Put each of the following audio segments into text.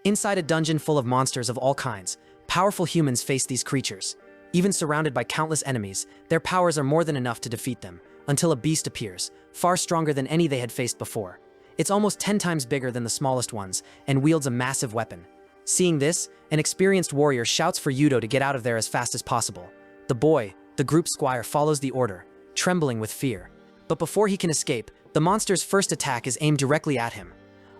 Inside a dungeon full of monsters of all kinds, powerful humans face these creatures. Even surrounded by countless enemies, their powers are more than enough to defeat them, until a beast appears, far stronger than any they had faced before. It's almost 10 times bigger than the smallest ones, and wields a massive weapon. Seeing this, an experienced warrior shouts for Yudo to get out of there as fast as possible. The boy, the group squire, follows the order, trembling with fear. But before he can escape, the monster's first attack is aimed directly at him.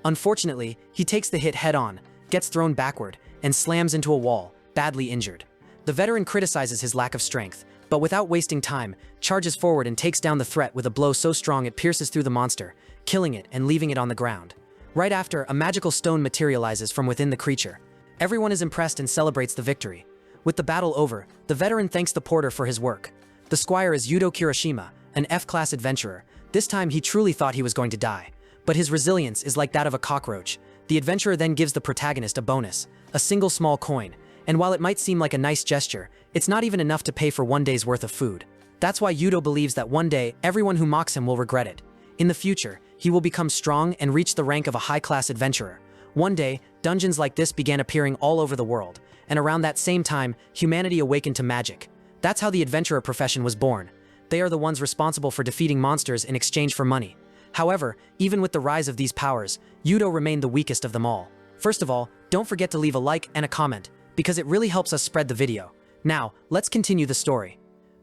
Unfortunately, he takes the hit head-on, gets thrown backward, and slams into a wall, badly injured. The veteran criticizes his lack of strength, but without wasting time, charges forward and takes down the threat with a blow so strong it pierces through the monster, killing it and leaving it on the ground. Right after, a magical stone materializes from within the creature. Everyone is impressed and celebrates the victory. With the battle over, the veteran thanks the porter for his work. The squire is Yudo Kirishima, an F-class adventurer. This time he truly thought he was going to die. But his resilience is like that of a cockroach. The adventurer then gives the protagonist a bonus, a single small coin, and while it might seem like a nice gesture, it's not even enough to pay for one day's worth of food. That's why Yudo believes that one day, everyone who mocks him will regret it. In the future, he will become strong and reach the rank of a high-class adventurer. One day, dungeons like this began appearing all over the world, and around that same time, humanity awakened to magic. That's how the adventurer profession was born. They are the ones responsible for defeating monsters in exchange for money. However, even with the rise of these powers, Yudo remained the weakest of them all. First of all, don't forget to leave a like and a comment, because it really helps us spread the video. Now, let's continue the story.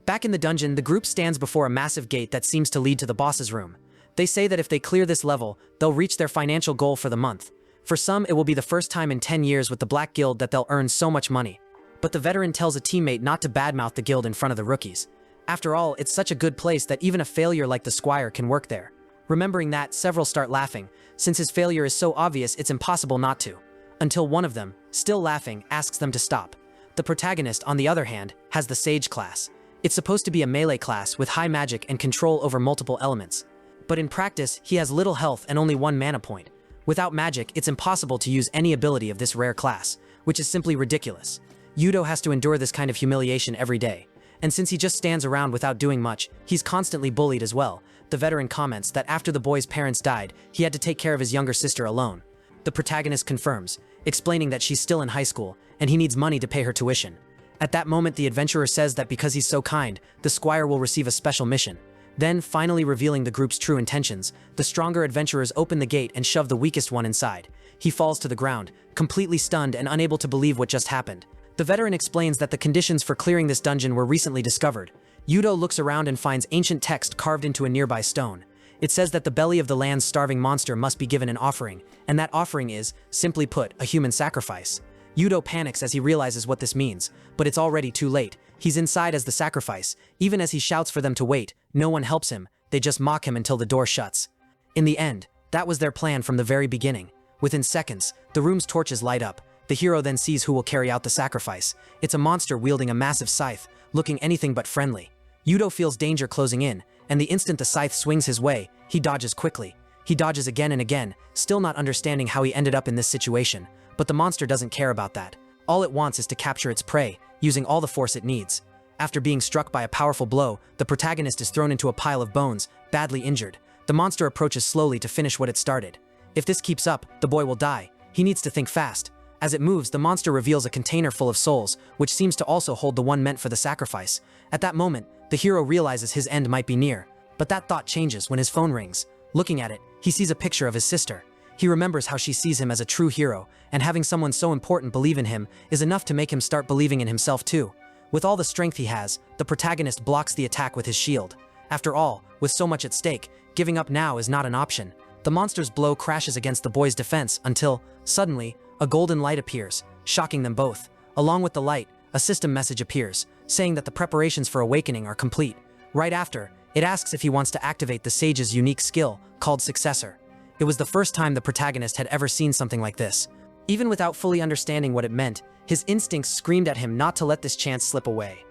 Back in the dungeon, the group stands before a massive gate that seems to lead to the boss's room. They say that if they clear this level, they'll reach their financial goal for the month. For some, it will be the first time in 10 years with the Black Guild that they'll earn so much money. But the veteran tells a teammate not to badmouth the guild in front of the rookies. After all, it's such a good place that even a failure like the squire can work there. Remembering that, several start laughing. Since his failure is so obvious, it's impossible not to. Until one of them, still laughing, asks them to stop. The protagonist, on the other hand, has the Sage class. It's supposed to be a melee class with high magic and control over multiple elements. But in practice, he has little health and only 1 mana point. Without magic, it's impossible to use any ability of this rare class, which is simply ridiculous. Yudo has to endure this kind of humiliation every day. And since he just stands around without doing much, he's constantly bullied as well. The veteran comments that after the boy's parents died, he had to take care of his younger sister alone. The protagonist confirms, explaining that she's still in high school, and he needs money to pay her tuition. At that moment, the adventurer says that because he's so kind, the squire will receive a special mission. Then, finally revealing the group's true intentions, the stronger adventurers open the gate and shove the weakest one inside. He falls to the ground, completely stunned and unable to believe what just happened. The veteran explains that the conditions for clearing this dungeon were recently discovered. Yudo looks around and finds ancient text carved into a nearby stone. It says that the belly of the land's starving monster must be given an offering, and that offering is, simply put, a human sacrifice. Yudo panics as he realizes what this means, but it's already too late. He's inside as the sacrifice. Even as he shouts for them to wait, no one helps him. They just mock him until the door shuts. In the end, that was their plan from the very beginning. Within seconds, the room's torches light up. The hero then sees who will carry out the sacrifice. It's a monster wielding a massive scythe, looking anything but friendly. Yudo feels danger closing in, and the instant the scythe swings his way, he dodges quickly. He dodges again and again, still not understanding how he ended up in this situation. But the monster doesn't care about that. All it wants is to capture its prey, using all the force it needs. After being struck by a powerful blow, the protagonist is thrown into a pile of bones, badly injured. The monster approaches slowly to finish what it started. If this keeps up, the boy will die. He needs to think fast. As it moves, the monster reveals a container full of souls, which seems to also hold the one meant for the sacrifice. At that moment, the hero realizes his end might be near. But that thought changes when his phone rings. Looking at it, he sees a picture of his sister. He remembers how she sees him as a true hero, and having someone so important believe in him is enough to make him start believing in himself too. With all the strength he has, the protagonist blocks the attack with his shield. After all, with so much at stake, giving up now is not an option. The monster's blow crashes against the boy's defense until, suddenly, a golden light appears, shocking them both. Along with the light, a system message appears, saying that the preparations for awakening are complete. Right after, it asks if he wants to activate the sage's unique skill, called Successor. It was the first time the protagonist had ever seen something like this. Even without fully understanding what it meant, his instincts screamed at him not to let this chance slip away.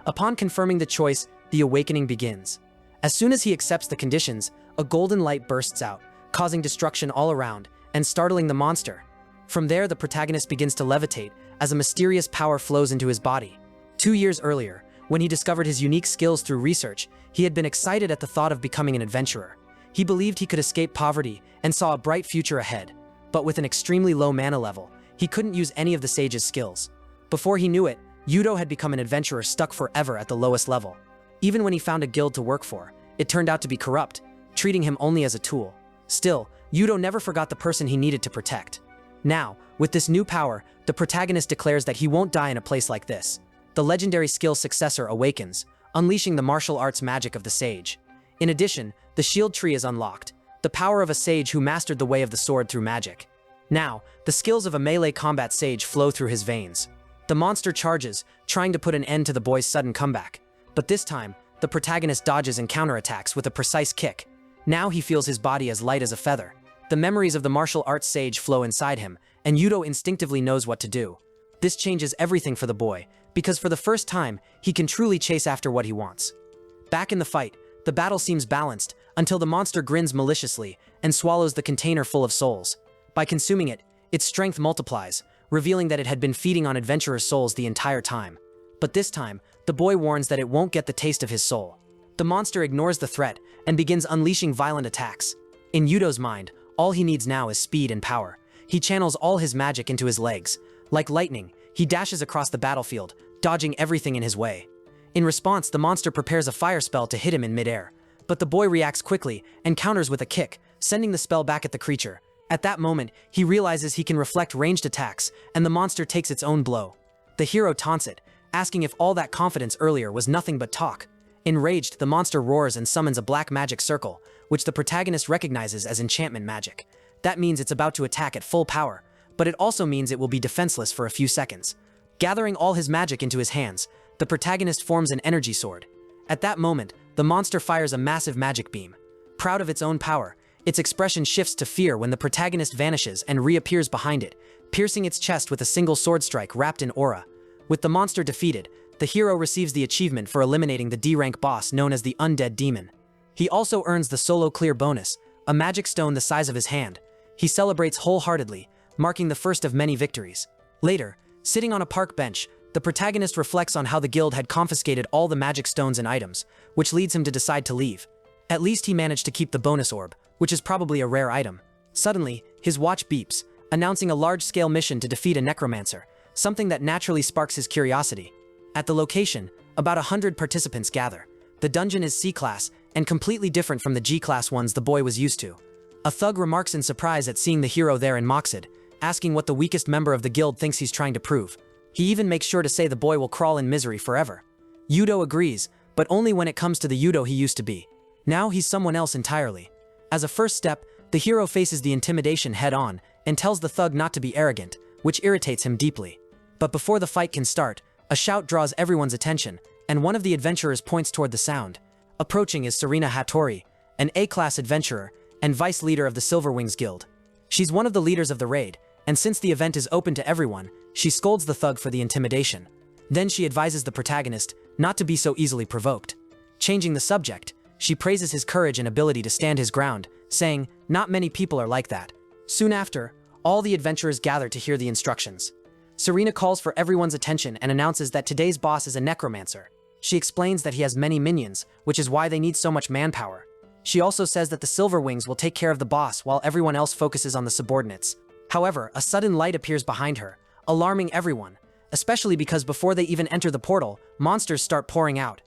Upon confirming the choice, the awakening begins. As soon as he accepts the conditions, a golden light bursts out, causing destruction all around, and startling the monster. From there, the protagonist begins to levitate, as a mysterious power flows into his body. 2 years earlier, when he discovered his unique skills through research, he had been excited at the thought of becoming an adventurer. He believed he could escape poverty and saw a bright future ahead. But with an extremely low mana level, He couldn't use any of the sage's skills. Before he knew it, Yudo had become an adventurer stuck forever at the lowest level. Even when he found a guild to work for, it turned out to be corrupt, treating him only as a tool. Still, Yudo never forgot the person he needed to protect. Now, with this new power, the protagonist declares that he won't die in a place like this. The legendary skill's successor awakens, unleashing the martial arts magic of the sage. In addition, the shield tree is unlocked, the power of a sage who mastered the way of the sword through magic. Now, the skills of a melee combat sage flow through his veins. The monster charges, trying to put an end to the boy's sudden comeback. But this time, the protagonist dodges and counterattacks with a precise kick. Now he feels his body as light as a feather. The memories of the martial arts sage flow inside him, and Yudo instinctively knows what to do. This changes everything for the boy, because for the first time, he can truly chase after what he wants. Back in the fight, the battle seems balanced, until the monster grins maliciously and swallows the container full of souls. By consuming it, its strength multiplies, revealing that it had been feeding on adventurers' souls the entire time. But this time, the boy warns that it won't get the taste of his soul. The monster ignores the threat and begins unleashing violent attacks. In Yudo's mind, all he needs now is speed and power. He channels all his magic into his legs. Like lightning, he dashes across the battlefield, dodging everything in his way. In response, the monster prepares a fire spell to hit him in midair. But the boy reacts quickly and counters with a kick, sending the spell back at the creature. At that moment, he realizes he can reflect ranged attacks, and the monster takes its own blow. The hero taunts it, asking if all that confidence earlier was nothing but talk. Enraged, the monster roars and summons a black magic circle, which the protagonist recognizes as enchantment magic. That means it's about to attack at full power, but it also means it will be defenseless for a few seconds. Gathering all his magic into his hands, the protagonist forms an energy sword. At that moment, the monster fires a massive magic beam. Proud of its own power, its expression shifts to fear when the protagonist vanishes and reappears behind it, piercing its chest with a single sword strike wrapped in aura. With the monster defeated, the hero receives the achievement for eliminating the D-rank boss known as the Undead Demon. He also earns the Solo Clear bonus, a magic stone the size of his hand. He celebrates wholeheartedly, marking the first of many victories. Later, sitting on a park bench, the protagonist reflects on how the guild had confiscated all the magic stones and items, which leads him to decide to leave. At least he managed to keep the bonus orb, which is probably a rare item. Suddenly, his watch beeps, announcing a large-scale mission to defeat a necromancer, something that naturally sparks his curiosity. At the location, about 100 participants gather. The dungeon is C-class, and completely different from the G-class ones the boy was used to. A thug remarks in surprise at seeing the hero there and mocks it, asking what the weakest member of the guild thinks he's trying to prove. He even makes sure to say the boy will crawl in misery forever. Yudo agrees, but only when it comes to the Yudo he used to be. Now he's someone else entirely. As a first step, the hero faces the intimidation head-on and tells the thug not to be arrogant, which irritates him deeply. But before the fight can start, a shout draws everyone's attention, and one of the adventurers points toward the sound. Approaching is Serena Hattori, an A-class adventurer and vice leader of the Silverwings Guild. She's one of the leaders of the raid, and since the event is open to everyone, she scolds the thug for the intimidation. Then she advises the protagonist not to be so easily provoked. Changing the subject, she praises his courage and ability to stand his ground, saying, "Not many people are like that." Soon after, all the adventurers gather to hear the instructions. Serena calls for everyone's attention and announces that today's boss is a necromancer. She explains that he has many minions, which is why they need so much manpower. She also says that the Silverwings will take care of the boss while everyone else focuses on the subordinates. However, a sudden light appears behind her, alarming everyone, especially because before they even enter the portal, monsters start pouring out.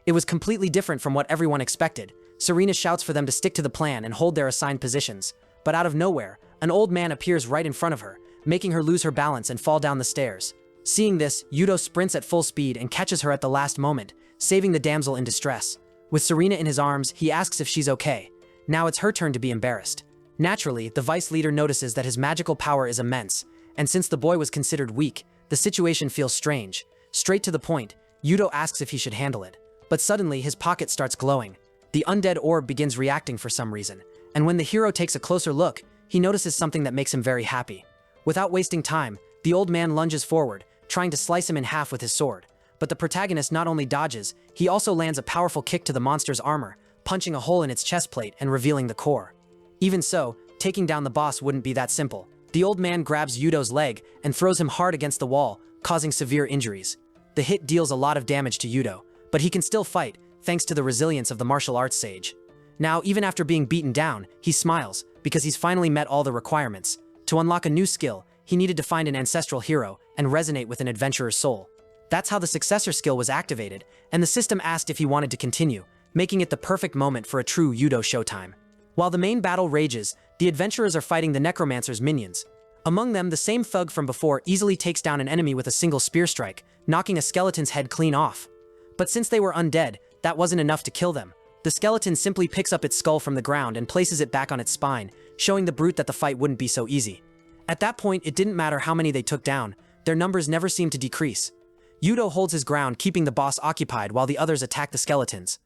It was completely different from what everyone expected. Serena shouts for them to stick to the plan and hold their assigned positions. But out of nowhere, an old man appears right in front of her, making her lose her balance and fall down the stairs. Seeing this, Yudo sprints at full speed and catches her at the last moment, saving the damsel in distress. With Serena in his arms, he asks if she's okay. Now it's her turn to be embarrassed. Naturally, the vice leader notices that his magical power is immense, and since the boy was considered weak, the situation feels strange. Straight to the point, Yudo asks if he should handle it. But suddenly, his pocket starts glowing. The undead orb begins reacting for some reason, and when the hero takes a closer look, he notices something that makes him very happy. Without wasting time, the old man lunges forward, trying to slice him in half with his sword. But the protagonist not only dodges, he also lands a powerful kick to the monster's armor, punching a hole in its chest plate and revealing the core. Even so, taking down the boss wouldn't be that simple. The old man grabs Yudo's leg and throws him hard against the wall, causing severe injuries. The hit deals a lot of damage to Yudo, but he can still fight, thanks to the resilience of the martial arts sage. Now, even after being beaten down, he smiles, because he's finally met all the requirements. To unlock a new skill, he needed to find an ancestral hero and resonate with an adventurer's soul. That's how the successor skill was activated, and the system asked if he wanted to continue, making it the perfect moment for a true Yudo showtime. While the main battle rages, the adventurers are fighting the necromancer's minions. Among them, the same thug from before easily takes down an enemy with a single spear strike, knocking a skeleton's head clean off. But since they were undead, that wasn't enough to kill them. The skeleton simply picks up its skull from the ground and places it back on its spine, showing the brute that the fight wouldn't be so easy. At that point, it didn't matter how many they took down, their numbers never seemed to decrease. Yudo holds his ground, keeping the boss occupied while the others attack the skeletons.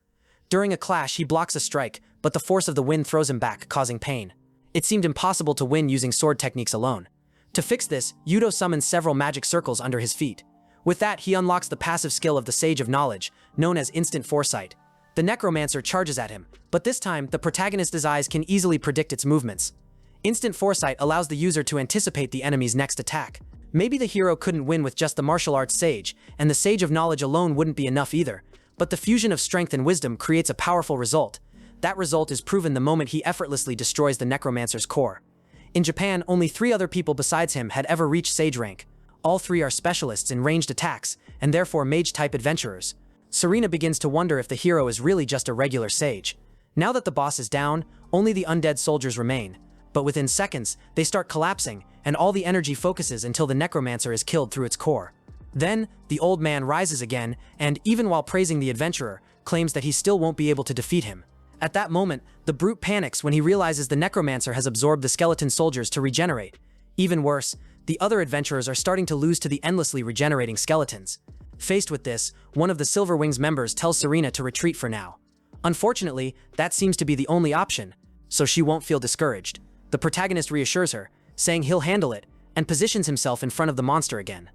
During a clash, he blocks a strike, but the force of the wind throws him back, causing pain. It seemed impossible to win using sword techniques alone. To fix this, Yudo summons several magic circles under his feet. With that, he unlocks the passive skill of the Sage of Knowledge, known as Instant Foresight. The necromancer charges at him, but this time, the protagonist's eyes can easily predict its movements. Instant Foresight allows the user to anticipate the enemy's next attack. Maybe the hero couldn't win with just the martial arts sage, and the Sage of Knowledge alone wouldn't be enough either, but the fusion of strength and wisdom creates a powerful result. That result is proven the moment he effortlessly destroys the necromancer's core. In Japan, only 3 other people besides him had ever reached sage rank. All 3 are specialists in ranged attacks, and therefore mage-type adventurers. Serena begins to wonder if the hero is really just a regular sage. Now that the boss is down, only the undead soldiers remain. But within seconds, they start collapsing, and all the energy focuses until the necromancer is killed through its core. Then, the old man rises again, and even while praising the adventurer, claims that he still won't be able to defeat him. At that moment, the brute panics when he realizes the necromancer has absorbed the skeleton soldiers to regenerate. Even worse, the other adventurers are starting to lose to the endlessly regenerating skeletons. Faced with this, one of the Silver Wings members tells Serena to retreat for now. Unfortunately, that seems to be the only option, so she won't feel discouraged. The protagonist reassures her, saying he'll handle it, and positions himself in front of the monster again.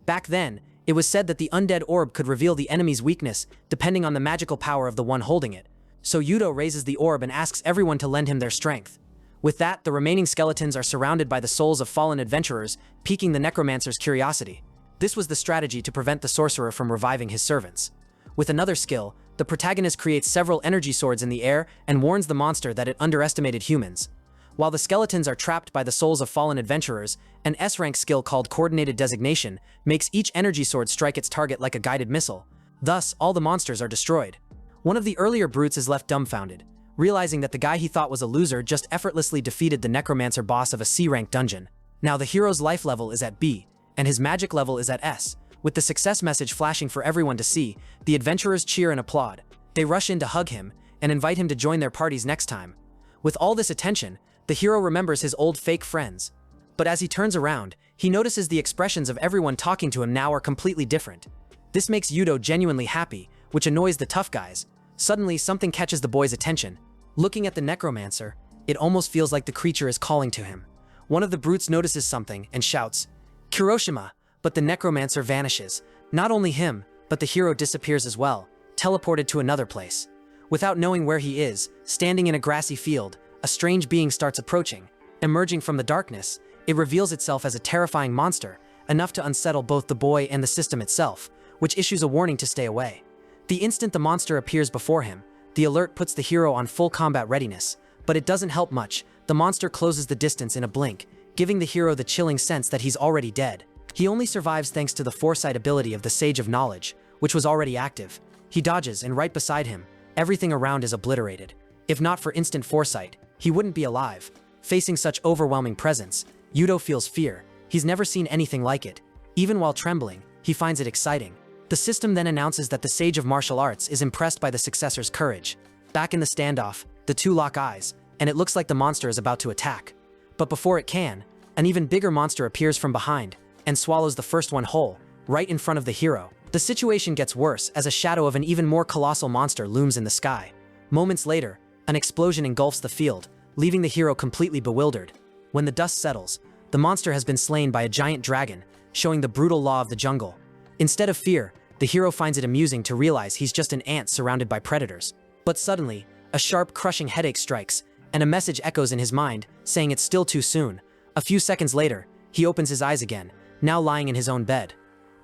Back then, it was said that the undead orb could reveal the enemy's weakness depending on the magical power of the one holding it. So Yudo raises the orb and asks everyone to lend him their strength. With that, the remaining skeletons are surrounded by the souls of fallen adventurers, piquing the necromancer's curiosity. This was the strategy to prevent the sorcerer from reviving his servants. With another skill, the protagonist creates several energy swords in the air and warns the monster that it underestimated humans. While the skeletons are trapped by the souls of fallen adventurers, an S-rank skill called Coordinated Designation makes each energy sword strike its target like a guided missile. Thus, all the monsters are destroyed. One of the earlier brutes is left dumbfounded, realizing that the guy he thought was a loser just effortlessly defeated the necromancer boss of a C-rank dungeon. Now the hero's life level is at B, and his magic level is at S. With the success message flashing for everyone to see, the adventurers cheer and applaud. They rush in to hug him and invite him to join their parties next time. With all this attention, the hero remembers his old fake friends. But as he turns around, he notices the expressions of everyone talking to him now are completely different. This makes Yudo genuinely happy, which annoys the tough guys. Suddenly, something catches the boy's attention. Looking at the necromancer, it almost feels like the creature is calling to him. One of the brutes notices something and shouts, "Kiroshima!" But the necromancer vanishes. Not only him, but the hero disappears as well, teleported to another place. Without knowing where he is, standing in a grassy field, a strange being starts approaching. Emerging from the darkness, it reveals itself as a terrifying monster, enough to unsettle both the boy and the system itself, which issues a warning to stay away. The instant the monster appears before him, the alert puts the hero on full combat readiness, but it doesn't help much. The monster closes the distance in a blink, giving the hero the chilling sense that he's already dead. He only survives thanks to the foresight ability of the Sage of Knowledge, which was already active. He dodges, and right beside him, everything around is obliterated. If not for instant foresight, he wouldn't be alive. Facing such overwhelming presence, Yudo feels fear. He's never seen anything like it. Even while trembling, he finds it exciting. The system then announces that the Sage of Martial Arts is impressed by the successor's courage. Back in the standoff, the two lock eyes, and it looks like the monster is about to attack. But before it can, an even bigger monster appears from behind and swallows the first one whole, right in front of the hero. The situation gets worse as a shadow of an even more colossal monster looms in the sky. Moments later, an explosion engulfs the field, leaving the hero completely bewildered. When the dust settles, the monster has been slain by a giant dragon, showing the brutal law of the jungle. Instead of fear, the hero finds it amusing to realize he's just an ant surrounded by predators. But suddenly, a sharp, crushing headache strikes, and a message echoes in his mind, saying it's still too soon. A few seconds later, he opens his eyes again, now lying in his own bed.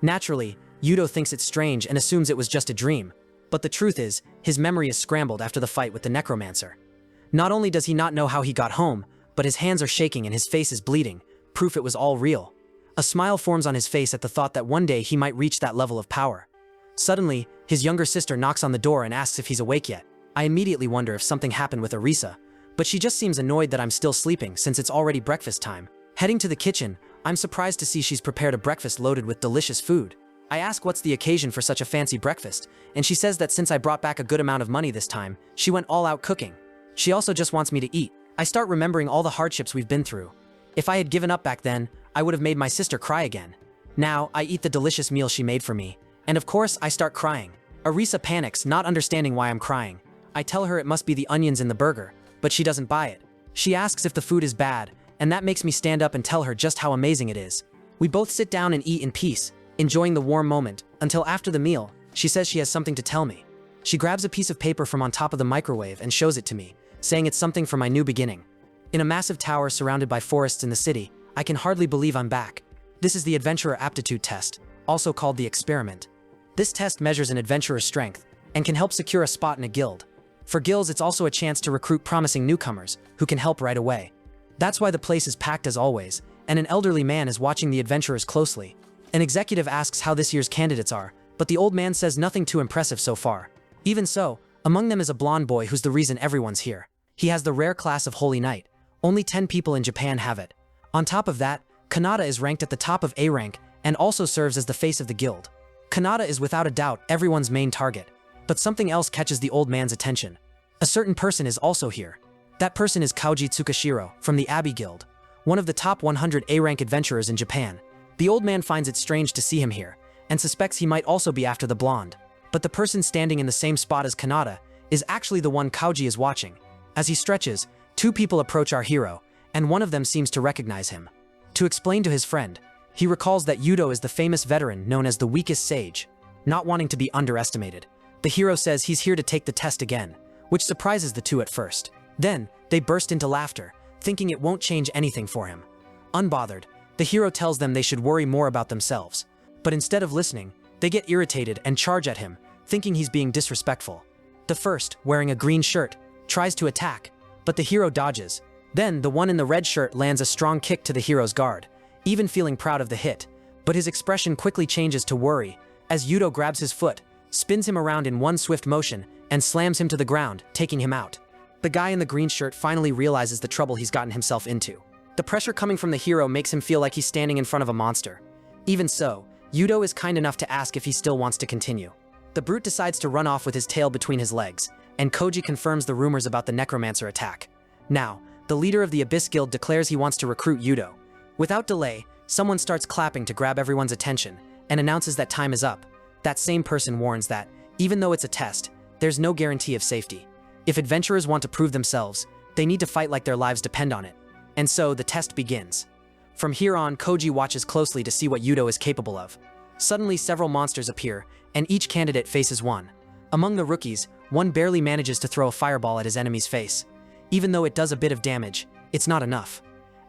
Naturally, Yudo thinks it's strange and assumes it was just a dream. But the truth is, his memory is scrambled after the fight with the necromancer. Not only does he not know how he got home, but his hands are shaking and his face is bleeding, proof it was all real. A smile forms on his face at the thought that one day he might reach that level of power. Suddenly, his younger sister knocks on the door and asks if he's awake yet. I immediately wonder if something happened with Arisa, but she just seems annoyed that I'm still sleeping since it's already breakfast time. Heading to the kitchen, I'm surprised to see she's prepared a breakfast loaded with delicious food. I ask what's the occasion for such a fancy breakfast, and she says that since I brought back a good amount of money this time, she went all out cooking. She also just wants me to eat. I start remembering all the hardships we've been through. If I had given up back then, I would have made my sister cry again. Now, I eat the delicious meal she made for me, and of course, I start crying. Arisa panics, not understanding why I'm crying. I tell her it must be the onions in the burger, but she doesn't buy it. She asks if the food is bad, and that makes me stand up and tell her just how amazing it is. We both sit down and eat in peace, enjoying the warm moment, until after the meal, she says she has something to tell me. She grabs a piece of paper from on top of the microwave and shows it to me, saying it's something for my new beginning. In a massive tower surrounded by forests in the city, I can hardly believe I'm back. This is the Adventurer Aptitude Test, also called the Experiment. This test measures an adventurer's strength, and can help secure a spot in a guild. For guilds, it's also a chance to recruit promising newcomers, who can help right away. That's why the place is packed as always, and an elderly man is watching the adventurers closely. An executive asks how this year's candidates are, but the old man says nothing too impressive so far. Even so, among them is a blonde boy who's the reason everyone's here. He has the rare class of Holy Knight. Only 10 people in Japan have it. On top of that, Kanata is ranked at the top of A rank and also serves as the face of the guild. Kanata is without a doubt everyone's main target. But something else catches the old man's attention. A certain person is also here. That person is Kauji Tsukashiro from the Abbey Guild, one of the top 100 A-rank adventurers in Japan. The old man finds it strange to see him here, and suspects he might also be after the blonde. But the person standing in the same spot as Kanata is actually the one Kauji is watching. As he stretches, 2 people approach our hero, and one of them seems to recognize him. To explain to his friend, he recalls that Yudo is the famous veteran known as the weakest sage. Not wanting to be underestimated, the hero says he's here to take the test again, which surprises the two at first. Then, they burst into laughter, thinking it won't change anything for him. Unbothered, the hero tells them they should worry more about themselves. But instead of listening, they get irritated and charge at him, thinking he's being disrespectful. The first, wearing a green shirt, tries to attack, but the hero dodges. Then, the one in the red shirt lands a strong kick to the hero's guard, even feeling proud of the hit. But his expression quickly changes to worry, as Yudo grabs his foot, spins him around in one swift motion, and slams him to the ground, taking him out. The guy in the green shirt finally realizes the trouble he's gotten himself into. The pressure coming from the hero makes him feel like he's standing in front of a monster. Even so, Yudo is kind enough to ask if he still wants to continue. The brute decides to run off with his tail between his legs, and Koji confirms the rumors about the necromancer attack. Now, the leader of the Abyss Guild declares he wants to recruit Yudo. Without delay, someone starts clapping to grab everyone's attention, and announces that time is up. That same person warns that, even though it's a test, there's no guarantee of safety. If adventurers want to prove themselves, they need to fight like their lives depend on it. And so, the test begins. From here on, Koji watches closely to see what Yudo is capable of. Suddenly, several monsters appear, and each candidate faces one. Among the rookies, one barely manages to throw a fireball at his enemy's face. Even though it does a bit of damage, it's not enough.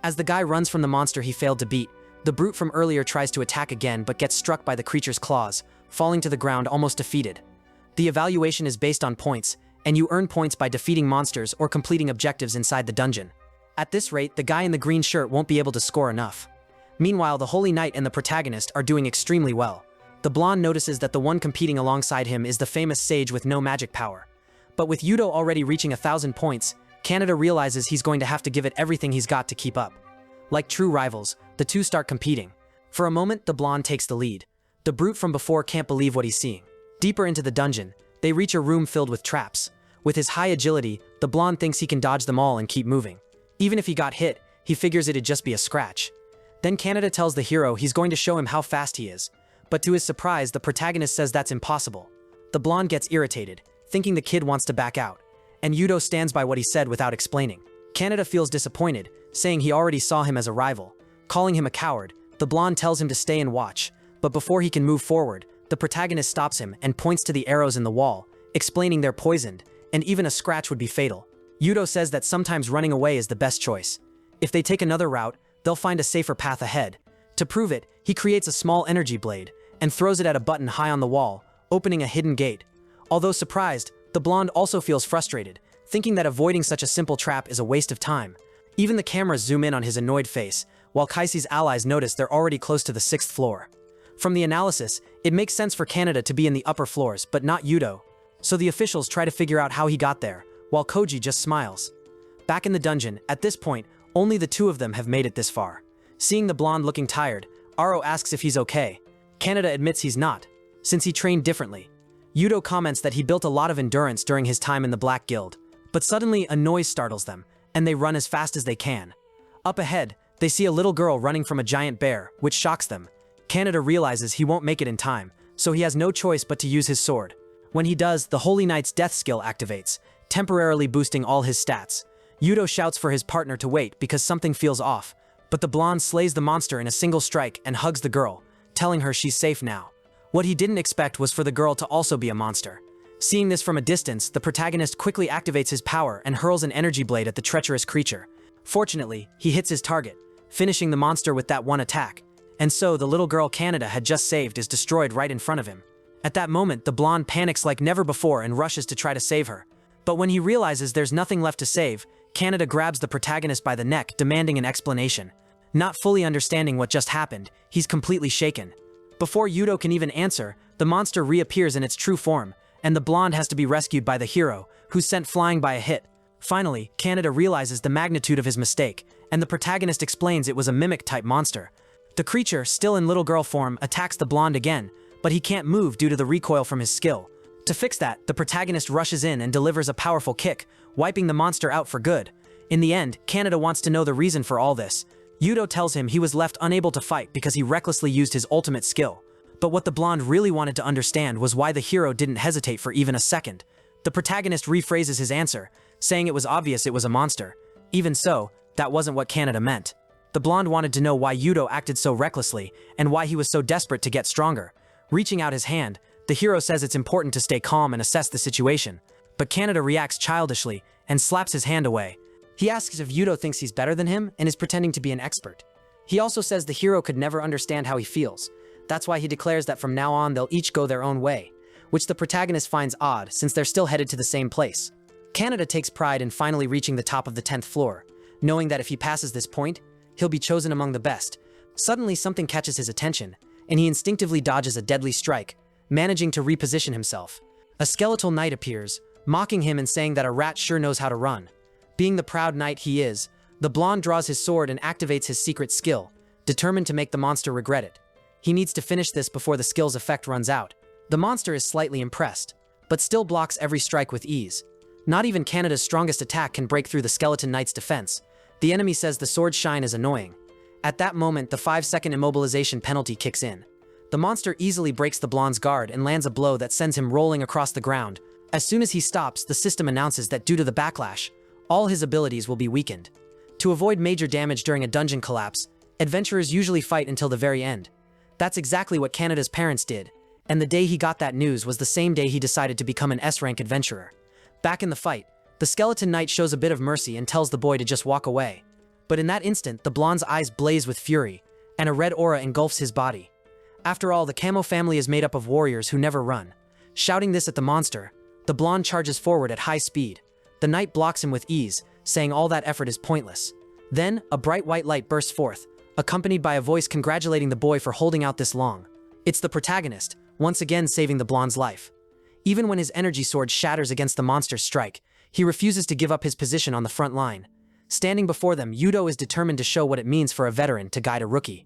As the guy runs from the monster he failed to beat, the brute from earlier tries to attack again but gets struck by the creature's claws, falling to the ground almost defeated. The evaluation is based on points, and you earn points by defeating monsters or completing objectives inside the dungeon. At this rate, the guy in the green shirt won't be able to score enough. Meanwhile, the Holy Knight and the protagonist are doing extremely well. The blonde notices that the one competing alongside him is the famous sage with no magic power. But with Yudo already reaching 1,000 points, Kanata realizes he's going to have to give it everything he's got to keep up. Like true rivals, the two start competing. For a moment, the blonde takes the lead. The brute from before can't believe what he's seeing. Deeper into the dungeon, they reach a room filled with traps. With his high agility, the blonde thinks he can dodge them all and keep moving. Even if he got hit, he figures it'd just be a scratch. Then Kanata tells the hero he's going to show him how fast he is. But to his surprise, the protagonist says that's impossible. The blonde gets irritated, thinking the kid wants to back out. And Yudo stands by what he said without explaining. Kanata feels disappointed, saying he already saw him as a rival. Calling him a coward, the blonde tells him to stay and watch. But before he can move forward, the protagonist stops him and points to the arrows in the wall, explaining they're poisoned, and even a scratch would be fatal. Yudo says that sometimes running away is the best choice. If they take another route, they'll find a safer path ahead. To prove it, he creates a small energy blade and throws it at a button high on the wall, opening a hidden gate. Although surprised, the blonde also feels frustrated, thinking that avoiding such a simple trap is a waste of time. Even the cameras zoom in on his annoyed face, while Kaisi's allies notice they're already close to the 6th floor. From the analysis, it makes sense for Kaneda to be in the upper floors, but not Yudo. So the officials try to figure out how he got there, while Koji just smiles. Back in the dungeon, at this point, only the two of them have made it this far. Seeing the blonde looking tired, Aro asks if he's okay. Kaneda admits he's not, since he trained differently. Yudo comments that he built a lot of endurance during his time in the Black Guild, but suddenly a noise startles them, and they run as fast as they can. Up ahead, they see a little girl running from a giant bear, which shocks them. Kaneda realizes he won't make it in time, so he has no choice but to use his sword. When he does, the Holy Knight's death skill activates, temporarily boosting all his stats. Yudo shouts for his partner to wait because something feels off, but the blonde slays the monster in a single strike and hugs the girl, telling her she's safe now. What he didn't expect was for the girl to also be a monster. Seeing this from a distance, the protagonist quickly activates his power and hurls an energy blade at the treacherous creature. Fortunately, he hits his target, finishing the monster with that one attack. And so the little girl Kaneda had just saved is destroyed right in front of him. At that moment, the blonde panics like never before and rushes to try to save her. But when he realizes there's nothing left to save, Kaneda grabs the protagonist by the neck, demanding an explanation. Not fully understanding what just happened, he's completely shaken. Before Yudo can even answer, the monster reappears in its true form, and the blonde has to be rescued by the hero, who's sent flying by a hit. Finally, Kaneda realizes the magnitude of his mistake, and the protagonist explains it was a mimic-type monster. The creature, still in little girl form, attacks the blonde again, but he can't move due to the recoil from his skill. To fix that, the protagonist rushes in and delivers a powerful kick, wiping the monster out for good. In the end, Kaneda wants to know the reason for all this. Yudo tells him he was left unable to fight because he recklessly used his ultimate skill. But what the blonde really wanted to understand was why the hero didn't hesitate for even a second. The protagonist rephrases his answer, saying it was obvious it was a monster. Even so, that wasn't what Kaneda meant. The blonde wanted to know why Yudo acted so recklessly, and why he was so desperate to get stronger. Reaching out his hand, the hero says it's important to stay calm and assess the situation. But Kaneda reacts childishly and slaps his hand away. He asks if Yudo thinks he's better than him and is pretending to be an expert. He also says the hero could never understand how he feels. That's why he declares that from now on they'll each go their own way, which the protagonist finds odd since they're still headed to the same place. Kaneda takes pride in finally reaching the top of the 10th floor, knowing that if he passes this point, he'll be chosen among the best. Suddenly something catches his attention, and he instinctively dodges a deadly strike, managing to reposition himself. A skeletal knight appears, mocking him and saying that a rat sure knows how to run. Being the proud knight he is, the blonde draws his sword and activates his secret skill, determined to make the monster regret it. He needs to finish this before the skill's effect runs out. The monster is slightly impressed, but still blocks every strike with ease. Not even Kaneda's strongest attack can break through the skeleton knight's defense. The enemy says the sword's shine is annoying. At that moment, the 5-second immobilization penalty kicks in. The monster easily breaks the blonde's guard and lands a blow that sends him rolling across the ground. As soon as he stops, the system announces that due to the backlash, all his abilities will be weakened. To avoid major damage during a dungeon collapse, adventurers usually fight until the very end. That's exactly what Kaneda's parents did, and the day he got that news was the same day he decided to become an S-rank adventurer. Back in the fight, the skeleton knight shows a bit of mercy and tells the boy to just walk away. But in that instant, the blonde's eyes blaze with fury, and a red aura engulfs his body. After all, the Camo family is made up of warriors who never run. Shouting this at the monster, the blonde charges forward at high speed. The knight blocks him with ease, saying all that effort is pointless. Then, a bright white light bursts forth, accompanied by a voice congratulating the boy for holding out this long. It's the protagonist, once again saving the blonde's life. Even when his energy sword shatters against the monster's strike, he refuses to give up his position on the front line. Standing before them, Yudo is determined to show what it means for a veteran to guide a rookie.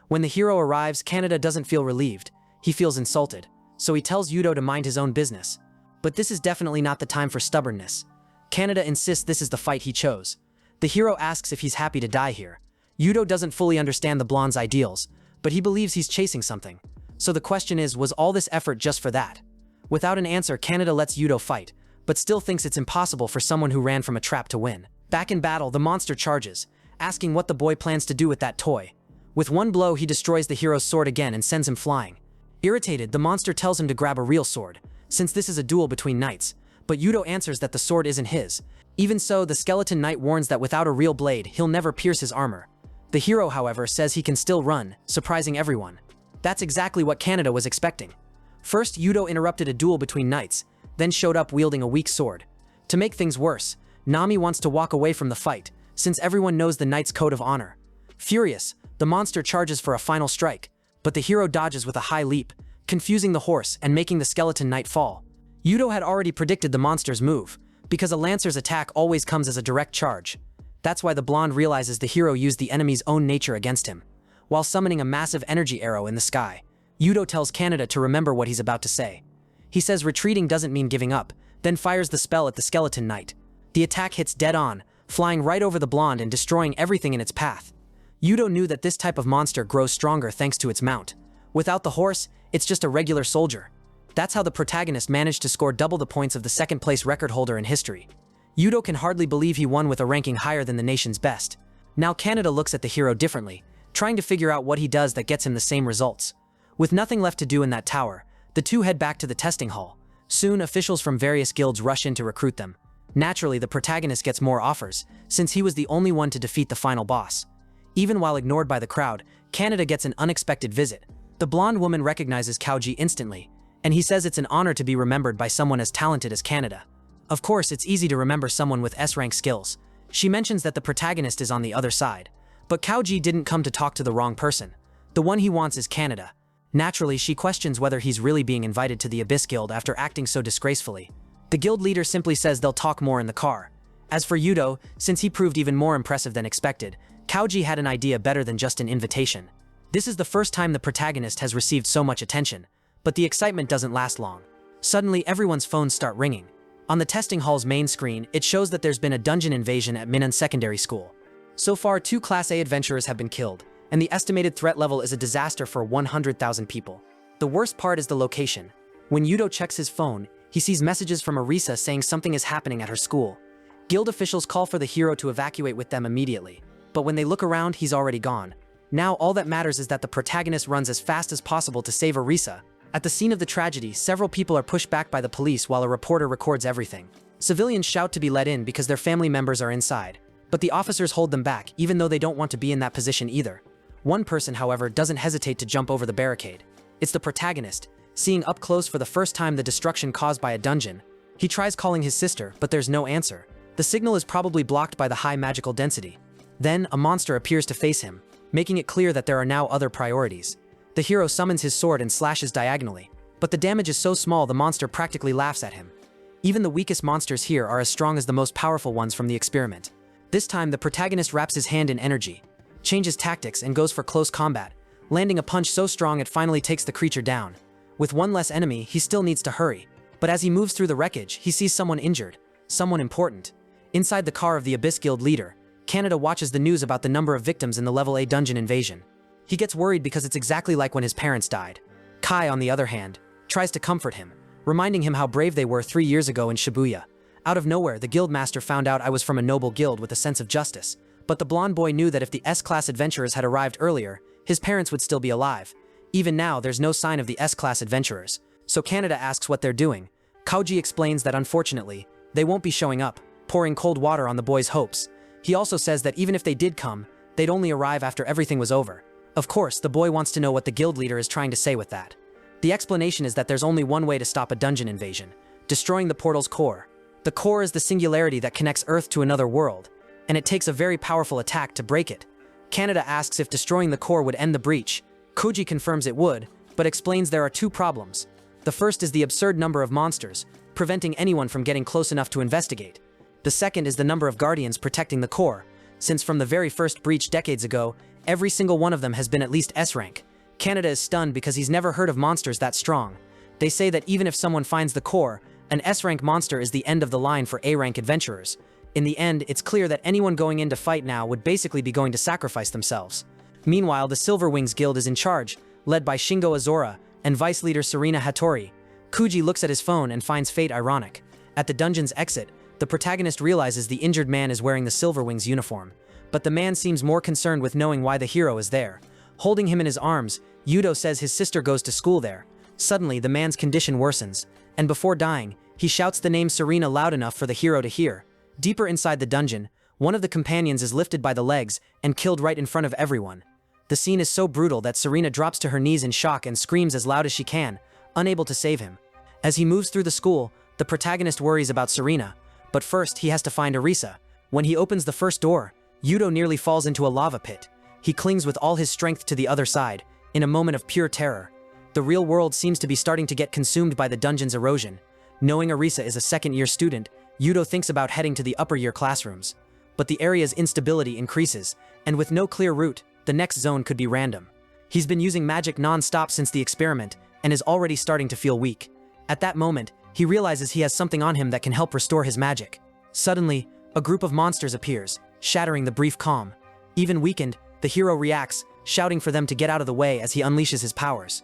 When the hero arrives, Kaneda doesn't feel relieved. He feels insulted, so he tells Yudo to mind his own business. But this is definitely not the time for stubbornness. Kaneda insists this is the fight he chose. The hero asks if he's happy to die here. Yudo doesn't fully understand the blonde's ideals, but he believes he's chasing something. So the question is, was all this effort just for that? Without an answer, Kaneda lets Yudo fight, but still thinks it's impossible for someone who ran from a trap to win. Back in battle, the monster charges, asking what the boy plans to do with that toy. With one blow, he destroys the hero's sword again and sends him flying. Irritated, the monster tells him to grab a real sword, since this is a duel between knights, but Yudo answers that the sword isn't his. Even so, the skeleton knight warns that without a real blade, he'll never pierce his armor. The hero, however, says he can still run, surprising everyone. That's exactly what Kaneda was expecting. First, Yudo interrupted a duel between knights, then showed up wielding a weak sword. To make things worse, Nami wants to walk away from the fight, since everyone knows the knight's code of honor. Furious, the monster charges for a final strike, but the hero dodges with a high leap, confusing the horse and making the skeleton knight fall. Yudo had already predicted the monster's move, because a lancer's attack always comes as a direct charge. That's why the blonde realizes the hero used the enemy's own nature against him. While summoning a massive energy arrow in the sky, Yudo tells Kaneda to remember what he's about to say. He says retreating doesn't mean giving up, then fires the spell at the skeleton knight. The attack hits dead on, flying right over the blonde and destroying everything in its path. Yudo knew that this type of monster grows stronger thanks to its mount. Without the horse, it's just a regular soldier. That's how the protagonist managed to score double the points of the second-place record holder in history. Yudo can hardly believe he won with a ranking higher than the nation's best. Now Kaneda looks at the hero differently, trying to figure out what he does that gets him the same results. With nothing left to do in that tower, the two head back to the testing hall. Soon, officials from various guilds rush in to recruit them. Naturally, the protagonist gets more offers, since he was the only one to defeat the final boss. Even while ignored by the crowd, Kaneda gets an unexpected visit. The blonde woman recognizes Kauji instantly, and he says it's an honor to be remembered by someone as talented as Kaneda. Of course, it's easy to remember someone with S-rank skills. She mentions that the protagonist is on the other side. But Kauji didn't come to talk to the wrong person. The one he wants is Kaneda. Naturally, she questions whether he's really being invited to the Abyss Guild after acting so disgracefully. The guild leader simply says they'll talk more in the car. As for Yudo, since he proved even more impressive than expected, Kauji had an idea better than just an invitation. This is the first time the protagonist has received so much attention, but the excitement doesn't last long. Suddenly, everyone's phones start ringing. On the testing hall's main screen, it shows that there's been a dungeon invasion at Minnan Secondary School. So far, 2 Class A adventurers have been killed, and the estimated threat level is a disaster for 100,000 people. The worst part is the location. When Yudo checks his phone, he sees messages from Arisa saying something is happening at her school. Guild officials call for the hero to evacuate with them immediately, but when they look around, he's already gone. Now all that matters is that the protagonist runs as fast as possible to save Arisa. At the scene of the tragedy, several people are pushed back by the police while a reporter records everything. Civilians shout to be let in because their family members are inside, but the officers hold them back even though they don't want to be in that position either. One person, however, doesn't hesitate to jump over the barricade. It's the protagonist, seeing up close for the first time the destruction caused by a dungeon. He tries calling his sister, but there's no answer. The signal is probably blocked by the high magical density. Then, a monster appears to face him, making it clear that there are now other priorities. The hero summons his sword and slashes diagonally, but the damage is so small the monster practically laughs at him. Even the weakest monsters here are as strong as the most powerful ones from the experiment. This time, the protagonist wraps his hand in energy, changes tactics and goes for close combat, landing a punch so strong it finally takes the creature down. With one less enemy, he still needs to hurry, but as he moves through the wreckage, he sees someone injured, someone important. Inside the car of the Abyss Guild leader, Kaneda watches the news about the number of victims in the level A dungeon invasion. He gets worried because it's exactly like when his parents died. Kai, on the other hand, tries to comfort him, reminding him how brave they were 3 years ago in Shibuya. Out of nowhere, the guildmaster found out I was from a noble guild with a sense of justice, but the blonde boy knew that if the S-class adventurers had arrived earlier, his parents would still be alive. Even now, there's no sign of the S-class adventurers, so Kaneda asks what they're doing. Kauji explains that unfortunately, they won't be showing up, pouring cold water on the boy's hopes. He also says that even if they did come, they'd only arrive after everything was over. Of course, the boy wants to know what the guild leader is trying to say with that. The explanation is that there's only one way to stop a dungeon invasion: destroying the portal's core. The core is the singularity that connects Earth to another world, and it takes a very powerful attack to break it. Kaneda asks if destroying the core would end the breach. Koji confirms it would, but explains there are 2 problems. The first is the absurd number of monsters, preventing anyone from getting close enough to investigate. The second is the number of guardians protecting the core, since from the very first breach decades ago, every single one of them has been at least S-rank. Kaneda is stunned because he's never heard of monsters that strong. They say that even if someone finds the core, an S-rank monster is the end of the line for A-rank adventurers. In the end, it's clear that anyone going in to fight now would basically be going to sacrifice themselves. Meanwhile, the Silverwings Guild is in charge, led by Shingo Azora and vice leader Serena Hattori. Kuji looks at his phone and finds fate ironic. At the dungeon's exit, the protagonist realizes the injured man is wearing the Silverwings uniform, but the man seems more concerned with knowing why the hero is there. Holding him in his arms, Yudo says his sister goes to school there. Suddenly, the man's condition worsens, and before dying, he shouts the name Serena loud enough for the hero to hear. Deeper inside the dungeon, one of the companions is lifted by the legs and killed right in front of everyone. The scene is so brutal that Serena drops to her knees in shock and screams as loud as she can, unable to save him. As he moves through the school, the protagonist worries about Serena, but first he has to find Arisa. When he opens the first door, Yudo nearly falls into a lava pit. He clings with all his strength to the other side, in a moment of pure terror. The real world seems to be starting to get consumed by the dungeon's erosion. Knowing Arisa is a second-year student, Yudo thinks about heading to the upper-year classrooms. But the area's instability increases, and with no clear route, the next zone could be random. He's been using magic non-stop since the experiment, and is already starting to feel weak. At that moment, he realizes he has something on him that can help restore his magic. Suddenly, a group of monsters appears, shattering the brief calm. Even weakened, the hero reacts, shouting for them to get out of the way as he unleashes his powers.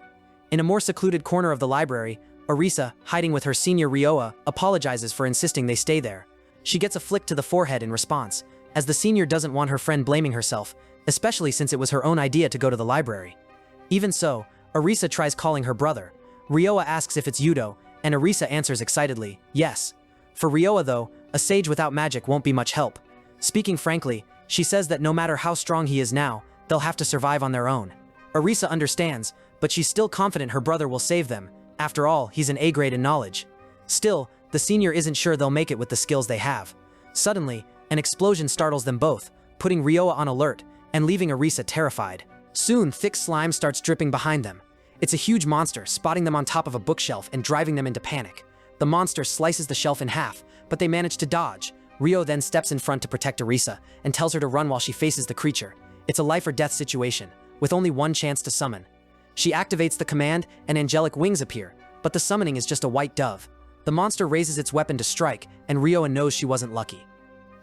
In a more secluded corner of the library, Arisa, hiding with her senior Ryoa, apologizes for insisting they stay there. She gets a flick to the forehead in response, as the senior doesn't want her friend blaming herself, especially since it was her own idea to go to the library. Even so, Arisa tries calling her brother. Ryoa asks if it's Yudo, and Arisa answers excitedly, yes. For Ryoa though, a sage without magic won't be much help. Speaking frankly, she says that no matter how strong he is now, they'll have to survive on their own. Arisa understands, but she's still confident her brother will save them. After all, he's an A-grade in knowledge. Still, the senior isn't sure they'll make it with the skills they have. Suddenly, an explosion startles them both, putting Ryoa on alert, and leaving Arisa terrified. Soon, thick slime starts dripping behind them. It's a huge monster, spotting them on top of a bookshelf and driving them into panic. The monster slices the shelf in half, but they manage to dodge. Ryo then steps in front to protect Arisa, and tells her to run while she faces the creature. It's a life-or-death situation, with only one chance to summon. She activates the command, and angelic wings appear, but the summoning is just a white dove. The monster raises its weapon to strike, and Ryoa knows she wasn't lucky.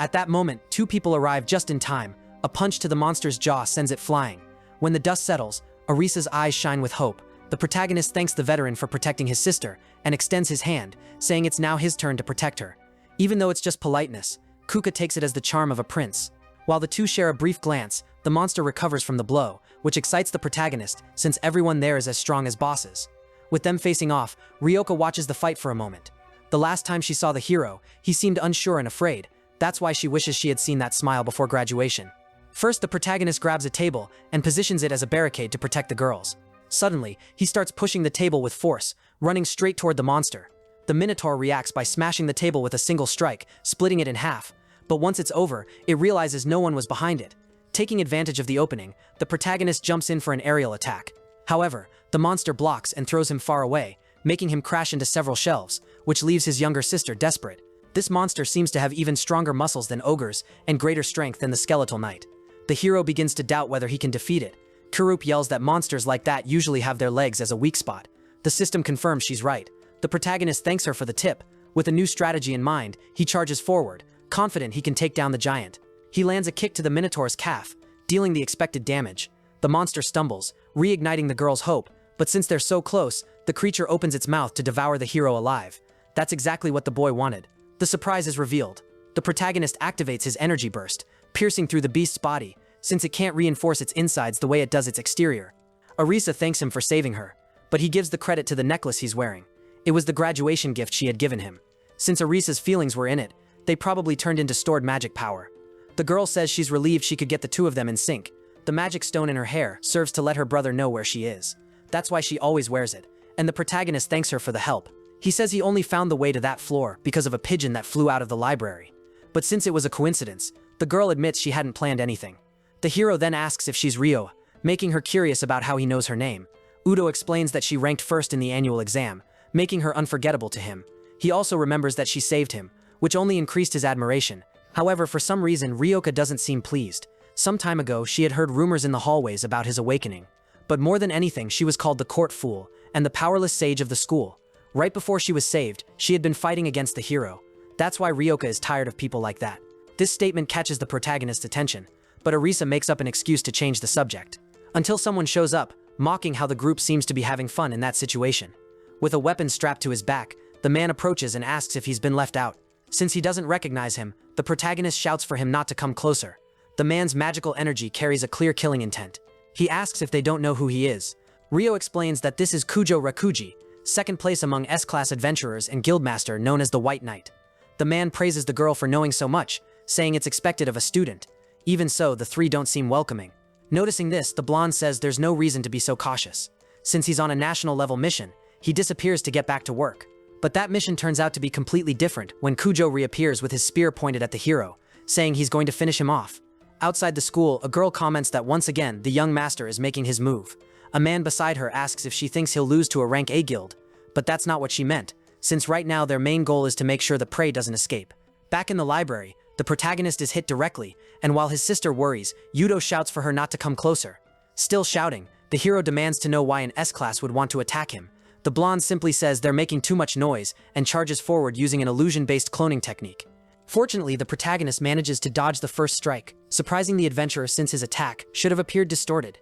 At that moment, two people arrive just in time. A punch to the monster's jaw sends it flying. When the dust settles, Arisa's eyes shine with hope. The protagonist thanks the veteran for protecting his sister, and extends his hand, saying it's now his turn to protect her. Even though it's just politeness, Kuka takes it as the charm of a prince. While the two share a brief glance, the monster recovers from the blow, which excites the protagonist since everyone there is as strong as bosses. With them facing off, Ryoka watches the fight for a moment. The last time she saw the hero, he seemed unsure and afraid. That's why she wishes she had seen that smile before graduation. First, the protagonist grabs a table and positions it as a barricade to protect the girls. Suddenly, he starts pushing the table with force, running straight toward the monster. The Minotaur reacts by smashing the table with a single strike, splitting it in half. But once it's over, it realizes no one was behind it. Taking advantage of the opening, the protagonist jumps in for an aerial attack. However, the monster blocks and throws him far away, making him crash into several shelves, which leaves his younger sister desperate. This monster seems to have even stronger muscles than ogres and greater strength than the skeletal knight. The hero begins to doubt whether he can defeat it. Kurup yells that monsters like that usually have their legs as a weak spot. The system confirms she's right. The protagonist thanks her for the tip. With a new strategy in mind, he charges forward, confident he can take down the giant. He lands a kick to the Minotaur's calf, dealing the expected damage. The monster stumbles, reigniting the girl's hope, but since they're so close, the creature opens its mouth to devour the hero alive. That's exactly what the boy wanted. The surprise is revealed. The protagonist activates his energy burst, piercing through the beast's body, since it can't reinforce its insides the way it does its exterior. Arisa thanks him for saving her, but he gives the credit to the necklace he's wearing. It was the graduation gift she had given him. Since Arisa's feelings were in it, they probably turned into stored magic power. The girl says she's relieved she could get the two of them in sync. The magic stone in her hair serves to let her brother know where she is. That's why she always wears it, and the protagonist thanks her for the help. He says he only found the way to that floor because of a pigeon that flew out of the library. But since it was a coincidence, the girl admits she hadn't planned anything. The hero then asks if she's Ryo, making her curious about how he knows her name. Udo explains that she ranked first in the annual exam, making her unforgettable to him. He also remembers that she saved him, which only increased his admiration. However, for some reason, Ryoka doesn't seem pleased. Some time ago, she had heard rumors in the hallways about his awakening. But more than anything, she was called the court fool and the powerless sage of the school. Right before she was saved, she had been fighting against the hero. That's why Ryoka is tired of people like that. This statement catches the protagonist's attention, but Arisa makes up an excuse to change the subject. Until someone shows up, mocking how the group seems to be having fun in that situation. With a weapon strapped to his back, the man approaches and asks if he's been left out. Since he doesn't recognize him, the protagonist shouts for him not to come closer. The man's magical energy carries a clear killing intent. He asks if they don't know who he is. Ryo explains that this is Kujo Rakuji, second place among S-class adventurers and guildmaster known as the White Knight. The man praises the girl for knowing so much, saying it's expected of a student. Even so, the three don't seem welcoming. Noticing this, the blonde says there's no reason to be so cautious. Since he's on a national-level mission, he disappears to get back to work. But that mission turns out to be completely different when Kujo reappears with his spear pointed at the hero, saying he's going to finish him off. Outside the school, a girl comments that once again, the young master is making his move. A man beside her asks if she thinks he'll lose to a rank A guild, but that's not what she meant, since right now their main goal is to make sure the prey doesn't escape. Back in the library, the protagonist is hit directly, and while his sister worries, Yudo shouts for her not to come closer. Still shouting, the hero demands to know why an S-class would want to attack him. The blonde simply says they're making too much noise and charges forward using an illusion-based cloning technique. Fortunately, the protagonist manages to dodge the first strike, surprising the adventurer since his attack should have appeared distorted.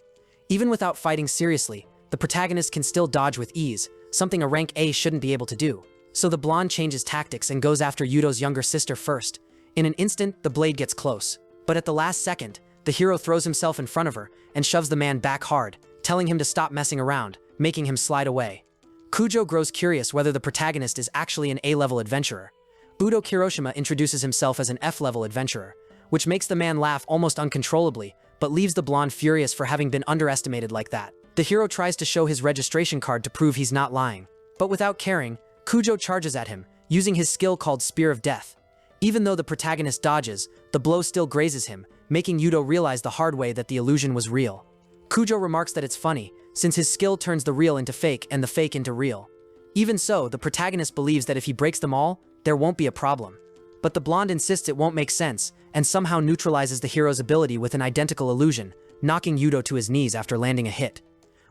Even without fighting seriously, the protagonist can still dodge with ease, something a rank A shouldn't be able to do. So the blonde changes tactics and goes after Yudo's younger sister first. In an instant, the blade gets close. But at the last second, the hero throws himself in front of her and shoves the man back hard, telling him to stop messing around, making him slide away. Kujo grows curious whether the protagonist is actually an A-level adventurer. Budo Kiroshima introduces himself as an F-level adventurer, which makes the man laugh almost uncontrollably, but leaves the blonde furious for having been underestimated like that. The hero tries to show his registration card to prove he's not lying. But without caring, Kujo charges at him, using his skill called Spear of Death. Even though the protagonist dodges, the blow still grazes him, making Yudo realize the hard way that the illusion was real. Kujo remarks that it's funny, since his skill turns the real into fake and the fake into real. Even so, the protagonist believes that if he breaks them all, there won't be a problem. But the blonde insists it won't make sense, and somehow neutralizes the hero's ability with an identical illusion, knocking Yudo to his knees after landing a hit.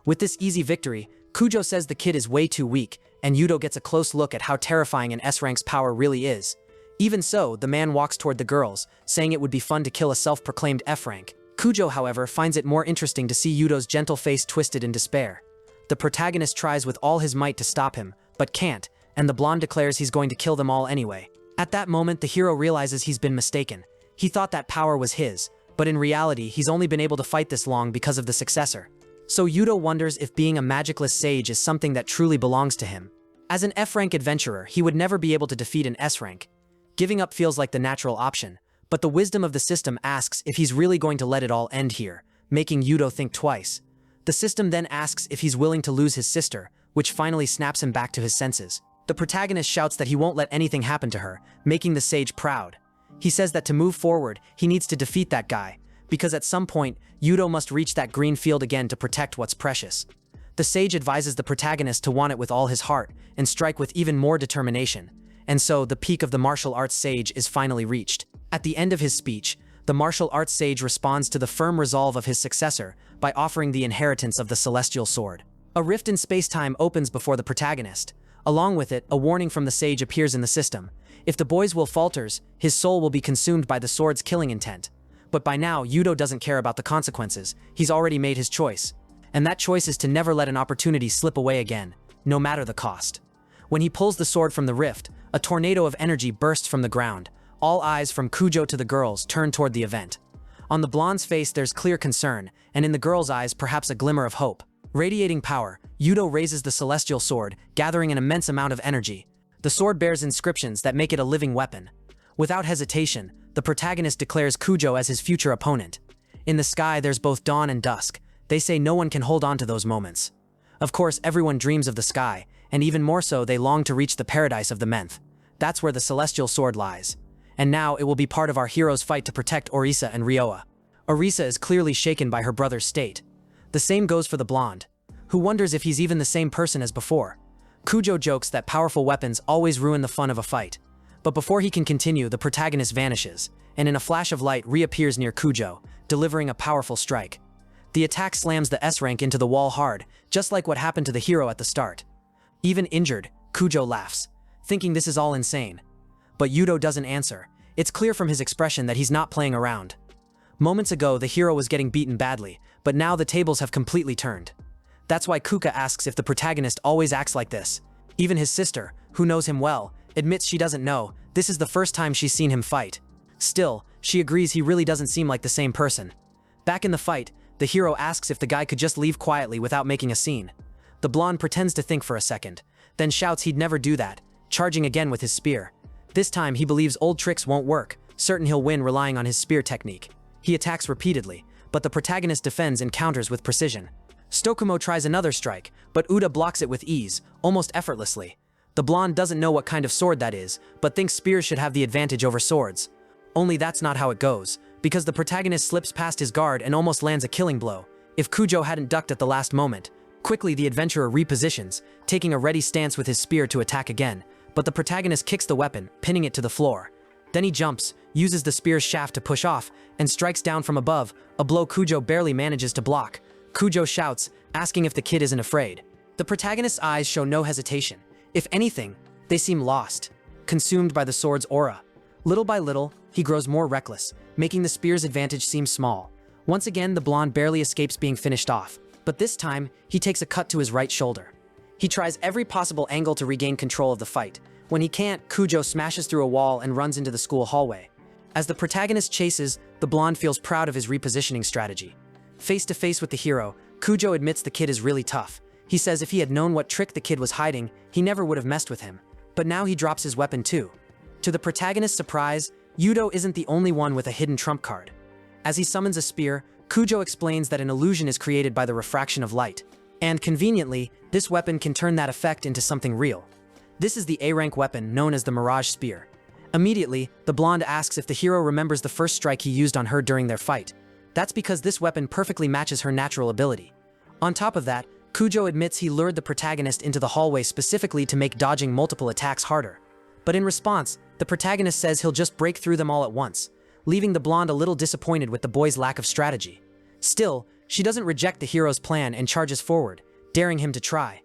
With this easy victory, Kujo says the kid is way too weak, and Yudo gets a close look at how terrifying an S-rank's power really is. Even so, the man walks toward the girls, saying it would be fun to kill a self-proclaimed F-rank. Kujo, however, finds it more interesting to see Yudo's gentle face twisted in despair. The protagonist tries with all his might to stop him, but can't, and the blonde declares he's going to kill them all anyway. At that moment, the hero realizes he's been mistaken. He thought that power was his, but in reality, he's only been able to fight this long because of the successor. So Yudo wonders if being a magicless sage is something that truly belongs to him. As an F-rank adventurer, he would never be able to defeat an S-rank. Giving up feels like the natural option, but the wisdom of the system asks if he's really going to let it all end here, making Yudo think twice. The system then asks if he's willing to lose his sister, which finally snaps him back to his senses. The protagonist shouts that he won't let anything happen to her, making the sage proud. He says that to move forward, he needs to defeat that guy, because at some point, Yudo must reach that green field again to protect what's precious. The sage advises the protagonist to want it with all his heart, and strike with even more determination. And so, the peak of the martial arts sage is finally reached. At the end of his speech, the martial arts sage responds to the firm resolve of his successor by offering the inheritance of the celestial sword. A rift in space-time opens before the protagonist. Along with it, a warning from the sage appears in the system. If the boy's will falters, his soul will be consumed by the sword's killing intent. But by now, Yudo doesn't care about the consequences. He's already made his choice. And that choice is to never let an opportunity slip away again, no matter the cost. When he pulls the sword from the rift, a tornado of energy bursts from the ground. All eyes from Kujo to the girls turn toward the event. On the blonde's face there's clear concern, and in the girl's eyes perhaps a glimmer of hope. Radiating power, Yudo raises the celestial sword, gathering an immense amount of energy. The sword bears inscriptions that make it a living weapon. Without hesitation, the protagonist declares Kujo as his future opponent. In the sky there's both dawn and dusk. They say no one can hold on to those moments. Of course, everyone dreams of the sky, and even more so they long to reach the paradise of the Menth. That's where the celestial sword lies. And now it will be part of our hero's fight to protect Orisa and Ryoa. Orisa is clearly shaken by her brother's state. The same goes for the blonde, who wonders if he's even the same person as before. Kujo jokes that powerful weapons always ruin the fun of a fight. But before he can continue, the protagonist vanishes, and in a flash of light reappears near Kujo, delivering a powerful strike. The attack slams the S-rank into the wall hard, just like what happened to the hero at the start. Even injured, Kujo laughs, thinking this is all insane. But Yudo doesn't answer. It's clear from his expression that he's not playing around. Moments ago, the hero was getting beaten badly, but now the tables have completely turned. That's why Kuka asks if the protagonist always acts like this. Even his sister, who knows him well, admits she doesn't know. This is the first time she's seen him fight. Still, she agrees he really doesn't seem like the same person. Back in the fight, the hero asks if the guy could just leave quietly without making a scene. The blonde pretends to think for a second, then shouts he'd never do that, charging again with his spear. This time he believes old tricks won't work, certain he'll win relying on his spear technique. He attacks repeatedly, but the protagonist defends and counters with precision. Stokumo tries another strike, but Uda blocks it with ease, almost effortlessly. The blonde doesn't know what kind of sword that is, but thinks spears should have the advantage over swords. Only that's not how it goes. because the protagonist slips past his guard and almost lands a killing blow. If Kujo hadn't ducked at the last moment, quickly the adventurer repositions, taking a ready stance with his spear to attack again, but the protagonist kicks the weapon, pinning it to the floor. Then he jumps, uses the spear's shaft to push off, and strikes down from above, a blow Kujo barely manages to block. Kujo shouts, asking if the kid isn't afraid. The protagonist's eyes show no hesitation. If anything, they seem lost, consumed by the sword's aura. Little by little, he grows more reckless, making the spear's advantage seem small. Once again, the blonde barely escapes being finished off, but this time, he takes a cut to his right shoulder. He tries every possible angle to regain control of the fight. When he can't, Kujo smashes through a wall and runs into the school hallway. As the protagonist chases, the blonde feels proud of his repositioning strategy. Face to face with the hero, Kujo admits the kid is really tough. He says if he had known what trick the kid was hiding, he never would have messed with him. But now he drops his weapon too. To the protagonist's surprise, Yudo isn't the only one with a hidden trump card. As he summons a spear, Kujo explains that an illusion is created by the refraction of light. And conveniently, this weapon can turn that effect into something real. This is the A-rank weapon known as the Mirage Spear. Immediately, the blonde asks if the hero remembers the first strike he used on her during their fight. That's because this weapon perfectly matches her natural ability. On top of that, Kujo admits he lured the protagonist into the hallway specifically to make dodging multiple attacks harder. But in response, the protagonist says he'll just break through them all at once, leaving the blonde a little disappointed with the boy's lack of strategy. Still, she doesn't reject the hero's plan and charges forward, daring him to try.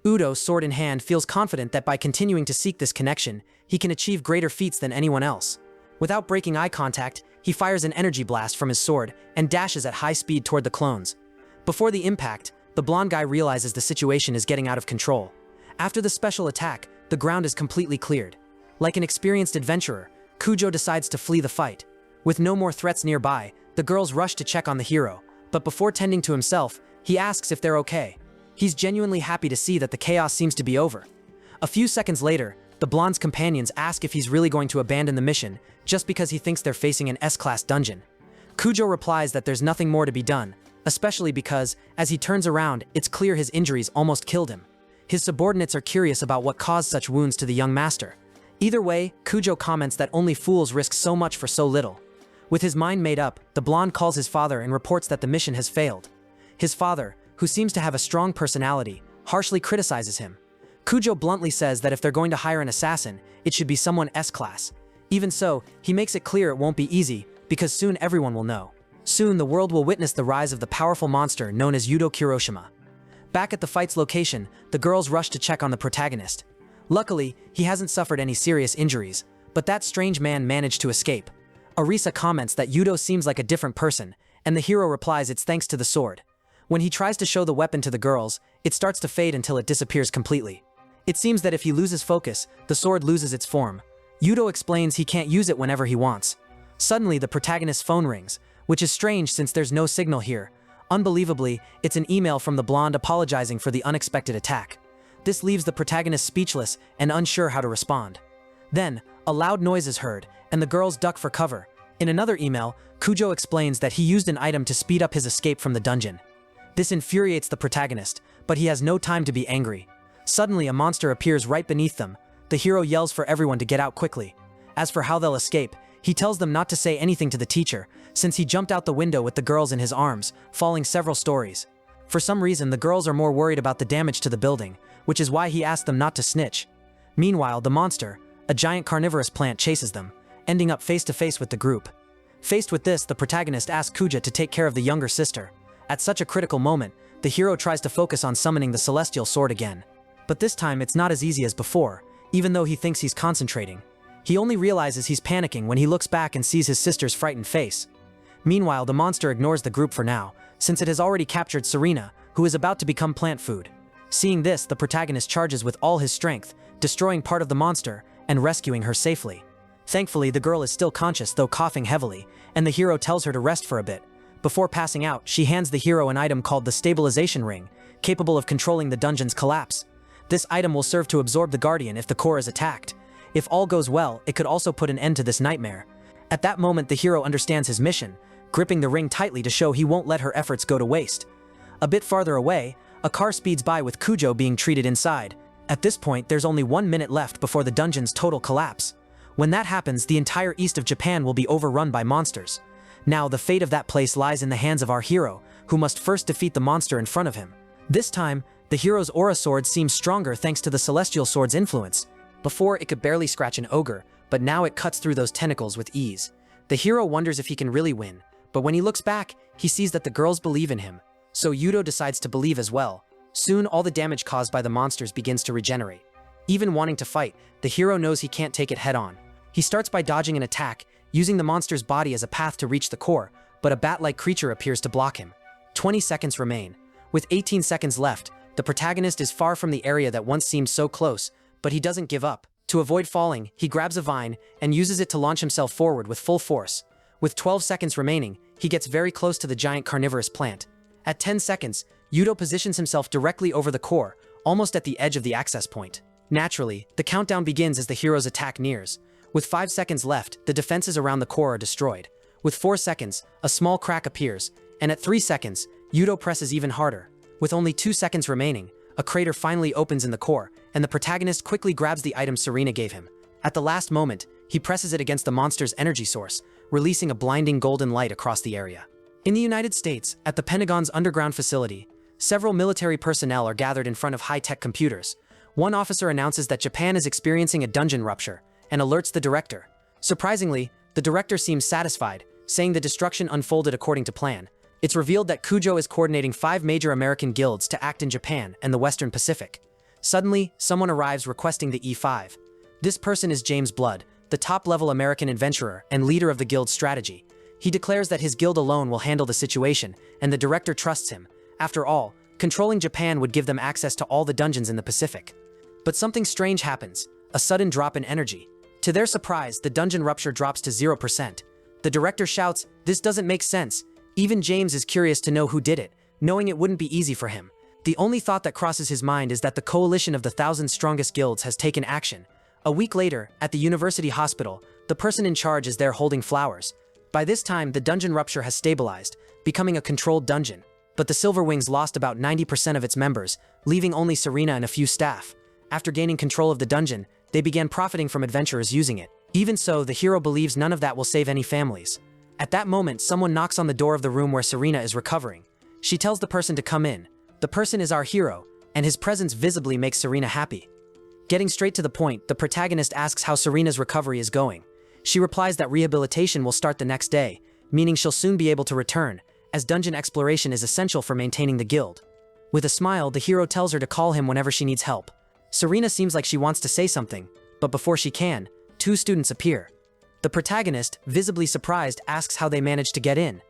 Udo, sword in hand, feels confident that by continuing to seek this connection, he can achieve greater feats than anyone else. Without breaking eye contact, he fires an energy blast from his sword and dashes at high speed toward the clones. Before the impact, the blonde guy realizes the situation is getting out of control. After the special attack, the ground is completely cleared. Like an experienced adventurer, Kujo decides to flee the fight. With no more threats nearby, the girls rush to check on the hero, but before tending to himself, he asks if they're okay. He's genuinely happy to see that the chaos seems to be over. A few seconds later, the blonde's companions ask if he's really going to abandon the mission just because he thinks they're facing an S-class dungeon. Kujo replies that there's nothing more to be done, especially because, as he turns around, it's clear his injuries almost killed him. His subordinates are curious about what caused such wounds to the young master. Either way, Kujo comments that only fools risk so much for so little. With his mind made up, the blonde calls his father and reports that the mission has failed. His father, who seems to have a strong personality, harshly criticizes him. Kujo bluntly says that if they're going to hire an assassin, it should be someone S-class. Even so, he makes it clear it won't be easy, because soon everyone will know. Soon the world will witness the rise of the powerful monster known as Yudo Kiroshima. Back at the fight's location, the girls rush to check on the protagonist. Luckily, he hasn't suffered any serious injuries, but that strange man managed to escape. Arisa comments that Yudo seems like a different person, and the hero replies it's thanks to the sword. When he tries to show the weapon to the girls, it starts to fade until it disappears completely. It seems that if he loses focus, the sword loses its form. Yudo explains he can't use it whenever he wants. Suddenly, the protagonist's phone rings, which is strange since there's no signal here. Unbelievably, it's an email from the blonde apologizing for the unexpected attack. This leaves the protagonist speechless and unsure how to respond. Then, a loud noise is heard, and the girls duck for cover. In another email, Kujo explains that he used an item to speed up his escape from the dungeon. This infuriates the protagonist, but he has no time to be angry. Suddenly, a monster appears right beneath them. The hero yells for everyone to get out quickly. As for how they'll escape, he tells them not to say anything to the teacher, since he jumped out the window with the girls in his arms, falling several stories. For some reason, the girls are more worried about the damage to the building, which is why he asked them not to snitch. Meanwhile, the monster, a giant carnivorous plant, chases them, ending up face to face with the group. Faced with this, the protagonist asks Kuja to take care of the younger sister. At such a critical moment, the hero tries to focus on summoning the celestial sword again. But this time, it's not as easy as before, even though he thinks he's concentrating. He only realizes he's panicking when he looks back and sees his sister's frightened face. Meanwhile, the monster ignores the group for now, since it has already captured Serena, who is about to become plant food. Seeing this, the protagonist charges with all his strength, destroying part of the monster and rescuing her safely. Thankfully, the girl is still conscious, though coughing heavily, and the hero tells her to rest for a bit. Before passing out, she hands the hero an item called the Stabilization Ring, capable of controlling the dungeon's collapse. This item will serve to absorb the Guardian if the core is attacked. If all goes well, it could also put an end to this nightmare. At that moment, the hero understands his mission, gripping the ring tightly to show he won't let her efforts go to waste. A bit farther away, a car speeds by with Kujo being treated inside. At this point, there's only 1 minute left before the dungeon's total collapse. When that happens, the entire east of Japan will be overrun by monsters. Now the fate of that place lies in the hands of our hero, who must first defeat the monster in front of him. This time, the hero's aura sword seems stronger thanks to the celestial sword's influence. Before, it could barely scratch an ogre, but now it cuts through those tentacles with ease. The hero wonders if he can really win, but when he looks back, he sees that the girls believe in him. So Yudo decides to believe as well. Soon, all the damage caused by the monsters begins to regenerate. Even wanting to fight, the hero knows he can't take it head-on. He starts by dodging an attack, using the monster's body as a path to reach the core, but a bat-like creature appears to block him. 20 seconds remain. With 18 seconds left, the protagonist is far from the area that once seemed so close, but he doesn't give up. To avoid falling, he grabs a vine and uses it to launch himself forward with full force. With 12 seconds remaining, he gets very close to the giant carnivorous plant. At 10 seconds, Yudo positions himself directly over the core, almost at the edge of the access point. Naturally, the countdown begins as the hero's attack nears. With 5 seconds left, the defenses around the core are destroyed. With 4 seconds, a small crack appears, and at 3 seconds, Yudo presses even harder. With only 2 seconds remaining, a crater finally opens in the core, and the protagonist quickly grabs the item Serena gave him. At the last moment, he presses it against the monster's energy source, releasing a blinding golden light across the area. In the United States, at the Pentagon's underground facility, several military personnel are gathered in front of high-tech computers. One officer announces that Japan is experiencing a dungeon rupture, and alerts the director. Surprisingly, the director seems satisfied, saying the destruction unfolded according to plan. It's revealed that Kujo is coordinating 5 major American guilds to act in Japan and the Western Pacific. Suddenly, someone arrives requesting the E5. This person is James Blood, the top-level American adventurer and leader of the guild's strategy. He declares that his guild alone will handle the situation, and the director trusts him. After all, controlling Japan would give them access to all the dungeons in the Pacific. But something strange happens, a sudden drop in energy. To their surprise, the dungeon rupture drops to 0%. The director shouts, "This doesn't make sense." Even James is curious to know who did it, knowing it wouldn't be easy for him. The only thought that crosses his mind is that the coalition of the 1,000 strongest guilds has taken action. A week later, at the university hospital, the person in charge is there holding flowers. By this time, the dungeon rupture has stabilized, becoming a controlled dungeon. But the Silverwings lost about 90% of its members, leaving only Serena and a few staff. After gaining control of the dungeon, they began profiting from adventurers using it. Even so, the hero believes none of that will save any families. At that moment, someone knocks on the door of the room where Serena is recovering. She tells the person to come in. The person is our hero, and his presence visibly makes Serena happy. Getting straight to the point, the protagonist asks how Serena's recovery is going. She replies that rehabilitation will start the next day, meaning she'll soon be able to return, as dungeon exploration is essential for maintaining the guild. With a smile, the hero tells her to call him whenever she needs help. Serena seems like she wants to say something, but before she can, 2 students appear. The protagonist, visibly surprised, asks how they managed to get in.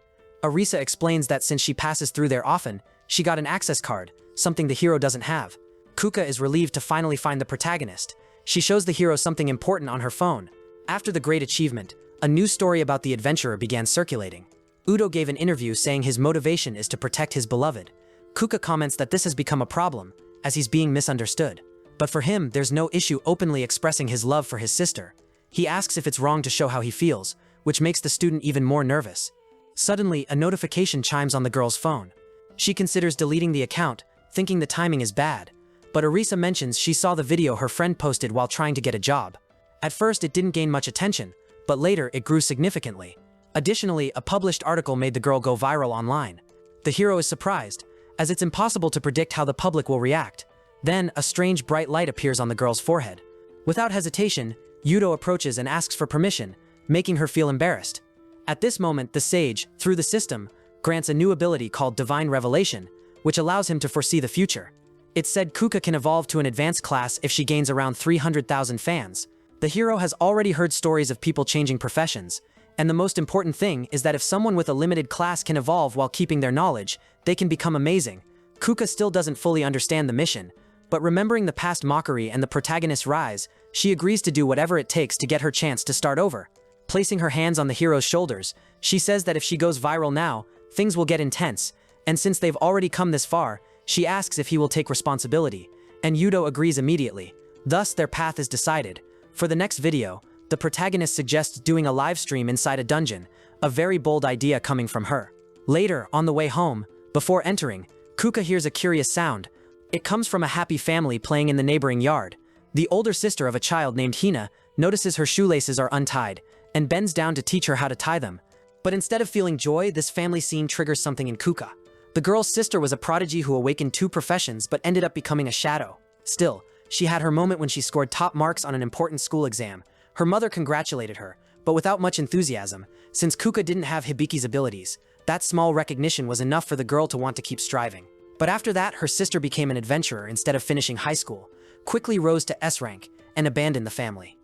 Arisa explains that since she passes through there often, she got an access card, something the hero doesn't have. Kuka is relieved to finally find the protagonist. She shows the hero something important on her phone. After the great achievement, a news story about the adventurer began circulating. Udo gave an interview saying his motivation is to protect his beloved. Kuka comments that this has become a problem, as he's being misunderstood. But for him, there's no issue openly expressing his love for his sister. He asks if it's wrong to show how he feels, which makes the student even more nervous. Suddenly, a notification chimes on the girl's phone. She considers deleting the account, thinking the timing is bad. But Arisa mentions she saw the video her friend posted while trying to get a job. At first, it didn't gain much attention, but later it grew significantly. Additionally, a published article made the girl go viral online. The hero is surprised, as it's impossible to predict how the public will react. Then, a strange bright light appears on the girl's forehead. Without hesitation, Yudo approaches and asks for permission, making her feel embarrassed. At this moment, the sage, through the system, grants a new ability called Divine Revelation, which allows him to foresee the future. It's said Kuka can evolve to an advanced class if she gains around 300,000 fans. The hero has already heard stories of people changing professions, and the most important thing is that if someone with a limited class can evolve while keeping their knowledge, they can become amazing. Kuka still doesn't fully understand the mission, but remembering the past mockery and the protagonist's rise, she agrees to do whatever it takes to get her chance to start over. Placing her hands on the hero's shoulders, she says that if she goes viral now, things will get intense, and since they've already come this far, she asks if he will take responsibility, and Yudo agrees immediately. Thus, their path is decided. For the next video, the protagonist suggests doing a live stream inside a dungeon, a very bold idea coming from her. Later, on the way home, before entering, Kuka hears a curious sound. It comes from a happy family playing in the neighboring yard. The older sister of a child named Hina notices her shoelaces are untied, and bends down to teach her how to tie them. But instead of feeling joy, this family scene triggers something in Kuka. The girl's sister was a prodigy who awakened two professions but ended up becoming a shadow. Still, she had her moment when she scored top marks on an important school exam. Her mother congratulated her, but without much enthusiasm, since Kuka didn't have Hibiki's abilities. That small recognition was enough for the girl to want to keep striving. But after that, her sister became an adventurer instead of finishing high school, quickly rose to S rank, and abandoned the family.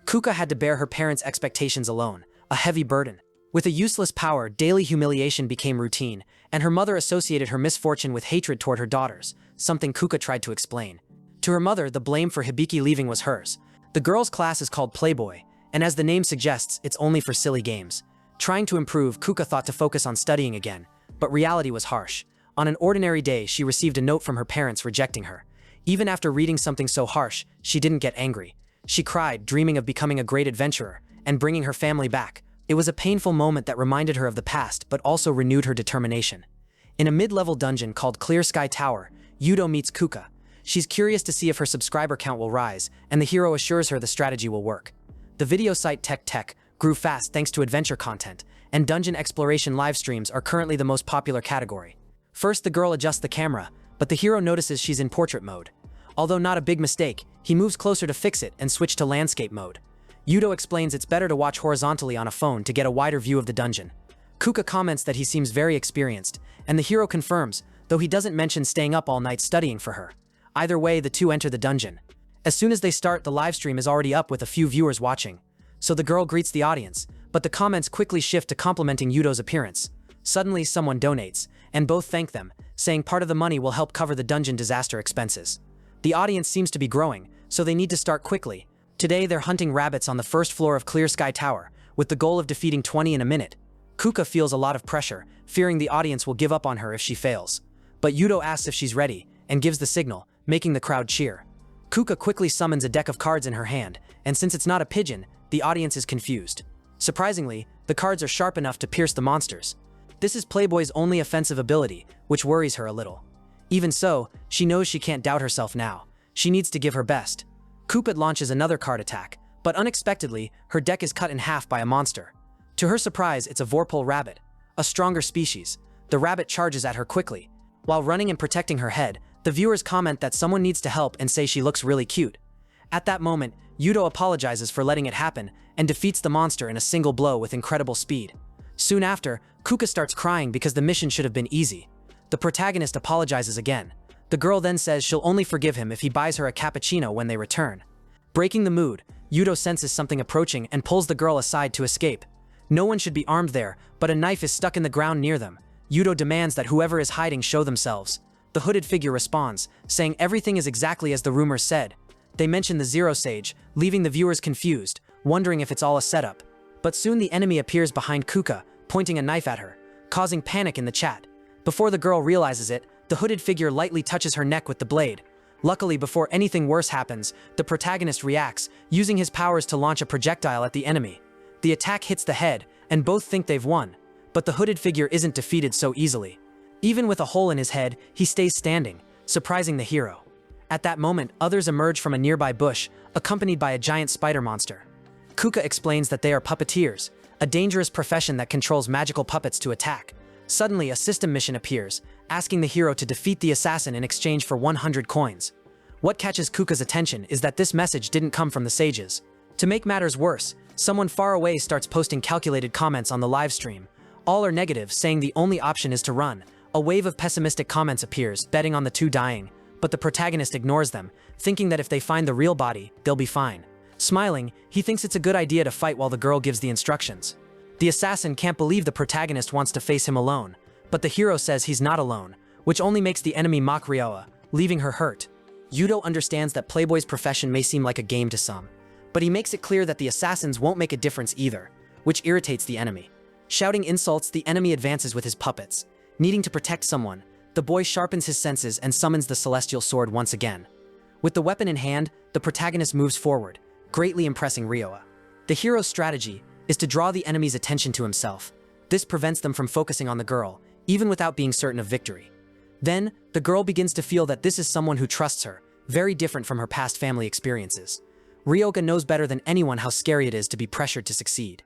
Kuka had to bear her parents' expectations alone, a heavy burden. With a useless power, daily humiliation became routine, and her mother associated her misfortune with hatred toward her daughters, something Kuka tried to explain. To her mother, the blame for Hibiki leaving was hers. The girls' class is called Playboy, and as the name suggests, it's only for silly games. Trying to improve, Kuka thought to focus on studying again, but reality was harsh. On an ordinary day, she received a note from her parents rejecting her. Even after reading something so harsh, she didn't get angry. She cried, dreaming of becoming a great adventurer and bringing her family back. It was a painful moment that reminded her of the past, but also renewed her determination. In a mid-level dungeon called Clear Sky Tower, Yudo meets Kuka. She's curious to see if her subscriber count will rise, and the hero assures her the strategy will work. The video site Tech grew fast thanks to adventure content, and dungeon exploration live streams are currently the most popular category. First, the girl adjusts the camera, but the hero notices she's in portrait mode. Although not a big mistake, he moves closer to fix it and switch to landscape mode. Yudo explains it's better to watch horizontally on a phone to get a wider view of the dungeon. Kuka comments that he seems very experienced, and the hero confirms, though he doesn't mention staying up all night studying for her. Either way, the two enter the dungeon. As soon as they start, the livestream is already up with a few viewers watching. So the girl greets the audience, but the comments quickly shift to complimenting Yudo's appearance. Suddenly, someone donates, and both thank them, saying part of the money will help cover the dungeon disaster expenses. The audience seems to be growing, so they need to start quickly. Today, they're hunting rabbits on the first floor of Clear Sky Tower, with the goal of defeating 20 in a minute. Kuka feels a lot of pressure, fearing the audience will give up on her if she fails. But Yudo asks if she's ready, and gives the signal, making the crowd cheer. Kuka quickly summons a deck of cards in her hand, and since it's not a pigeon, the audience is confused. Surprisingly, the cards are sharp enough to pierce the monsters. This is Playboy's only offensive ability, which worries her a little. Even so, she knows she can't doubt herself now. She needs to give her best. Cupid launches another card attack, but unexpectedly, her deck is cut in half by a monster. To her surprise, it's a Vorpal rabbit, a stronger species. The rabbit charges at her quickly. While running and protecting her head, the viewers comment that someone needs to help and say she looks really cute. At that moment, Yudo apologizes for letting it happen and defeats the monster in a single blow with incredible speed. Soon after, Kuka starts crying because the mission should have been easy. The protagonist apologizes again. The girl then says she'll only forgive him if he buys her a cappuccino when they return. Breaking the mood, Yudo senses something approaching and pulls the girl aside to escape. No one should be armed there, but a knife is stuck in the ground near them. Yudo demands that whoever is hiding show themselves. The hooded figure responds, saying everything is exactly as the rumors said. They mention the Zero Sage, leaving the viewers confused, wondering if it's all a setup. But soon the enemy appears behind Kuka, pointing a knife at her, causing panic in the chat. Before the girl realizes it, the hooded figure lightly touches her neck with the blade. Luckily, before anything worse happens, the protagonist reacts, using his powers to launch a projectile at the enemy. The attack hits the head, and both think they've won. But the hooded figure isn't defeated so easily. Even with a hole in his head, he stays standing, surprising the hero. At that moment, others emerge from a nearby bush, accompanied by a giant spider monster. Kuka explains that they are puppeteers, a dangerous profession that controls magical puppets to attack. Suddenly, a system mission appears, asking the hero to defeat the assassin in exchange for 100 coins. What catches Kuka's attention is that this message didn't come from the sages. To make matters worse, someone far away starts posting calculated comments on the live stream. All are negative, saying the only option is to run. A wave of pessimistic comments appears, betting on the two dying, but the protagonist ignores them, thinking that if they find the real body, they'll be fine. Smiling, he thinks it's a good idea to fight while the girl gives the instructions. The assassin can't believe the protagonist wants to face him alone, but the hero says he's not alone, which only makes the enemy mock Ryoa, leaving her hurt. Yudo understands that Playboy's profession may seem like a game to some, but he makes it clear that the assassins won't make a difference either, which irritates the enemy. Shouting insults, the enemy advances with his puppets. Needing to protect someone, the boy sharpens his senses and summons the celestial sword once again. With the weapon in hand, the protagonist moves forward, greatly impressing Ryoa. The hero's strategy is to draw the enemy's attention to himself. This prevents them from focusing on the girl, even without being certain of victory. Then, the girl begins to feel that this is someone who trusts her, very different from her past family experiences. Ryoga knows better than anyone how scary it is to be pressured to succeed.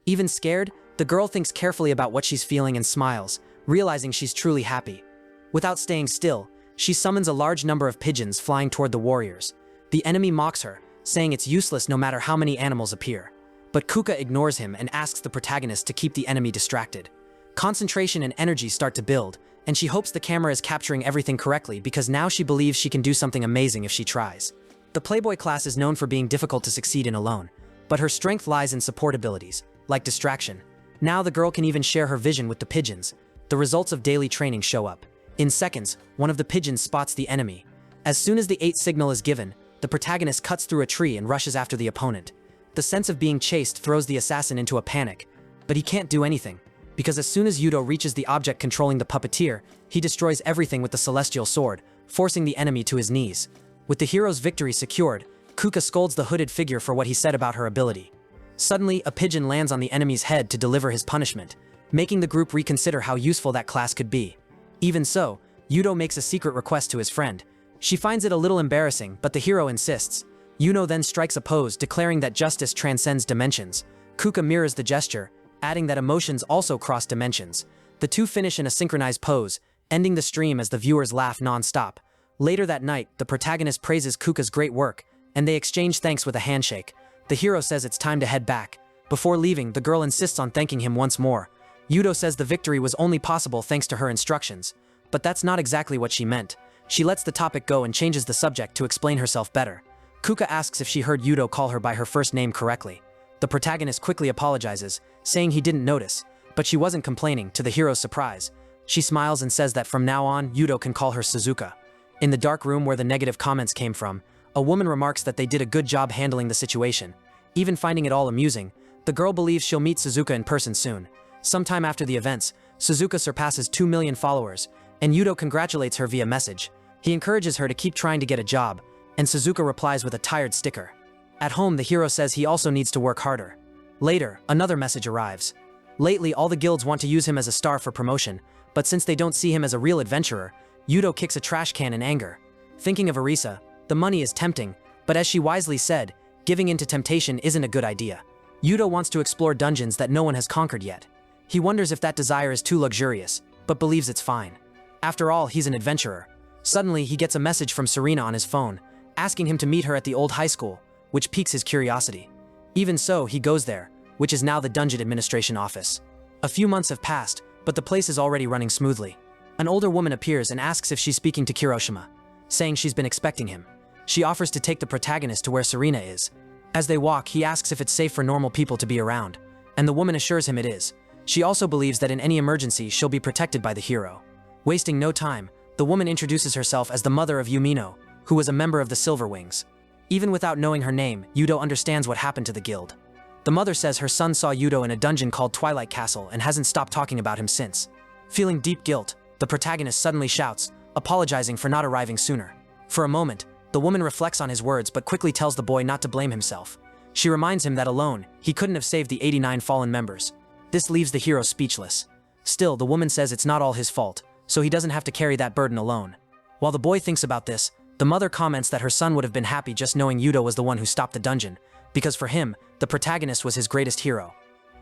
Even scared, The girl thinks carefully about what she's feeling and smiles, realizing she's truly happy. Without staying still, she summons a large number of pigeons flying toward the warriors. The enemy mocks her, saying it's useless no matter how many animals appear. But Kuka ignores him and asks the protagonist to keep the enemy distracted. Concentration and energy start to build, and she hopes the camera is capturing everything correctly because now she believes she can do something amazing if she tries. The Playboy class is known for being difficult to succeed in alone, but her strength lies in support abilities, like distraction. Now the girl can even share her vision with the pigeons. The results of daily training show up. In seconds, one of the pigeons spots the enemy. As soon as the 8 signal is given, the protagonist cuts through a tree and rushes after the opponent. The sense of being chased throws the assassin into a panic, but he can't do anything, because as soon as Yudo reaches the object controlling the puppeteer, he destroys everything with the celestial sword, forcing the enemy to his knees. With the hero's victory secured, Kuka scolds the hooded figure for what he said about her ability. Suddenly, a pigeon lands on the enemy's head to deliver his punishment, making the group reconsider how useful that class could be. Even so, Yudo makes a secret request to his friend. She finds it a little embarrassing, but the hero insists. Yuno then strikes a pose, declaring that justice transcends dimensions. Kuka mirrors the gesture, adding that emotions also cross dimensions. The two finish in a synchronized pose, ending the stream as the viewers laugh non-stop. Later that night, the protagonist praises Kuka's great work, and they exchange thanks with a handshake. The hero says it's time to head back. Before leaving, the girl insists on thanking him once more. Yudo says the victory was only possible thanks to her instructions, but that's not exactly what she meant. She lets the topic go and changes the subject to explain herself better. Kuka asks if she heard Yudo call her by her first name correctly. The protagonist quickly apologizes, saying he didn't notice, but she wasn't complaining, to the hero's surprise. She smiles and says that from now on, Yudo can call her Suzuka. In the dark room where the negative comments came from, a woman remarks that they did a good job handling the situation. Even finding it all amusing, the girl believes she'll meet Suzuka in person soon. Sometime after the events, Suzuka surpasses 2 million followers, and Yudo congratulates her via message. He encourages her to keep trying to get a job, and Suzuka replies with a tired sticker. At home, the hero says he also needs to work harder. Later, another message arrives. Lately, all the guilds want to use him as a star for promotion, but since they don't see him as a real adventurer, Yudo kicks a trash can in anger. Thinking of Arisa, the money is tempting, but as she wisely said, giving in to temptation isn't a good idea. Yudo wants to explore dungeons that no one has conquered yet. He wonders if that desire is too luxurious, but believes it's fine. After all, he's an adventurer. Suddenly, he gets a message from Serena on his phone, asking him to meet her at the old high school, which piques his curiosity. Even so, he goes there, which is now the dungeon administration office. A few months have passed, but the place is already running smoothly. An older woman appears and asks if she's speaking to Kiroshima, saying she's been expecting him. She offers to take the protagonist to where Serena is. As they walk, he asks if it's safe for normal people to be around, and the woman assures him it is. She also believes that in any emergency, she'll be protected by the hero. Wasting no time, the woman introduces herself as the mother of Yumino, who was a member of the Silver Wings. Even without knowing her name, Yudo understands what happened to the guild. The mother says her son saw Yudo in a dungeon called Twilight Castle and hasn't stopped talking about him since. Feeling deep guilt, the protagonist suddenly shouts, apologizing for not arriving sooner. For a moment, the woman reflects on his words but quickly tells the boy not to blame himself. She reminds him that alone, he couldn't have saved the 89 fallen members. This leaves the hero speechless. Still, the woman says it's not all his fault, so he doesn't have to carry that burden alone. While the boy thinks about this, the mother comments that her son would have been happy just knowing Yudo was the one who stopped the dungeon, because for him, the protagonist was his greatest hero.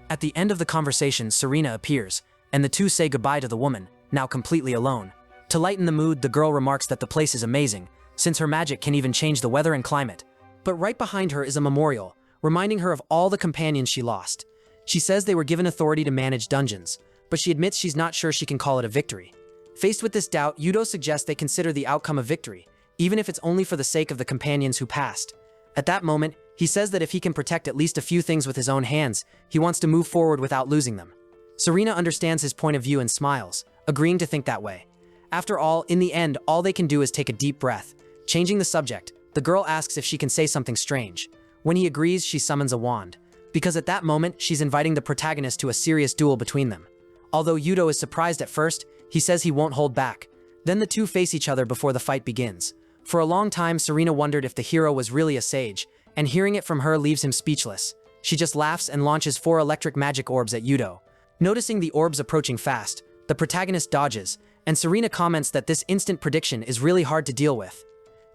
At the end of the conversation, Serena appears, and the two say goodbye to the woman, now completely alone. To lighten the mood, the girl remarks that the place is amazing, since her magic can even change the weather and climate. But right behind her is a memorial, reminding her of all the companions she lost. She says they were given authority to manage dungeons, but she admits she's not sure she can call it a victory. Faced with this doubt, Yudo suggests they consider the outcome a victory, even if it's only for the sake of the companions who passed. At that moment, he says that if he can protect at least a few things with his own hands, he wants to move forward without losing them. Serena understands his point of view and smiles, agreeing to think that way. After all, in the end, all they can do is take a deep breath. Changing the subject, the girl asks if she can say something strange. When he agrees, she summons a wand, because at that moment, she's inviting the protagonist to a serious duel between them. Although Yudo is surprised at first, he says he won't hold back. Then the two face each other before the fight begins. For a long time, Serena wondered if the hero was really a sage, and hearing it from her leaves him speechless. She just laughs and launches 4 electric magic orbs at Yudo. Noticing the orbs approaching fast, the protagonist dodges, and Serena comments that this instant prediction is really hard to deal with.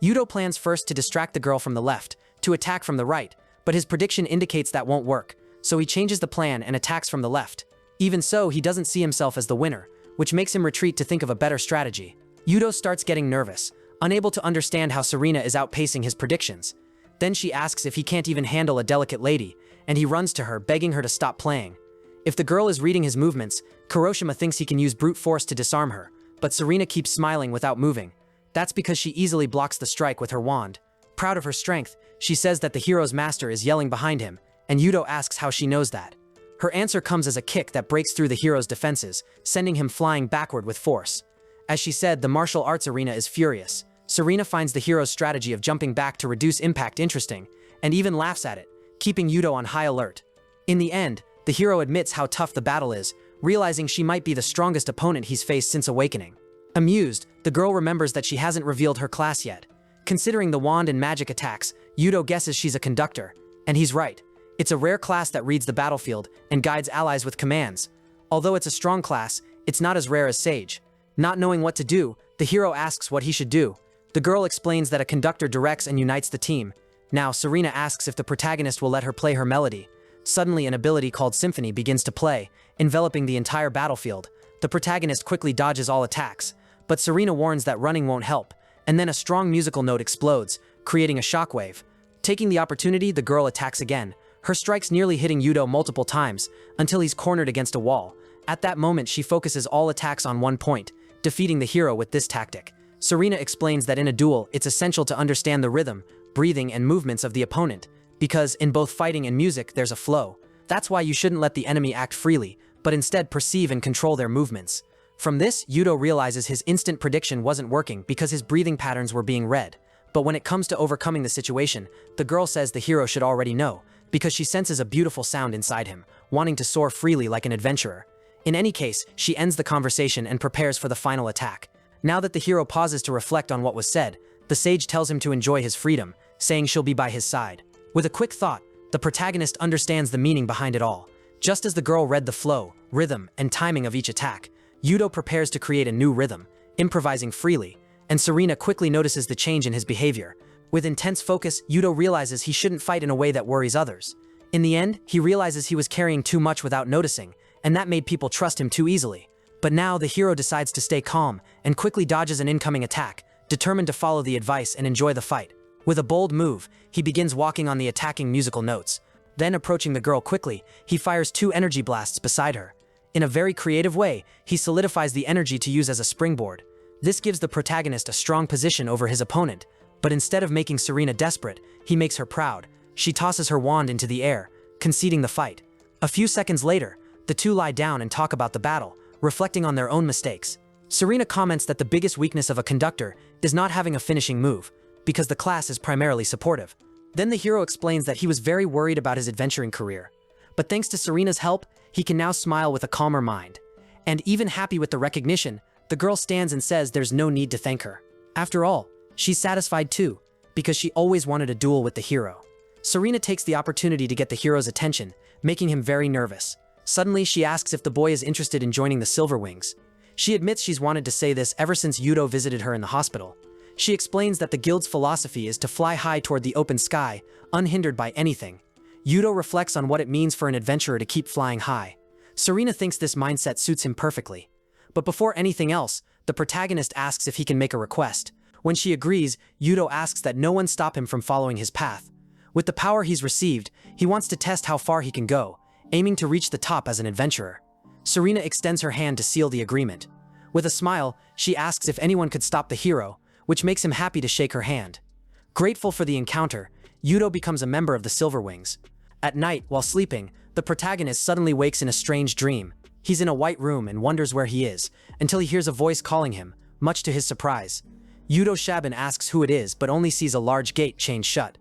Yudo plans first to distract the girl from the left, to attack from the right, but his prediction indicates that won't work, so he changes the plan and attacks from the left. Even so, he doesn't see himself as the winner, which makes him retreat to think of a better strategy. Yudo starts getting nervous, unable to understand how Serena is outpacing his predictions. Then she asks if he can't even handle a delicate lady, and he runs to her, begging her to stop playing. If the girl is reading his movements, Kuroshima thinks he can use brute force to disarm her, but Serena keeps smiling without moving. That's because she easily blocks the strike with her wand. Proud of her strength, she says that the hero's master is yelling behind him, and Yudo asks how she knows that. Her answer comes as a kick that breaks through the hero's defenses, sending him flying backward with force. As she said, the martial arts arena is furious. Serena finds the hero's strategy of jumping back to reduce impact interesting, and even laughs at it, keeping Yudo on high alert. In the end, the hero admits how tough the battle is, realizing she might be the strongest opponent he's faced since awakening. Amused, the girl remembers that she hasn't revealed her class yet. Considering the wand and magic attacks, Yudo guesses she's a conductor, and he's right. It's a rare class that reads the battlefield and guides allies with commands. Although it's a strong class, it's not as rare as Sage. Not knowing what to do, the hero asks what he should do. The girl explains that a conductor directs and unites the team. Now, Serena asks if the protagonist will let her play her melody. Suddenly, an ability called Symphony begins to play, enveloping the entire battlefield. The protagonist quickly dodges all attacks, but Serena warns that running won't help, and then a strong musical note explodes, creating a shockwave. Taking the opportunity, the girl attacks again, her strikes nearly hitting Yudo multiple times, until he's cornered against a wall. At that moment, she focuses all attacks on one point, defeating the hero with this tactic. Serena explains that in a duel, it's essential to understand the rhythm, breathing, and movements of the opponent, because in both fighting and music, there's a flow. That's why you shouldn't let the enemy act freely, but instead perceive and control their movements. From this, Yudo realizes his instant prediction wasn't working because his breathing patterns were being read. But when it comes to overcoming the situation, the girl says the hero should already know, because she senses a beautiful sound inside him, wanting to soar freely like an adventurer. In any case, she ends the conversation and prepares for the final attack. Now that the hero pauses to reflect on what was said, the sage tells him to enjoy his freedom, saying she'll be by his side. With a quick thought, the protagonist understands the meaning behind it all. Just as the girl read the flow, rhythm, and timing of each attack, Yudo prepares to create a new rhythm, improvising freely, and Serena quickly notices the change in his behavior. With intense focus, Yudo realizes he shouldn't fight in a way that worries others. In the end, he realizes he was carrying too much without noticing, and that made people trust him too easily. But now the hero decides to stay calm and quickly dodges an incoming attack, determined to follow the advice and enjoy the fight. With a bold move, he begins walking on the attacking musical notes. Then, approaching the girl quickly, he fires 2 energy blasts beside her. In a very creative way, he solidifies the energy to use as a springboard. This gives the protagonist a strong position over his opponent, but instead of making Serena desperate, he makes her proud. She tosses her wand into the air, conceding the fight. A few seconds later, the two lie down and talk about the battle, reflecting on their own mistakes. Serena comments that the biggest weakness of a conductor is not having a finishing move, because the class is primarily supportive. Then the hero explains that he was very worried about his adventuring career. But thanks to Serena's help, he can now smile with a calmer mind. And even happy with the recognition, the girl stands and says there's no need to thank her. After all, she's satisfied too, because she always wanted a duel with the hero. Serena takes the opportunity to get the hero's attention, making him very nervous. Suddenly, she asks if the boy is interested in joining the Silverwings. She admits she's wanted to say this ever since Yudo visited her in the hospital. She explains that the guild's philosophy is to fly high toward the open sky, unhindered by anything. Yudo reflects on what it means for an adventurer to keep flying high. Serena thinks this mindset suits him perfectly. But before anything else, the protagonist asks if he can make a request. When she agrees, Yudo asks that no one stop him from following his path. With the power he's received, he wants to test how far he can go, aiming to reach the top as an adventurer. Serena extends her hand to seal the agreement. With a smile, she asks if anyone could stop the hero, which makes him happy to shake her hand. Grateful for the encounter, Yudo becomes a member of the Silverwings. At night, while sleeping, the protagonist suddenly wakes in a strange dream. He's in a white room and wonders where he is, until he hears a voice calling him, much to his surprise. Yudo Shaban asks who it is, but only sees a large gate chained shut.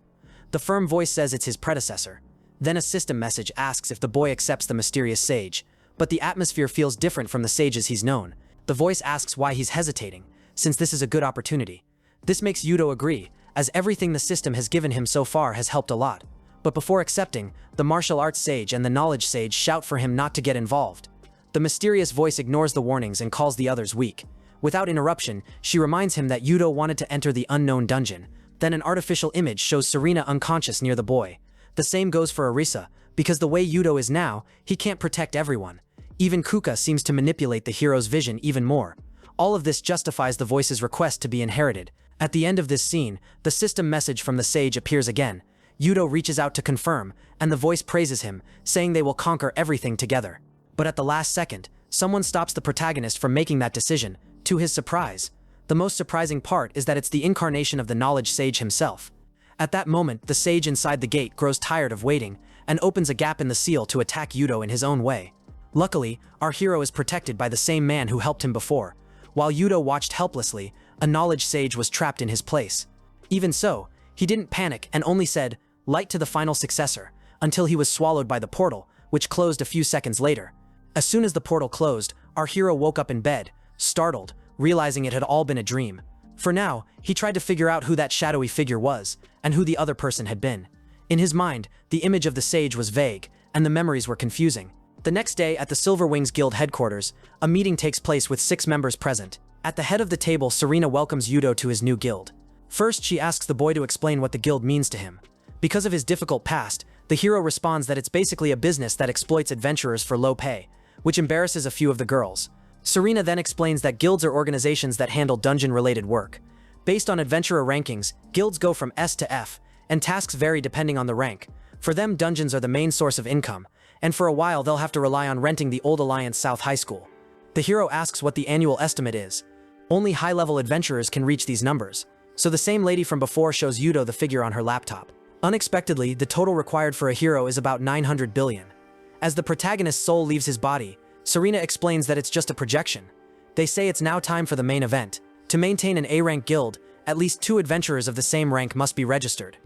The firm voice says it's his predecessor. Then a system message asks if the boy accepts the mysterious sage, but the atmosphere feels different from the sages he's known. The voice asks why he's hesitating, since this is a good opportunity. This makes Yudo agree, as everything the system has given him so far has helped a lot. But before accepting, the martial arts sage and the knowledge sage shout for him not to get involved. The mysterious voice ignores the warnings and calls the others weak. Without interruption, she reminds him that Yudo wanted to enter the unknown dungeon. Then an artificial image shows Serena unconscious near the boy. The same goes for Arisa, because the way Yudo is now, he can't protect everyone. Even Kuka seems to manipulate the hero's vision even more. All of this justifies the voice's request to be inherited. At the end of this scene, the system message from the sage appears again. Yudo reaches out to confirm, and the voice praises him, saying they will conquer everything together. But at the last second, someone stops the protagonist from making that decision, to his surprise. The most surprising part is that it's the incarnation of the knowledge sage himself. At that moment, the sage inside the gate grows tired of waiting, and opens a gap in the seal to attack Yudo in his own way. Luckily, our hero is protected by the same man who helped him before. While Yudo watched helplessly, a knowledge sage was trapped in his place. Even so, he didn't panic and only said, "Light to the final successor," until he was swallowed by the portal, which closed a few seconds later. As soon as the portal closed, our hero woke up in bed, startled, realizing it had all been a dream. For now, he tried to figure out who that shadowy figure was, and who the other person had been. In his mind, the image of the sage was vague, and the memories were confusing. The next day, at the Silver Wings Guild headquarters, a meeting takes place with 6 members present. At the head of the table, Serena welcomes Yudo to his new guild. First, she asks the boy to explain what the guild means to him. Because of his difficult past, the hero responds that it's basically a business that exploits adventurers for low pay, which embarrasses a few of the girls. Serena then explains that guilds are organizations that handle dungeon-related work. Based on adventurer rankings, guilds go from S to F, and tasks vary depending on the rank. For them, dungeons are the main source of income, and for a while they'll have to rely on renting the Old Alliance South High School. The hero asks what the annual estimate is. Only high-level adventurers can reach these numbers, so the same lady from before shows Yudo the figure on her laptop. Unexpectedly, the total required for a hero is about 900 billion. As the protagonist's soul leaves his body, Serena explains that it's just a projection. They say it's now time for the main event. To maintain an A-rank guild, at least 2 adventurers of the same rank must be registered.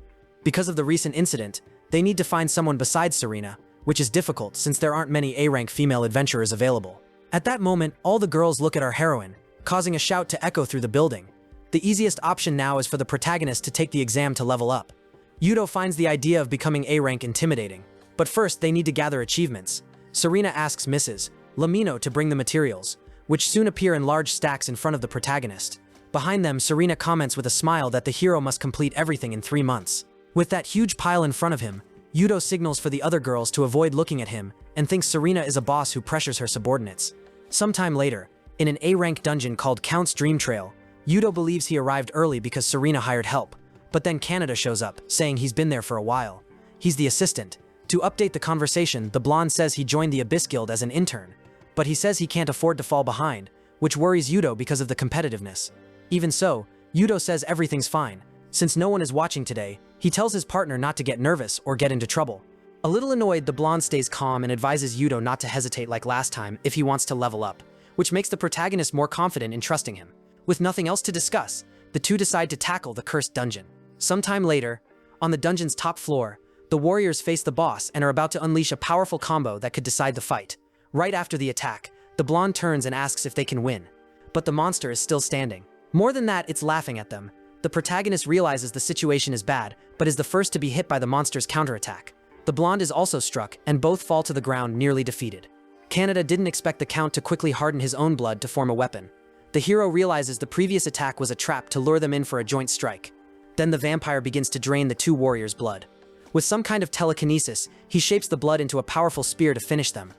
Because of the recent incident, they need to find someone besides Serena, which is difficult since there aren't many A-rank female adventurers available. At that moment, all the girls look at our heroine, causing a shout to echo through the building. The easiest option now is for the protagonist to take the exam to level up. Yudo finds the idea of becoming A-rank intimidating, but first they need to gather achievements. Serena asks Mrs. Lamino to bring the materials, which soon appear in large stacks in front of the protagonist. Behind them, Serena comments with a smile that the hero must complete everything in 3 months. With that huge pile in front of him, Yudo signals for the other girls to avoid looking at him and thinks Serena is a boss who pressures her subordinates. Sometime later, in an A-rank dungeon called Count's Dream Trail, Yudo believes he arrived early because Serena hired help, but then Canada shows up, saying he's been there for a while. He's the assistant. To update the conversation, the blonde says he joined the Abyss Guild as an intern, but he says he can't afford to fall behind, which worries Yudo because of the competitiveness. Even so, Yudo says everything's fine. Since no one is watching today, he tells his partner not to get nervous or get into trouble. A little annoyed, the blonde stays calm and advises Yudo not to hesitate like last time if he wants to level up, which makes the protagonist more confident in trusting him. With nothing else to discuss, the two decide to tackle the cursed dungeon. Sometime later, on the dungeon's top floor, the warriors face the boss and are about to unleash a powerful combo that could decide the fight. Right after the attack, the blonde turns and asks if they can win, but the monster is still standing. More than that, it's laughing at them. The protagonist realizes the situation is bad, but is the first to be hit by the monster's counterattack. The blonde is also struck, and both fall to the ground nearly defeated. Canada didn't expect the Count to quickly harden his own blood to form a weapon. The hero realizes the previous attack was a trap to lure them in for a joint strike. Then the vampire begins to drain the 2 warriors' blood. With some kind of telekinesis, he shapes the blood into a powerful spear to finish them.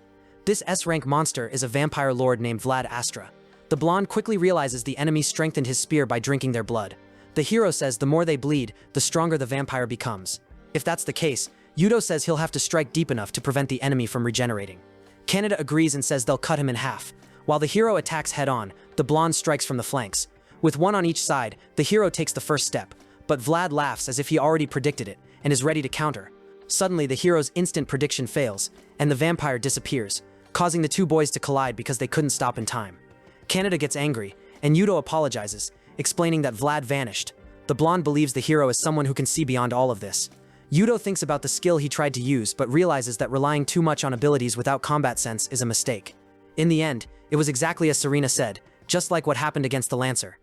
This S-rank monster is a vampire lord named Vlad Astra. The blonde quickly realizes the enemy strengthened his spear by drinking their blood. The hero says the more they bleed, the stronger the vampire becomes. If that's the case, Yudo says he'll have to strike deep enough to prevent the enemy from regenerating. Canada agrees and says they'll cut him in half. While the hero attacks head-on, the blonde strikes from the flanks. With one on each side, the hero takes the first step, but Vlad laughs as if he already predicted it and is ready to counter. Suddenly, the hero's instant prediction fails, and the vampire disappears, causing the 2 boys to collide because they couldn't stop in time. Canada gets angry, and Yudo apologizes, explaining that Vlad vanished. The blonde believes the hero is someone who can see beyond all of this. Yudo thinks about the skill he tried to use, but realizes that relying too much on abilities without combat sense is a mistake. In the end, it was exactly as Serena said, just like what happened against the Lancer.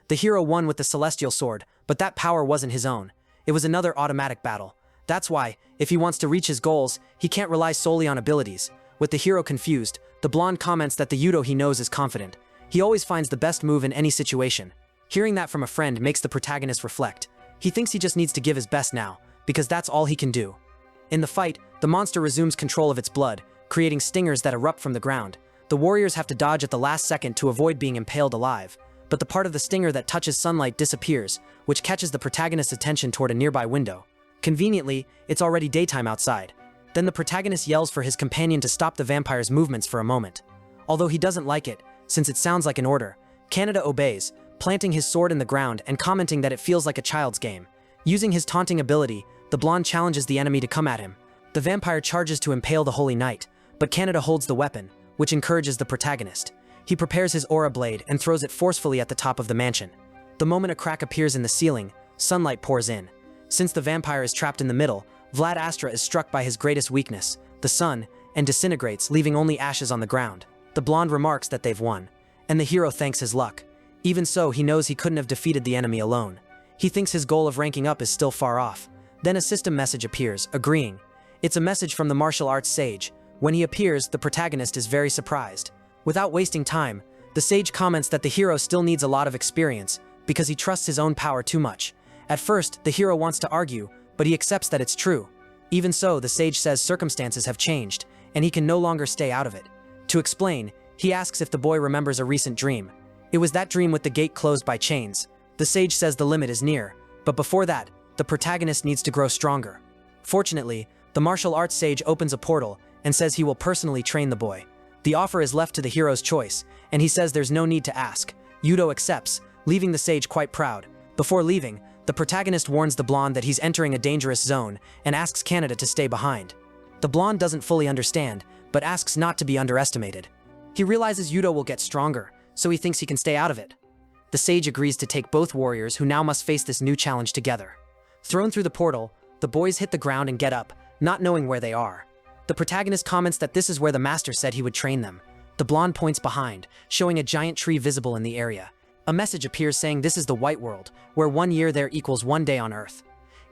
The hero won with the Celestial Sword, but that power wasn't his own. It was another automatic battle. That's why, if he wants to reach his goals, he can't rely solely on abilities. With the hero confused, the blonde comments that the Yudo he knows is confident. He always finds the best move in any situation. Hearing that from a friend makes the protagonist reflect. He thinks he just needs to give his best now, because that's all he can do. In the fight, the monster resumes control of its blood, creating stingers that erupt from the ground. The warriors have to dodge at the last second to avoid being impaled alive, but the part of the stinger that touches sunlight disappears, which catches the protagonist's attention toward a nearby window. Conveniently, it's already daytime outside. Then the protagonist yells for his companion to stop the vampire's movements for a moment. Although he doesn't like it, since it sounds like an order, Kaneda obeys, planting his sword in the ground and commenting that it feels like a child's game. Using his taunting ability, the blonde challenges the enemy to come at him. The vampire charges to impale the Holy Knight, but Kaneda holds the weapon, which encourages the protagonist. He prepares his aura blade and throws it forcefully at the top of the mansion. The moment a crack appears in the ceiling, sunlight pours in. Since the vampire is trapped in the middle, Vlad Astra is struck by his greatest weakness, the sun, and disintegrates, leaving only ashes on the ground. The blonde remarks that they've won, and the hero thanks his luck. Even so, he knows he couldn't have defeated the enemy alone. He thinks his goal of ranking up is still far off. Then a system message appears, agreeing. It's a message from the martial arts sage. When he appears, the protagonist is very surprised. Without wasting time, the sage comments that the hero still needs a lot of experience because he trusts his own power too much. At first, the hero wants to argue, but he accepts that it's true. Even so, the sage says circumstances have changed, and he can no longer stay out of it. To explain, he asks if the boy remembers a recent dream. It was that dream with the gate closed by chains. The sage says the limit is near, but before that, the protagonist needs to grow stronger. Fortunately, the martial arts sage opens a portal and says he will personally train the boy. The offer is left to the hero's choice, and he says there's no need to ask. Yudo accepts, leaving the sage quite proud. Before leaving, the protagonist warns the blonde that he's entering a dangerous zone and asks Kaneda to stay behind. The blonde doesn't fully understand, but asks not to be underestimated. He realizes Yudo will get stronger, so he thinks he can stay out of it. The sage agrees to take both warriors who now must face this new challenge together. Thrown through the portal, the boys hit the ground and get up, not knowing where they are. The protagonist comments that this is where the master said he would train them. The blonde points behind, showing a giant tree visible in the area. A message appears saying this is the white world, where 1 year there equals 1 day on Earth.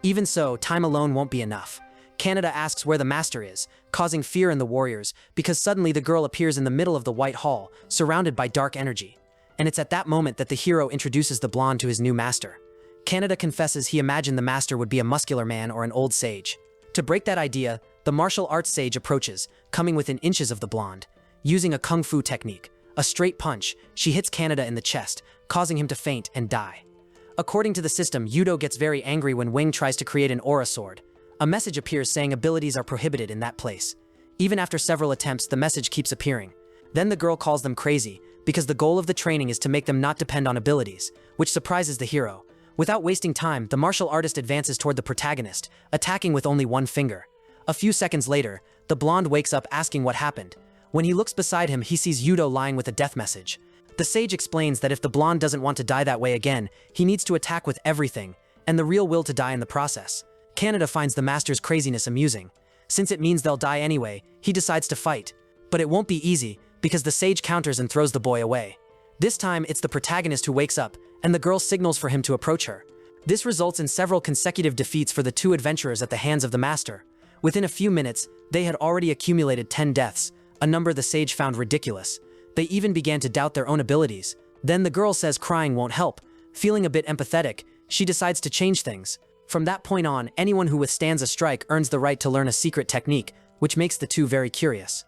Even so, time alone won't be enough. Kaneda asks where the master is, causing fear in the warriors, because suddenly the girl appears in the middle of the white hall, surrounded by dark energy. And it's at that moment that the hero introduces the blonde to his new master. Kaneda confesses he imagined the master would be a muscular man or an old sage. To break that idea, the martial arts sage approaches, coming within inches of the blonde. Using a kung fu technique, a straight punch, she hits Kaneda in the chest, causing him to faint and die. According to the system, Yudo gets very angry when Wing tries to create an aura sword. A message appears saying abilities are prohibited in that place. Even after several attempts, the message keeps appearing. Then the girl calls them crazy, because the goal of the training is to make them not depend on abilities, which surprises the hero. Without wasting time, the martial artist advances toward the protagonist, attacking with only one finger. A few seconds later, the blonde wakes up asking what happened. When he looks beside him, he sees Yudo lying with a death message. The sage explains that if the blonde doesn't want to die that way again, he needs to attack with everything, and the real will to die in the process. Kaneda finds the master's craziness amusing. Since it means they'll die anyway, he decides to fight. But it won't be easy, because the sage counters and throws the boy away. This time, it's the protagonist who wakes up, and the girl signals for him to approach her. This results in several consecutive defeats for the two adventurers at the hands of the master. Within a few minutes, they had already accumulated 10 deaths, a number the sage found ridiculous. They even began to doubt their own abilities. Then the girl says crying won't help. Feeling a bit empathetic, she decides to change things. From that point on, anyone who withstands a strike earns the right to learn a secret technique, which makes the two very curious.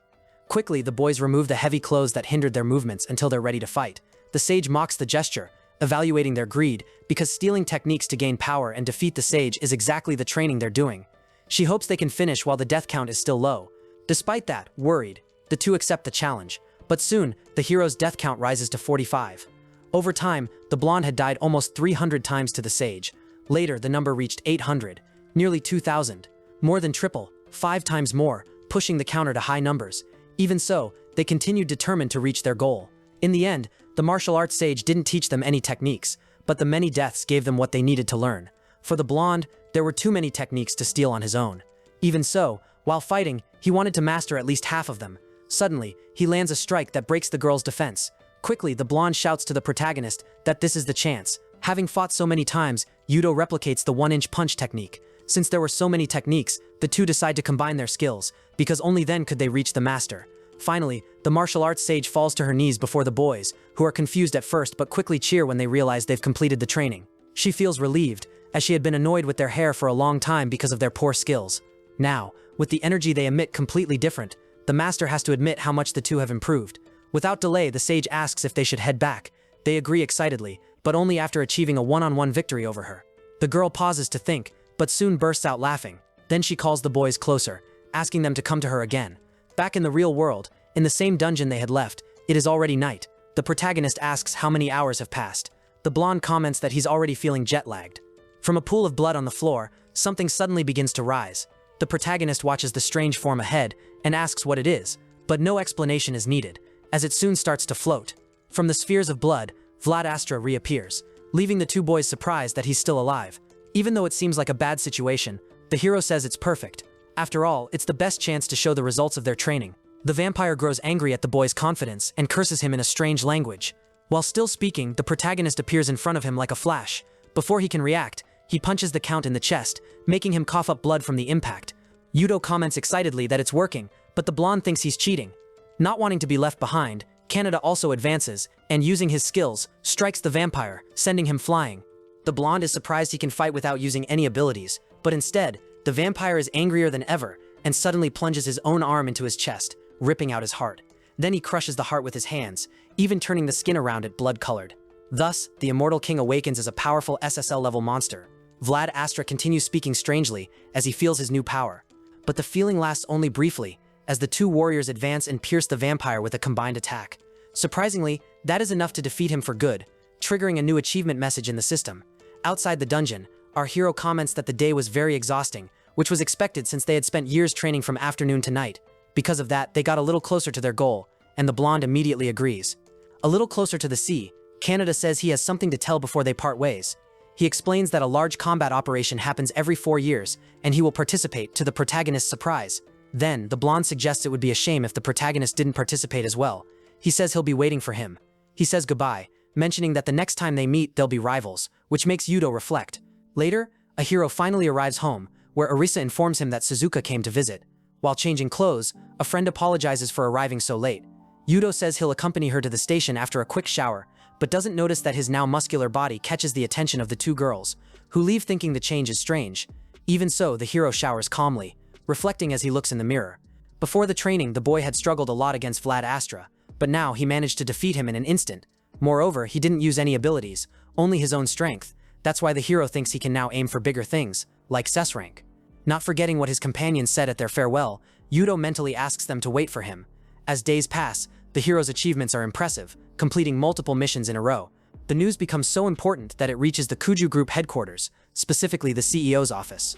Quickly, the boys remove the heavy clothes that hindered their movements until they're ready to fight. The sage mocks the gesture, evaluating their greed, because stealing techniques to gain power and defeat the sage is exactly the training they're doing. She hopes they can finish while the death count is still low. Despite that, worried, the two accept the challenge. But soon, the hero's death count rises to 45. Over time, the blonde had died almost 300 times to the sage. Later, the number reached 800, nearly 2,000. More than triple, 5 times more, pushing the counter to high numbers. Even so, they continued determined to reach their goal. In the end, the martial arts sage didn't teach them any techniques, but the many deaths gave them what they needed to learn. For the blonde, there were too many techniques to steal on his own. Even so, while fighting, he wanted to master at least half of them. Suddenly, he lands a strike that breaks the girl's defense. Quickly, the blonde shouts to the protagonist that this is the chance. Having fought so many times, Yudo replicates the 1-inch punch technique. Since there were so many techniques, the two decide to combine their skills, because only then could they reach the master. Finally, the martial arts sage falls to her knees before the boys, who are confused at first but quickly cheer when they realize they've completed the training. She feels relieved, as she had been annoyed with their hair for a long time because of their poor skills. Now, with the energy they emit completely different, the master has to admit how much the two have improved. Without delay, the sage asks if they should head back. They agree excitedly, but only after achieving a one-on-one victory over her. The girl pauses to think, but soon bursts out laughing. Then she calls the boys closer, asking them to come to her again. Back in the real world, in the same dungeon they had left, it is already night. The protagonist asks how many hours have passed. The blonde comments that he's already feeling jet-lagged. From a pool of blood on the floor, something suddenly begins to rise. The protagonist watches the strange form ahead and asks what it is, but no explanation is needed, as it soon starts to float. From the spheres of blood, Vlad Astra reappears, leaving the two boys surprised that he's still alive. Even though it seems like a bad situation, the hero says it's perfect. After all, it's the best chance to show the results of their training. The vampire grows angry at the boy's confidence and curses him in a strange language. While still speaking, the protagonist appears in front of him like a flash. Before he can react, he punches the count in the chest, making him cough up blood from the impact. Yudo comments excitedly that it's working, but the blonde thinks he's cheating. Not wanting to be left behind, Canada also advances, and using his skills, strikes the vampire, sending him flying. The blonde is surprised he can fight without using any abilities, but instead, the vampire is angrier than ever, and suddenly plunges his own arm into his chest, ripping out his heart. Then he crushes the heart with his hands, even turning the skin around it blood-colored. Thus, the Immortal King awakens as a powerful SSL-level monster. Vlad Astra continues speaking strangely as he feels his new power. But the feeling lasts only briefly, as the two warriors advance and pierce the vampire with a combined attack. Surprisingly, that is enough to defeat him for good, triggering a new achievement message in the system. Outside the dungeon, our hero comments that the day was very exhausting, which was expected since they had spent years training from afternoon to night. Because of that, they got a little closer to their goal, and the blonde immediately agrees. A little closer to the sea, Canada says he has something to tell before they part ways. He explains that a large combat operation happens every 4 years, and he will participate, to the protagonist's surprise. Then, the blonde suggests it would be a shame if the protagonist didn't participate as well. He says he'll be waiting for him. He says goodbye, mentioning that the next time they meet, they'll be rivals, which makes Yudo reflect. Later, a hero finally arrives home, where Arisa informs him that Suzuka came to visit. While changing clothes, a friend apologizes for arriving so late. Yudo says he'll accompany her to the station after a quick shower, but doesn't notice that his now muscular body catches the attention of the two girls, who leave thinking the change is strange. Even so, the hero showers calmly, reflecting as he looks in the mirror. Before the training, the boy had struggled a lot against Vlad Astra, but now he managed to defeat him in an instant. Moreover, he didn't use any abilities, only his own strength. That's why the hero thinks he can now aim for bigger things, like SS rank. Not forgetting what his companions said at their farewell, Yudo mentally asks them to wait for him. As days pass, the hero's achievements are impressive, completing multiple missions in a row. The news becomes so important that it reaches the Kuju Group headquarters, specifically the CEO's office.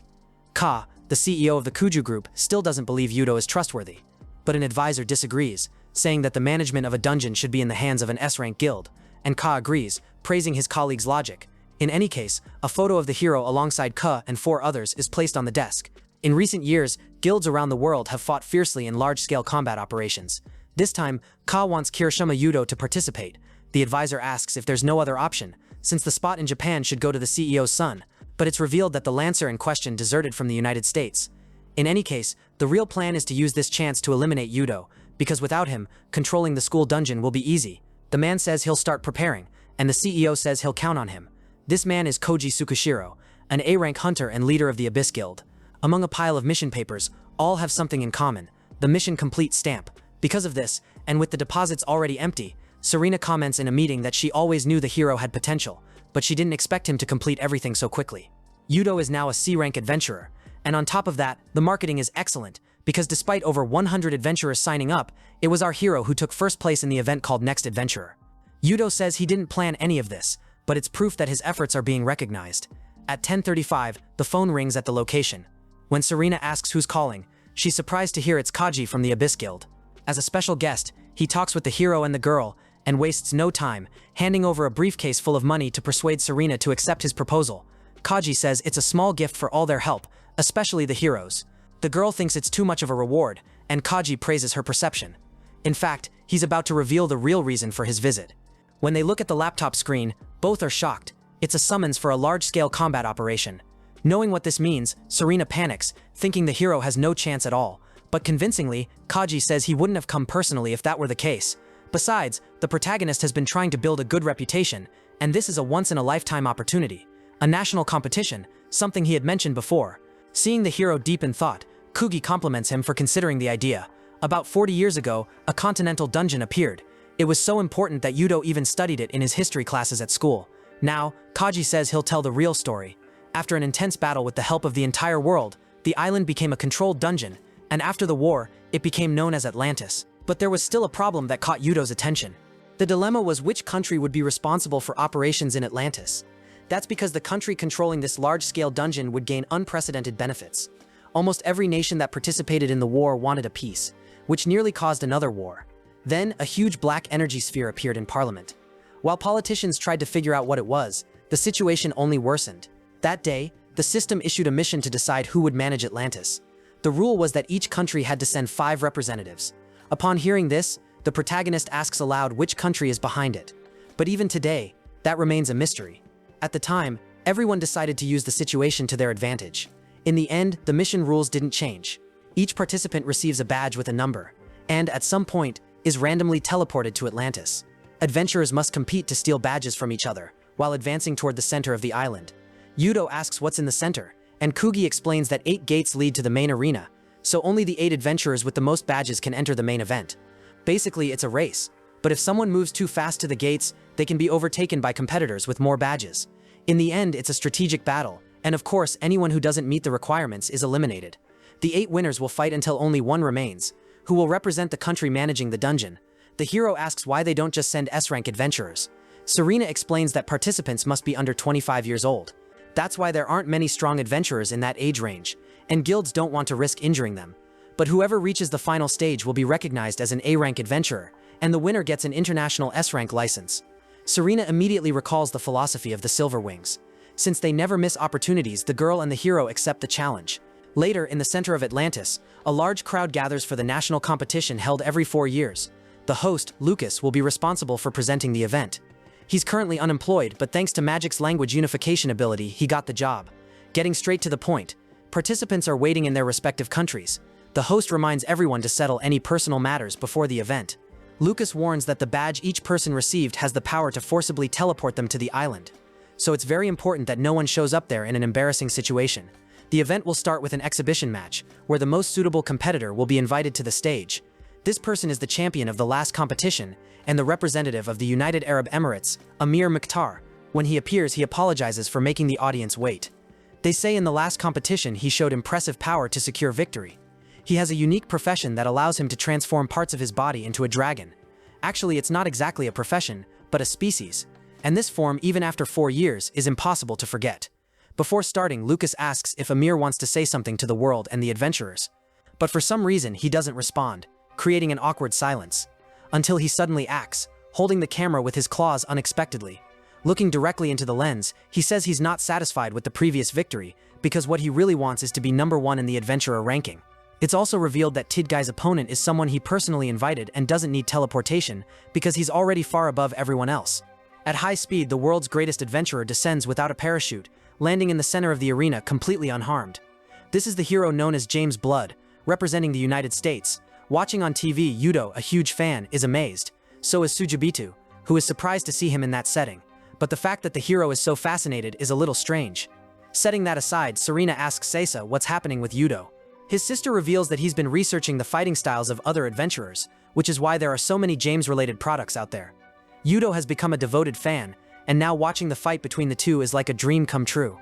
Ka, the CEO of the Kuju Group, still doesn't believe Yudo is trustworthy, but an advisor disagrees, saying that the management of a dungeon should be in the hands of an S-rank guild, and Ka agrees, praising his colleague's logic. In any case, a photo of the hero alongside Ka and 4 others is placed on the desk. In recent years, guilds around the world have fought fiercely in large-scale combat operations. This time, Ka wants Kirishima Yudo to participate. The advisor asks if there's no other option, since the spot in Japan should go to the CEO's son, but it's revealed that the Lancer in question deserted from the United States. In any case, the real plan is to use this chance to eliminate Yudo, because without him, controlling the school dungeon will be easy. The man says he'll start preparing, and the CEO says he'll count on him. This man is Koji Tsukushiro, an A-rank hunter and leader of the Abyss Guild. Among a pile of mission papers, all have something in common: the mission complete stamp. Because of this, and with the deposits already empty, Serena comments in a meeting that she always knew the hero had potential, but she didn't expect him to complete everything so quickly. Yudo is now a C-rank adventurer, and on top of that, the marketing is excellent, because despite over 100 adventurers signing up, it was our hero who took first place in the event called Next Adventurer. Yudo says he didn't plan any of this, but it's proof that his efforts are being recognized. At 10:35, the phone rings at the location. When Serena asks who's calling, she's surprised to hear it's Kaji from the Abyss Guild. As a special guest, he talks with the hero and the girl, and wastes no time, handing over a briefcase full of money to persuade Serena to accept his proposal. Kaji says it's a small gift for all their help, especially the heroes. The girl thinks it's too much of a reward, and Kaji praises her perception. In fact, he's about to reveal the real reason for his visit. When they look at the laptop screen, both are shocked. It's a summons for a large-scale combat operation. Knowing what this means, Serena panics, thinking the hero has no chance at all. But convincingly, Kaji says he wouldn't have come personally if that were the case. Besides, the protagonist has been trying to build a good reputation, and this is a once-in-a-lifetime opportunity. A national competition, something he had mentioned before. Seeing the hero deep in thought, Kugi compliments him for considering the idea. About 40 years ago, a continental dungeon appeared. It was so important that Yudo even studied it in his history classes at school. Now, Kaji says he'll tell the real story. After an intense battle with the help of the entire world, the island became a controlled dungeon, and after the war, it became known as Atlantis. But there was still a problem that caught Yudo's attention. The dilemma was which country would be responsible for operations in Atlantis. That's because the country controlling this large-scale dungeon would gain unprecedented benefits. Almost every nation that participated in the war wanted a peace, which nearly caused another war. Then, a huge black energy sphere appeared in Parliament. While politicians tried to figure out what it was, the situation only worsened. That day, the system issued a mission to decide who would manage Atlantis. The rule was that each country had to send 5 representatives. Upon hearing this, the protagonist asks aloud which country is behind it. But even today, that remains a mystery. At the time, everyone decided to use the situation to their advantage. In the end, the mission rules didn't change. Each participant receives a badge with a number, and at some point, is randomly teleported to Atlantis. Adventurers must compete to steal badges from each other, while advancing toward the center of the island. Yudo asks what's in the center, and Kugi explains that 8 gates lead to the main arena, so only the 8 adventurers with the most badges can enter the main event. Basically, it's a race, but if someone moves too fast to the gates, they can be overtaken by competitors with more badges. In the end, it's a strategic battle, and of course, anyone who doesn't meet the requirements is eliminated. The 8 winners will fight until only one remains, who will represent the country managing the dungeon. The hero asks why they don't just send S-rank adventurers. Serena explains that participants must be under 25 years old. That's why there aren't many strong adventurers in that age range, and guilds don't want to risk injuring them. But whoever reaches the final stage will be recognized as an A-rank adventurer, and the winner gets an international S-rank license. Serena immediately recalls the philosophy of the Silver Wings. Since they never miss opportunities, the girl and the hero accept the challenge. Later, in the center of Atlantis, a large crowd gathers for the national competition held every 4 years. The host, Lucas, will be responsible for presenting the event. He's currently unemployed, but thanks to Magic's language unification ability, he got the job. Getting straight to the point, participants are waiting in their respective countries. The host reminds everyone to settle any personal matters before the event. Lucas warns that the badge each person received has the power to forcibly teleport them to the island. So it's very important that no one shows up there in an embarrassing situation. The event will start with an exhibition match, where the most suitable competitor will be invited to the stage. This person is the champion of the last competition, and the representative of the United Arab Emirates, Amir Mukhtar. When he appears, he apologizes for making the audience wait. They say in the last competition he showed impressive power to secure victory. He has a unique profession that allows him to transform parts of his body into a dragon. Actually, it's not exactly a profession, but a species. And this form, even after 4 years, is impossible to forget. Before starting, Lucas asks if Amir wants to say something to the world and the adventurers. But for some reason, he doesn't respond, creating an awkward silence. Until he suddenly acts, holding the camera with his claws unexpectedly. Looking directly into the lens, he says he's not satisfied with the previous victory, because what he really wants is to be number 1 in the adventurer ranking. It's also revealed that Tidgai's opponent is someone he personally invited and doesn't need teleportation, because he's already far above everyone else. At high speed, the world's greatest adventurer descends without a parachute, landing in the center of the arena completely unharmed. This is the hero known as James Blood, representing the United States. Watching on TV, Yudo, a huge fan, is amazed. So is Sujibitu, who is surprised to see him in that setting. But the fact that the hero is so fascinated is a little strange. Setting that aside, Serena asks Seisa what's happening with Yudo. His sister reveals that he's been researching the fighting styles of other adventurers, which is why there are so many James-related products out there. Yudo has become a devoted fan, and now watching the fight between the two is like a dream come true.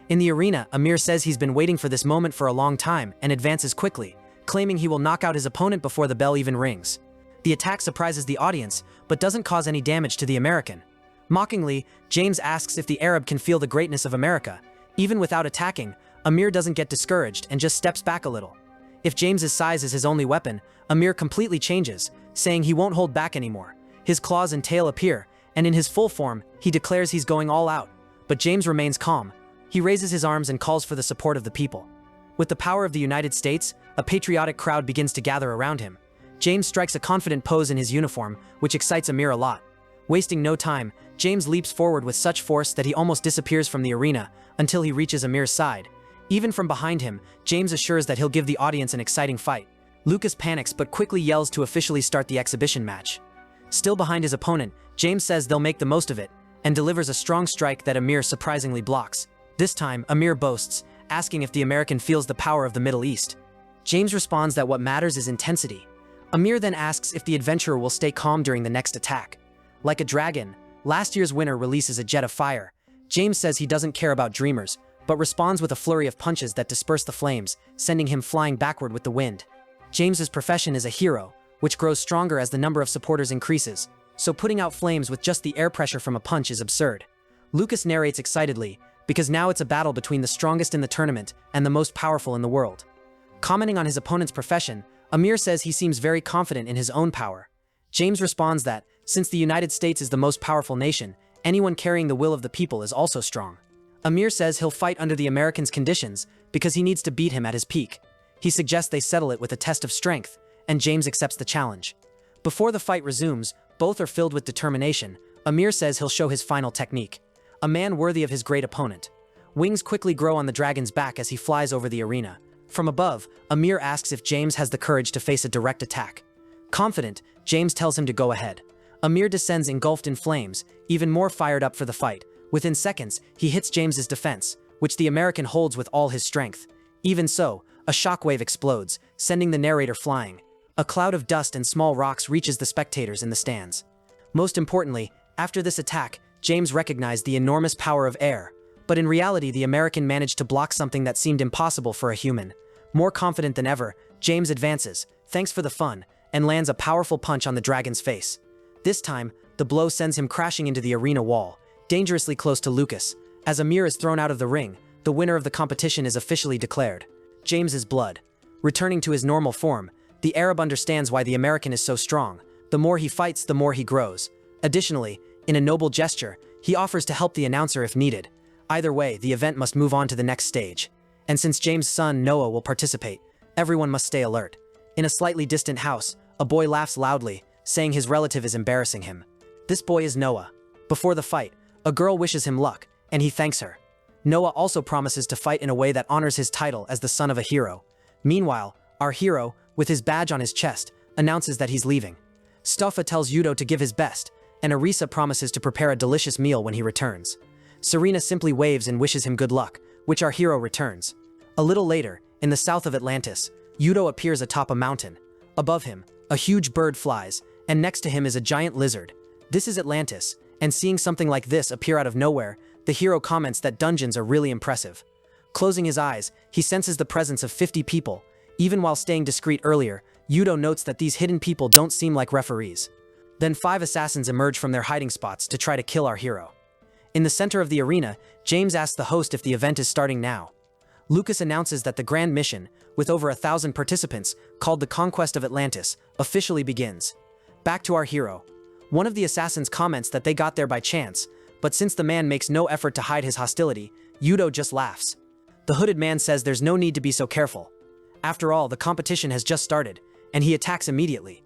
In the arena, Amir says he's been waiting for this moment for a long time and advances quickly, claiming he will knock out his opponent before the bell even rings. The attack surprises the audience, but doesn't cause any damage to the American. Mockingly, James asks if the Arab can feel the greatness of America. Even without attacking, Amir doesn't get discouraged and just steps back a little. If James's size is his only weapon, Amir completely changes, saying he won't hold back anymore. His claws and tail appear, and in his full form, he declares he's going all out. But James remains calm. He raises his arms and calls for the support of the people. With the power of the United States, a patriotic crowd begins to gather around him. James strikes a confident pose in his uniform, which excites Amir a lot. Wasting no time, James leaps forward with such force that he almost disappears from the arena until he reaches Amir's side. Even from behind him, James assures that he'll give the audience an exciting fight. Lucas panics but quickly yells to officially start the exhibition match. Still behind his opponent, James says they'll make the most of it, and delivers a strong strike that Amir surprisingly blocks. This time, Amir boasts, asking if the American feels the power of the Middle East. James responds that what matters is intensity. Amir then asks if the adventurer will stay calm during the next attack. Like a dragon, last year's winner releases a jet of fire. James says he doesn't care about dreamers, but responds with a flurry of punches that disperse the flames, sending him flying backward with the wind. James's profession is a hero, which grows stronger as the number of supporters increases, so putting out flames with just the air pressure from a punch is absurd. Lucas narrates excitedly, because now it's a battle between the strongest in the tournament and the most powerful in the world. Commenting on his opponent's profession, Amir says he seems very confident in his own power. James responds that, since the United States is the most powerful nation, anyone carrying the will of the people is also strong. Amir says he'll fight under the Americans' conditions because he needs to beat him at his peak. He suggests they settle it with a test of strength, and James accepts the challenge. Before the fight resumes, both are filled with determination. Amir says he'll show his final technique, a man worthy of his great opponent. Wings quickly grow on the dragon's back as he flies over the arena. From above, Amir asks if James has the courage to face a direct attack. Confident, James tells him to go ahead. Amir descends engulfed in flames, even more fired up for the fight. Within seconds, he hits James's defense, which the American holds with all his strength. Even so, a shockwave explodes, sending the narrator flying. A cloud of dust and small rocks reaches the spectators in the stands. Most importantly, after this attack, James recognized the enormous power of air. But in reality, the American managed to block something that seemed impossible for a human. More confident than ever, James advances, thanks for the fun, and lands a powerful punch on the dragon's face. This time, the blow sends him crashing into the arena wall, dangerously close to Lucas. As Amir is thrown out of the ring, the winner of the competition is officially declared. James's blood. Returning to his normal form, the Arab understands why the American is so strong. The more he fights, the more he grows. Additionally, in a noble gesture, he offers to help the announcer if needed. Either way, the event must move on to the next stage. And since James' son, Noah, will participate, everyone must stay alert. In a slightly distant house, a boy laughs loudly, saying his relative is embarrassing him. This boy is Noah. Before the fight, a girl wishes him luck, and he thanks her. Noah also promises to fight in a way that honors his title as the son of a hero. Meanwhile, our hero, with his badge on his chest, announces that he's leaving. Stofa tells Yudo to give his best, and Arisa promises to prepare a delicious meal when he returns. Serena simply waves and wishes him good luck, which our hero returns. A little later, in the south of Atlantis, Yudo appears atop a mountain. Above him, a huge bird flies, and next to him is a giant lizard. This is Atlantis, and seeing something like this appear out of nowhere, the hero comments that dungeons are really impressive. Closing his eyes, he senses the presence of 50 people. Even while staying discreet earlier, Yudo notes that these hidden people don't seem like referees. Then 5 assassins emerge from their hiding spots to try to kill our hero. In the center of the arena, James asks the host if the event is starting now. Lucas announces that the grand mission, with over 1,000 participants, called the Conquest of Atlantis, officially begins. Back to our hero. One of the assassins comments that they got there by chance, but since the man makes no effort to hide his hostility, Yudo just laughs. The hooded man says there's no need to be so careful. After all, the competition has just started, and he attacks immediately.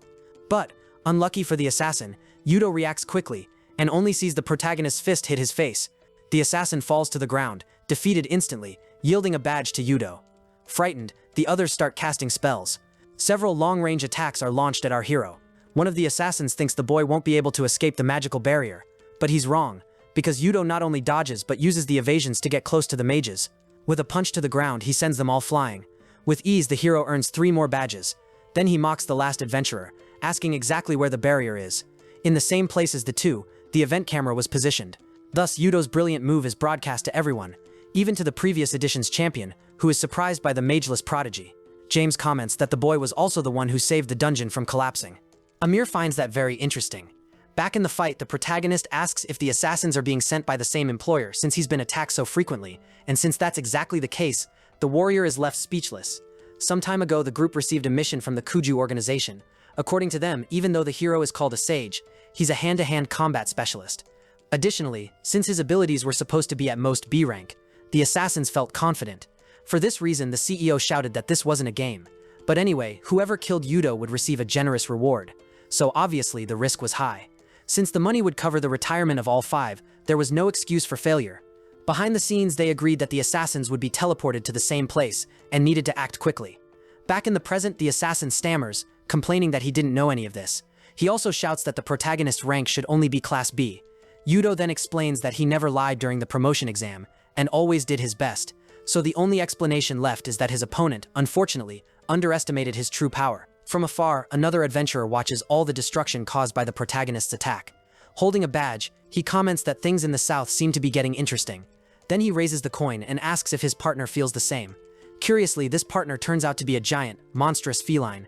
But, unlucky for the assassin, Yudo reacts quickly, and only sees the protagonist's fist hit his face. The assassin falls to the ground, defeated instantly, yielding a badge to Yudo. Frightened, the others start casting spells. Several long-range attacks are launched at our hero. One of the assassins thinks the boy won't be able to escape the magical barrier, but he's wrong, because Yudo not only dodges but uses the evasions to get close to the mages. With a punch to the ground, he sends them all flying. With ease, the hero earns 3 more badges. Then he mocks the last adventurer, asking exactly where the barrier is. In the same place as the two, the event camera was positioned. Thus, Yudo's brilliant move is broadcast to everyone, even to the previous edition's champion, who is surprised by the mageless prodigy. James comments that the boy was also the one who saved the dungeon from collapsing. Amir finds that very interesting. Back in the fight, the protagonist asks if the assassins are being sent by the same employer since he's been attacked so frequently, and since that's exactly the case, the warrior is left speechless. Some time ago, the group received a mission from the Kuju organization. According to them, even though the hero is called a sage, he's a hand-to-hand combat specialist. Additionally, since his abilities were supposed to be at most B rank, the assassins felt confident. For this reason, the CEO shouted that this wasn't a game. But anyway, whoever killed Yudo would receive a generous reward. So obviously, the risk was high. Since the money would cover the retirement of all 5, there was no excuse for failure. Behind the scenes, they agreed that the assassins would be teleported to the same place and needed to act quickly. Back in the present, the assassin stammers, complaining that he didn't know any of this. He also shouts that the protagonist's rank should only be Class B. Yudo then explains that he never lied during the promotion exam and always did his best, so the only explanation left is that his opponent, unfortunately, underestimated his true power. From afar, another adventurer watches all the destruction caused by the protagonist's attack. Holding a badge, he comments that things in the south seem to be getting interesting. Then he raises the coin and asks if his partner feels the same. Curiously, this partner turns out to be a giant, monstrous feline.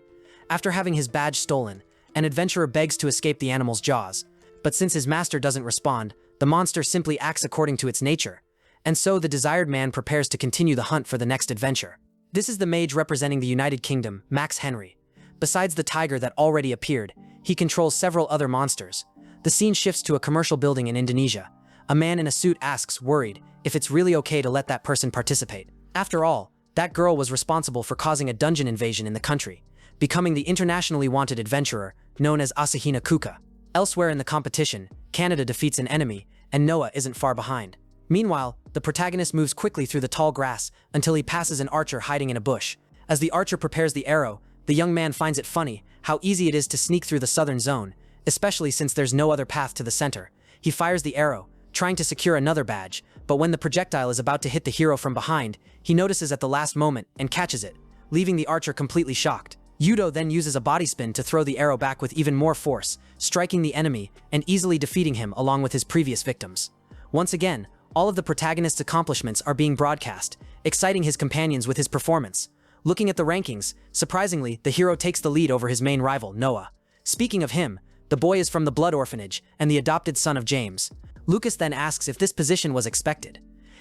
After having his badge stolen, an adventurer begs to escape the animal's jaws. But since his master doesn't respond, the monster simply acts according to its nature. And so the desired man prepares to continue the hunt for the next adventure. This is the mage representing the United Kingdom, Max Henry. Besides the tiger that already appeared, he controls several other monsters. The scene shifts to a commercial building in Indonesia. A man in a suit asks, worried, if it's really okay to let that person participate. After all, that girl was responsible for causing a dungeon invasion in the country, becoming the internationally wanted adventurer known as Asahina Kuka. Elsewhere in the competition, Canada defeats an enemy, and Noah isn't far behind. Meanwhile, the protagonist moves quickly through the tall grass until he passes an archer hiding in a bush. As the archer prepares the arrow, the young man finds it funny how easy it is to sneak through the southern zone, especially since there's no other path to the center. He fires the arrow, trying to secure another badge, but when the projectile is about to hit the hero from behind, he notices at the last moment and catches it, leaving the archer completely shocked. Yudo then uses a body spin to throw the arrow back with even more force, striking the enemy and easily defeating him along with his previous victims. Once again, all of the protagonist's accomplishments are being broadcast, exciting his companions with his performance. Looking at the rankings, surprisingly, the hero takes the lead over his main rival, Noah. Speaking of him, the boy is from the Blood Orphanage and the adopted son of James. Lucas then asks if this position was expected.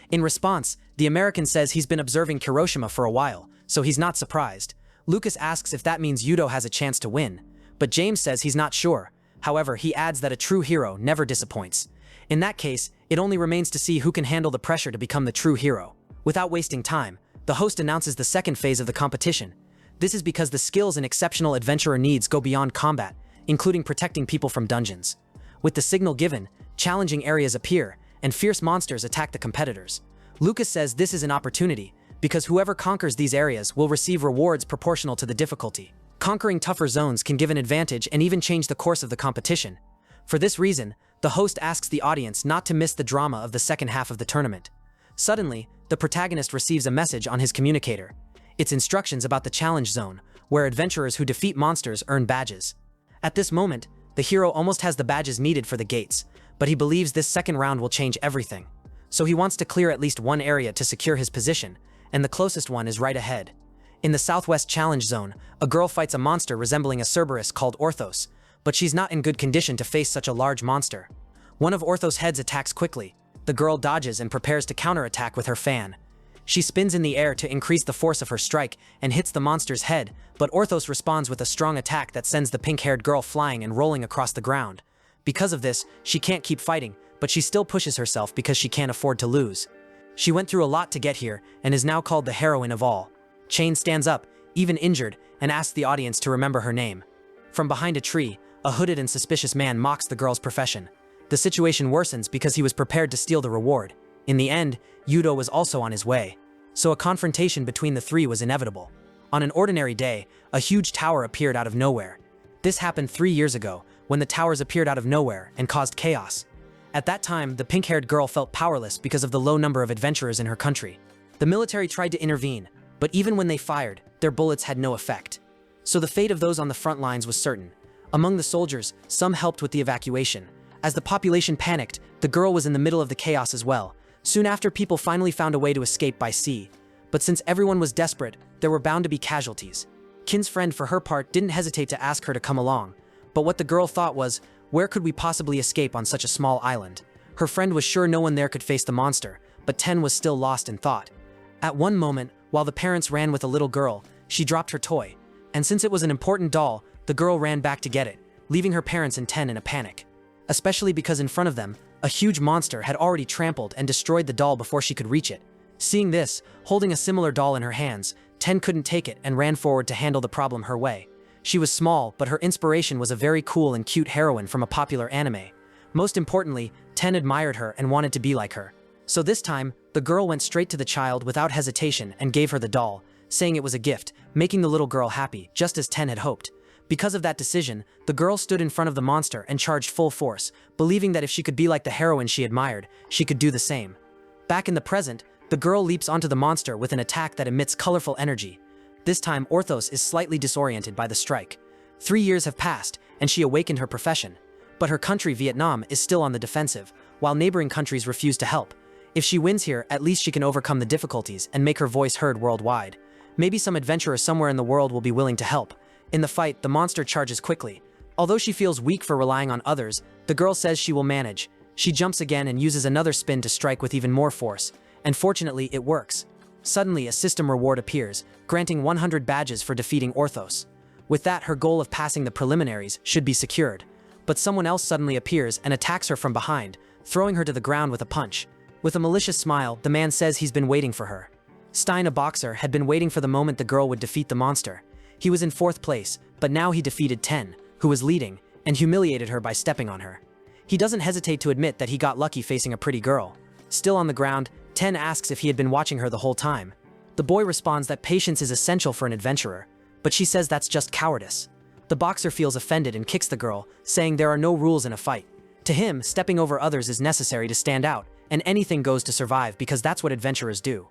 In response, the American says he's been observing Hiroshima for a while, so he's not surprised. Lucas asks if that means Yudo has a chance to win, but James says he's not sure. However, he adds that a true hero never disappoints. In that case, it only remains to see who can handle the pressure to become the true hero. Without wasting time, the host announces the second phase of the competition. This is because the skills an exceptional adventurer needs go beyond combat, including protecting people from dungeons. With the signal given, challenging areas appear, and fierce monsters attack the competitors. Lucas says this is an opportunity, because whoever conquers these areas will receive rewards proportional to the difficulty. Conquering tougher zones can give an advantage and even change the course of the competition. For this reason, the host asks the audience not to miss the drama of the second half of the tournament. Suddenly, the protagonist receives a message on his communicator. It's instructions about the challenge zone, where adventurers who defeat monsters earn badges. At this moment, the hero almost has the badges needed for the gates, but he believes this second round will change everything. So he wants to clear at least one area to secure his position, and the closest one is right ahead. In the Southwest Challenge Zone, a girl fights a monster resembling a Cerberus called Orthos, but she's not in good condition to face such a large monster. One of Orthos' heads attacks quickly. The girl dodges and prepares to counterattack with her fan. She spins in the air to increase the force of her strike and hits the monster's head, but Orthos responds with a strong attack that sends the pink-haired girl flying and rolling across the ground. Because of this, she can't keep fighting, but she still pushes herself because she can't afford to lose. She went through a lot to get here and is now called the heroine of all. Chain stands up, even injured, and asks the audience to remember her name. From behind a tree, a hooded and suspicious man mocks the girl's profession. The situation worsens because he was prepared to steal the reward. In the end, Yudo was also on his way. So a confrontation between the three was inevitable. On an ordinary day, a huge tower appeared out of nowhere. This happened 3 years ago, when the towers appeared out of nowhere and caused chaos. At that time, the pink-haired girl felt powerless because of the low number of adventurers in her country. The military tried to intervene, but even when they fired, their bullets had no effect. So the fate of those on the front lines was certain. Among the soldiers, some helped with the evacuation. As the population panicked, the girl was in the middle of the chaos as well. Soon after, people finally found a way to escape by sea. But since everyone was desperate, there were bound to be casualties. Kin's friend, for her part, didn't hesitate to ask her to come along. But what the girl thought was, where could we possibly escape on such a small island? Her friend was sure no one there could face the monster, but Ten was still lost in thought. At one moment, while the parents ran with a little girl, she dropped her toy. And since it was an important doll, the girl ran back to get it, leaving her parents and Ten in a panic. Especially because in front of them, a huge monster had already trampled and destroyed the doll before she could reach it. Seeing this, holding a similar doll in her hands, Ten couldn't take it and ran forward to handle the problem her way. She was small, but her inspiration was a very cool and cute heroine from a popular anime. Most importantly, Ten admired her and wanted to be like her. So this time, the girl went straight to the child without hesitation and gave her the doll, saying it was a gift, making the little girl happy, just as Ten had hoped. Because of that decision, the girl stood in front of the monster and charged full force, believing that if she could be like the heroine she admired, she could do the same. Back in the present, the girl leaps onto the monster with an attack that emits colorful energy. This time, Orthos is slightly disoriented by the strike. 3 years have passed, and she awakened her profession. But her country, Vietnam, is still on the defensive, while neighboring countries refuse to help. If she wins here, at least she can overcome the difficulties and make her voice heard worldwide. Maybe some adventurer somewhere in the world will be willing to help. In the fight, the monster charges quickly. Although she feels weak for relying on others, the girl says she will manage. She jumps again and uses another spin to strike with even more force. And fortunately, it works. Suddenly, a system reward appears, granting 100 badges for defeating Orthos. With that, her goal of passing the preliminaries should be secured. But someone else suddenly appears and attacks her from behind, throwing her to the ground with a punch. With a malicious smile, the man says he's been waiting for her. Stein, a boxer, had been waiting for the moment the girl would defeat the monster. He was in 4th place, but now he defeated Ten, who was leading, and humiliated her by stepping on her. He doesn't hesitate to admit that he got lucky facing a pretty girl. Still on the ground, Ten asks if he had been watching her the whole time. The boy responds that patience is essential for an adventurer, but she says that's just cowardice. The boxer feels offended and kicks the girl, saying there are no rules in a fight. To him, stepping over others is necessary to stand out, and anything goes to survive because that's what adventurers do.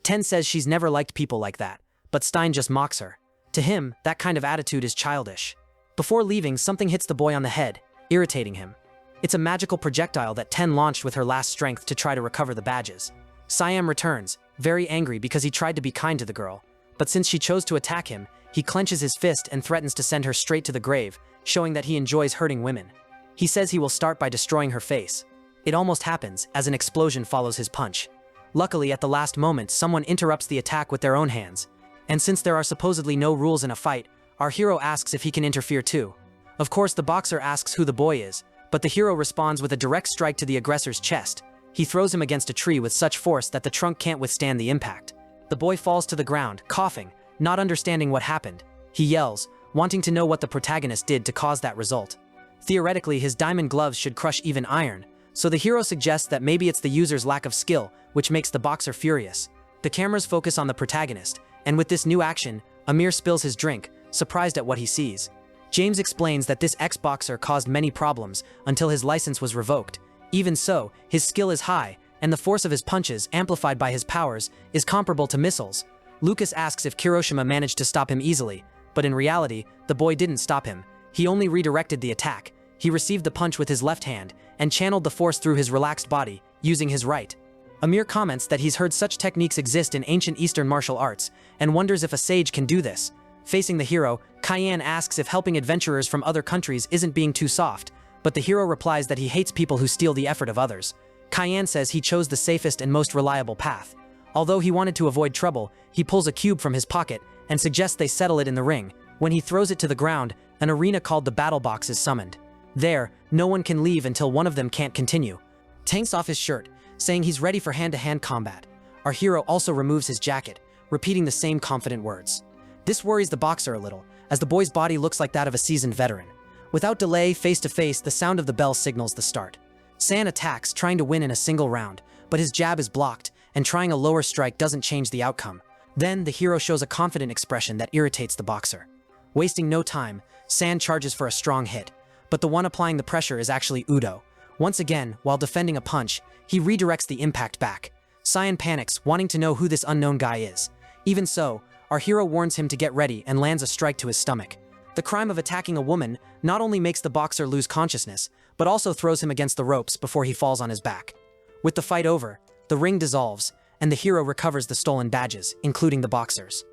Ten says she's never liked people like that, but Stein just mocks her. To him, that kind of attitude is childish. Before leaving, something hits the boy on the head, irritating him. It's a magical projectile that Ten launched with her last strength to try to recover the badges. Siam returns, very angry because he tried to be kind to the girl, but since she chose to attack him, he clenches his fist and threatens to send her straight to the grave, showing that he enjoys hurting women. He says he will start by destroying her face. It almost happens, as an explosion follows his punch. Luckily, at the last moment, someone interrupts the attack with their own hands. And since there are supposedly no rules in a fight, our hero asks if he can interfere too. Of course, the boxer asks who the boy is, but the hero responds with a direct strike to the aggressor's chest. He throws him against a tree with such force that the trunk can't withstand the impact. The boy falls to the ground, coughing, not understanding what happened. He yells, wanting to know what the protagonist did to cause that result. Theoretically, his diamond gloves should crush even iron, so the hero suggests that maybe it's the user's lack of skill, which makes the boxer furious. The cameras focus on the protagonist, and with this new action, Amir spills his drink, surprised at what he sees. James explains that this ex-boxer caused many problems until his license was revoked. Even so, his skill is high, and the force of his punches, amplified by his powers, is comparable to missiles. Lucas asks if Kiroshima managed to stop him easily, but in reality, the boy didn't stop him. He only redirected the attack. He received the punch with his left hand, and channeled the force through his relaxed body, using his right. Amir comments that he's heard such techniques exist in ancient Eastern martial arts, and wonders if a sage can do this. Facing the hero, Cayenne asks if helping adventurers from other countries isn't being too soft, but the hero replies that he hates people who steal the effort of others. Cayenne says he chose the safest and most reliable path. Although he wanted to avoid trouble, he pulls a cube from his pocket and suggests they settle it in the ring. When he throws it to the ground, an arena called the Battle Box is summoned. There, no one can leave until one of them can't continue. Takes off his shirt, saying he's ready for hand-to-hand combat. Our hero also removes his jacket, repeating the same confident words. This worries the boxer a little, as the boy's body looks like that of a seasoned veteran. Without delay, face-to-face, the sound of the bell signals the start. San attacks, trying to win in a single round, but his jab is blocked, and trying a lower strike doesn't change the outcome. Then, the hero shows a confident expression that irritates the boxer. Wasting no time, San charges for a strong hit, but the one applying the pressure is actually Udo. Once again, while defending a punch, he redirects the impact back. Cyan panics, wanting to know who this unknown guy is. Even so, our hero warns him to get ready and lands a strike to his stomach. The crime of attacking a woman not only makes the boxer lose consciousness, but also throws him against the ropes before he falls on his back. With the fight over, the ring dissolves, and the hero recovers the stolen badges, including the boxer's.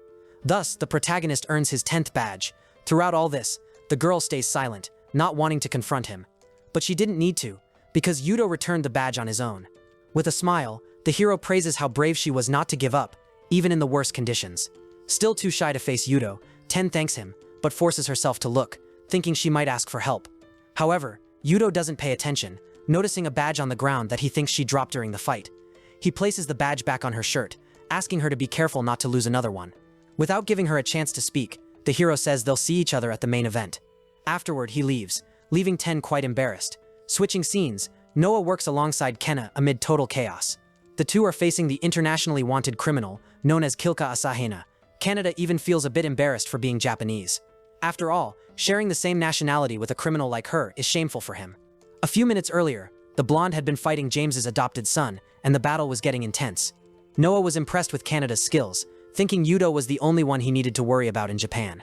Thus, the protagonist earns his 10th badge. Throughout all this, the girl stays silent, not wanting to confront him. But she didn't need to, because Yudo returned the badge on his own. With a smile, the hero praises how brave she was not to give up, even in the worst conditions. Still too shy to face Yudo, Ten thanks him, but forces herself to look, thinking she might ask for help. However, Yudo doesn't pay attention, noticing a badge on the ground that he thinks she dropped during the fight. He places the badge back on her shirt, asking her to be careful not to lose another one. Without giving her a chance to speak, the hero says they'll see each other at the main event. Afterward, he leaves, leaving Ten quite embarrassed. Switching scenes, Noah works alongside Kenna amid total chaos. The two are facing the internationally wanted criminal, known as Kilka Asahina. Canada even feels a bit embarrassed for being Japanese. After all, sharing the same nationality with a criminal like her is shameful for him. A few minutes earlier, the blonde had been fighting James's adopted son, and the battle was getting intense. Noah was impressed with Canada's skills, thinking Yudo was the only one he needed to worry about in Japan.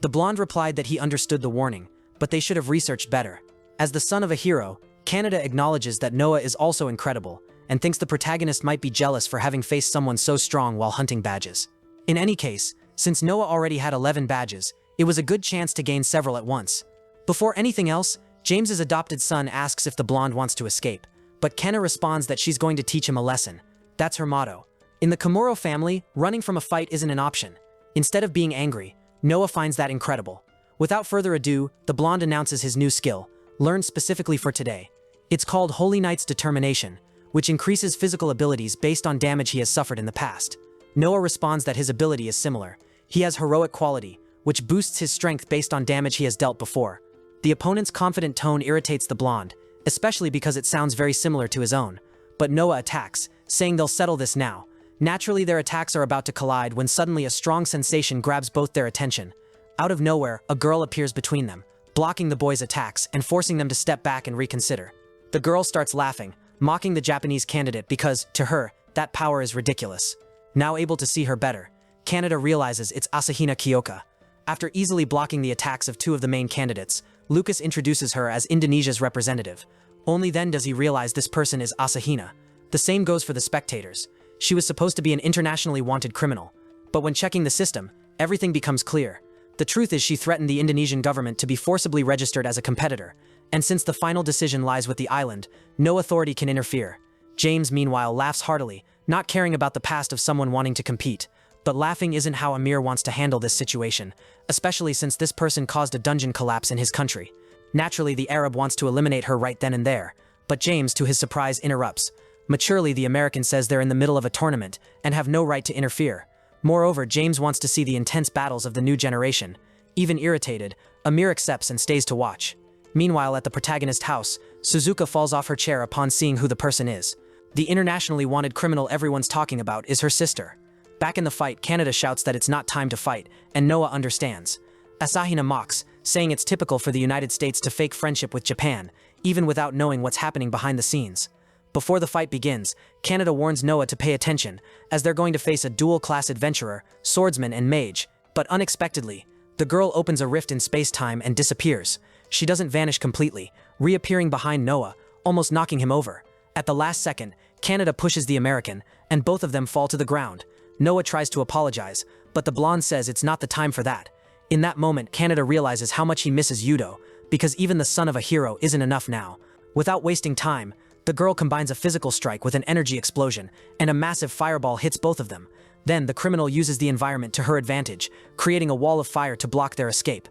The blonde replied that he understood the warning, but they should have researched better. As the son of a hero, Kaneda acknowledges that Noah is also incredible, and thinks the protagonist might be jealous for having faced someone so strong while hunting badges. In any case, since Noah already had 11 badges, it was a good chance to gain several at once. Before anything else, James's adopted son asks if the blonde wants to escape, but Kenna responds that she's going to teach him a lesson. That's her motto. In the Komuro family, running from a fight isn't an option. Instead of being angry, Noah finds that incredible. Without further ado, the blonde announces his new skill, learned specifically for today. It's called Holy Knight's Determination, which increases physical abilities based on damage he has suffered in the past. Noah responds that his ability is similar. He has heroic quality, which boosts his strength based on damage he has dealt before. The opponent's confident tone irritates the blonde, especially because it sounds very similar to his own. But Noah attacks, saying they'll settle this now. Naturally, their attacks are about to collide when suddenly a strong sensation grabs both their attention. Out of nowhere, a girl appears between them, blocking the boys' attacks and forcing them to step back and reconsider. The girl starts laughing, mocking the Japanese candidate because, to her, that power is ridiculous. Now able to see her better, Kaneda realizes it's Asahina Kyoka. After easily blocking the attacks of two of the main candidates, Lucas introduces her as Indonesia's representative. Only then does he realize this person is Asahina. The same goes for the spectators. She was supposed to be an internationally wanted criminal. But when checking the system, everything becomes clear. The truth is she threatened the Indonesian government to be forcibly registered as a competitor. And since the final decision lies with the island, no authority can interfere. James, meanwhile, laughs heartily, not caring about the past of someone wanting to compete. But laughing isn't how Amir wants to handle this situation, especially since this person caused a dungeon collapse in his country. Naturally, the Arab wants to eliminate her right then and there, but James, to his surprise, interrupts. Maturely, the American says they're in the middle of a tournament and have no right to interfere. Moreover, James wants to see the intense battles of the new generation. Even irritated, Amir accepts and stays to watch. Meanwhile, at the protagonist's house, Suzuka falls off her chair upon seeing who the person is. The internationally wanted criminal everyone's talking about is her sister. Back in the fight, Kaneda shouts that it's not time to fight, and Noah understands. Asahina mocks, saying it's typical for the United States to fake friendship with Japan, even without knowing what's happening behind the scenes. Before the fight begins, Kaneda warns Noah to pay attention, as they're going to face a dual-class adventurer, swordsman and mage. But unexpectedly, the girl opens a rift in space-time and disappears. She doesn't vanish completely, reappearing behind Noah, almost knocking him over. At the last second, Kaneda pushes the American, and both of them fall to the ground. Noah tries to apologize, but the blonde says it's not the time for that. In that moment, Kaneda realizes how much he misses Yudo, because even the son of a hero isn't enough now. Without wasting time, the girl combines a physical strike with an energy explosion, and a massive fireball hits both of them. Then, the criminal uses the environment to her advantage, creating a wall of fire to block their escape.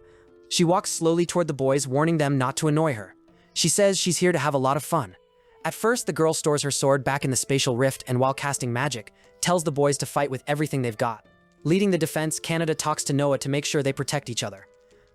She walks slowly toward the boys, warning them not to annoy her. She says she's here to have a lot of fun. At first, the girl stores her sword back in the spatial rift and while casting magic, tells the boys to fight with everything they've got. Leading the defense, Kaneda talks to Noah to make sure they protect each other.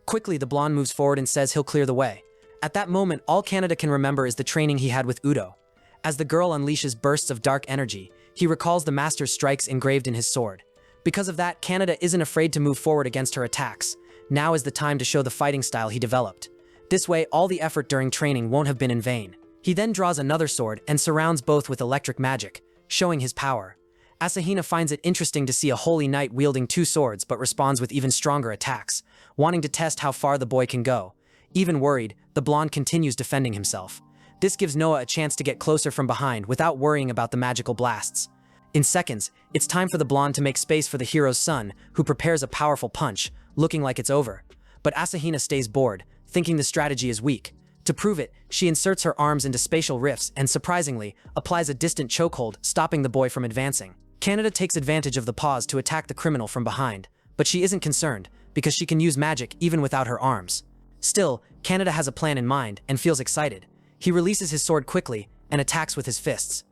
Quickly, the blonde moves forward and says he'll clear the way. At that moment, all Kaneda can remember is the training he had with Udo. As the girl unleashes bursts of dark energy, he recalls the master's strikes engraved in his sword. Because of that, Kaneda isn't afraid to move forward against her attacks. Now is the time to show the fighting style he developed. This way, all the effort during training won't have been in vain. He then draws another sword and surrounds both with electric magic, showing his power. Asahina finds it interesting to see a holy knight wielding two swords but responds with even stronger attacks, wanting to test how far the boy can go. Even worried, the blonde continues defending himself. This gives Noah a chance to get closer from behind without worrying about the magical blasts. In seconds, it's time for the blonde to make space for the hero's son, who prepares a powerful punch, looking like it's over. But Asahina stays bored, thinking the strategy is weak. To prove it, she inserts her arms into spatial rifts and, surprisingly, applies a distant chokehold, stopping the boy from advancing. Kaneda takes advantage of the pause to attack the criminal from behind, but she isn't concerned, because she can use magic even without her arms. Still, Kaneda has a plan in mind and feels excited. He releases his sword quickly and attacks with his fists.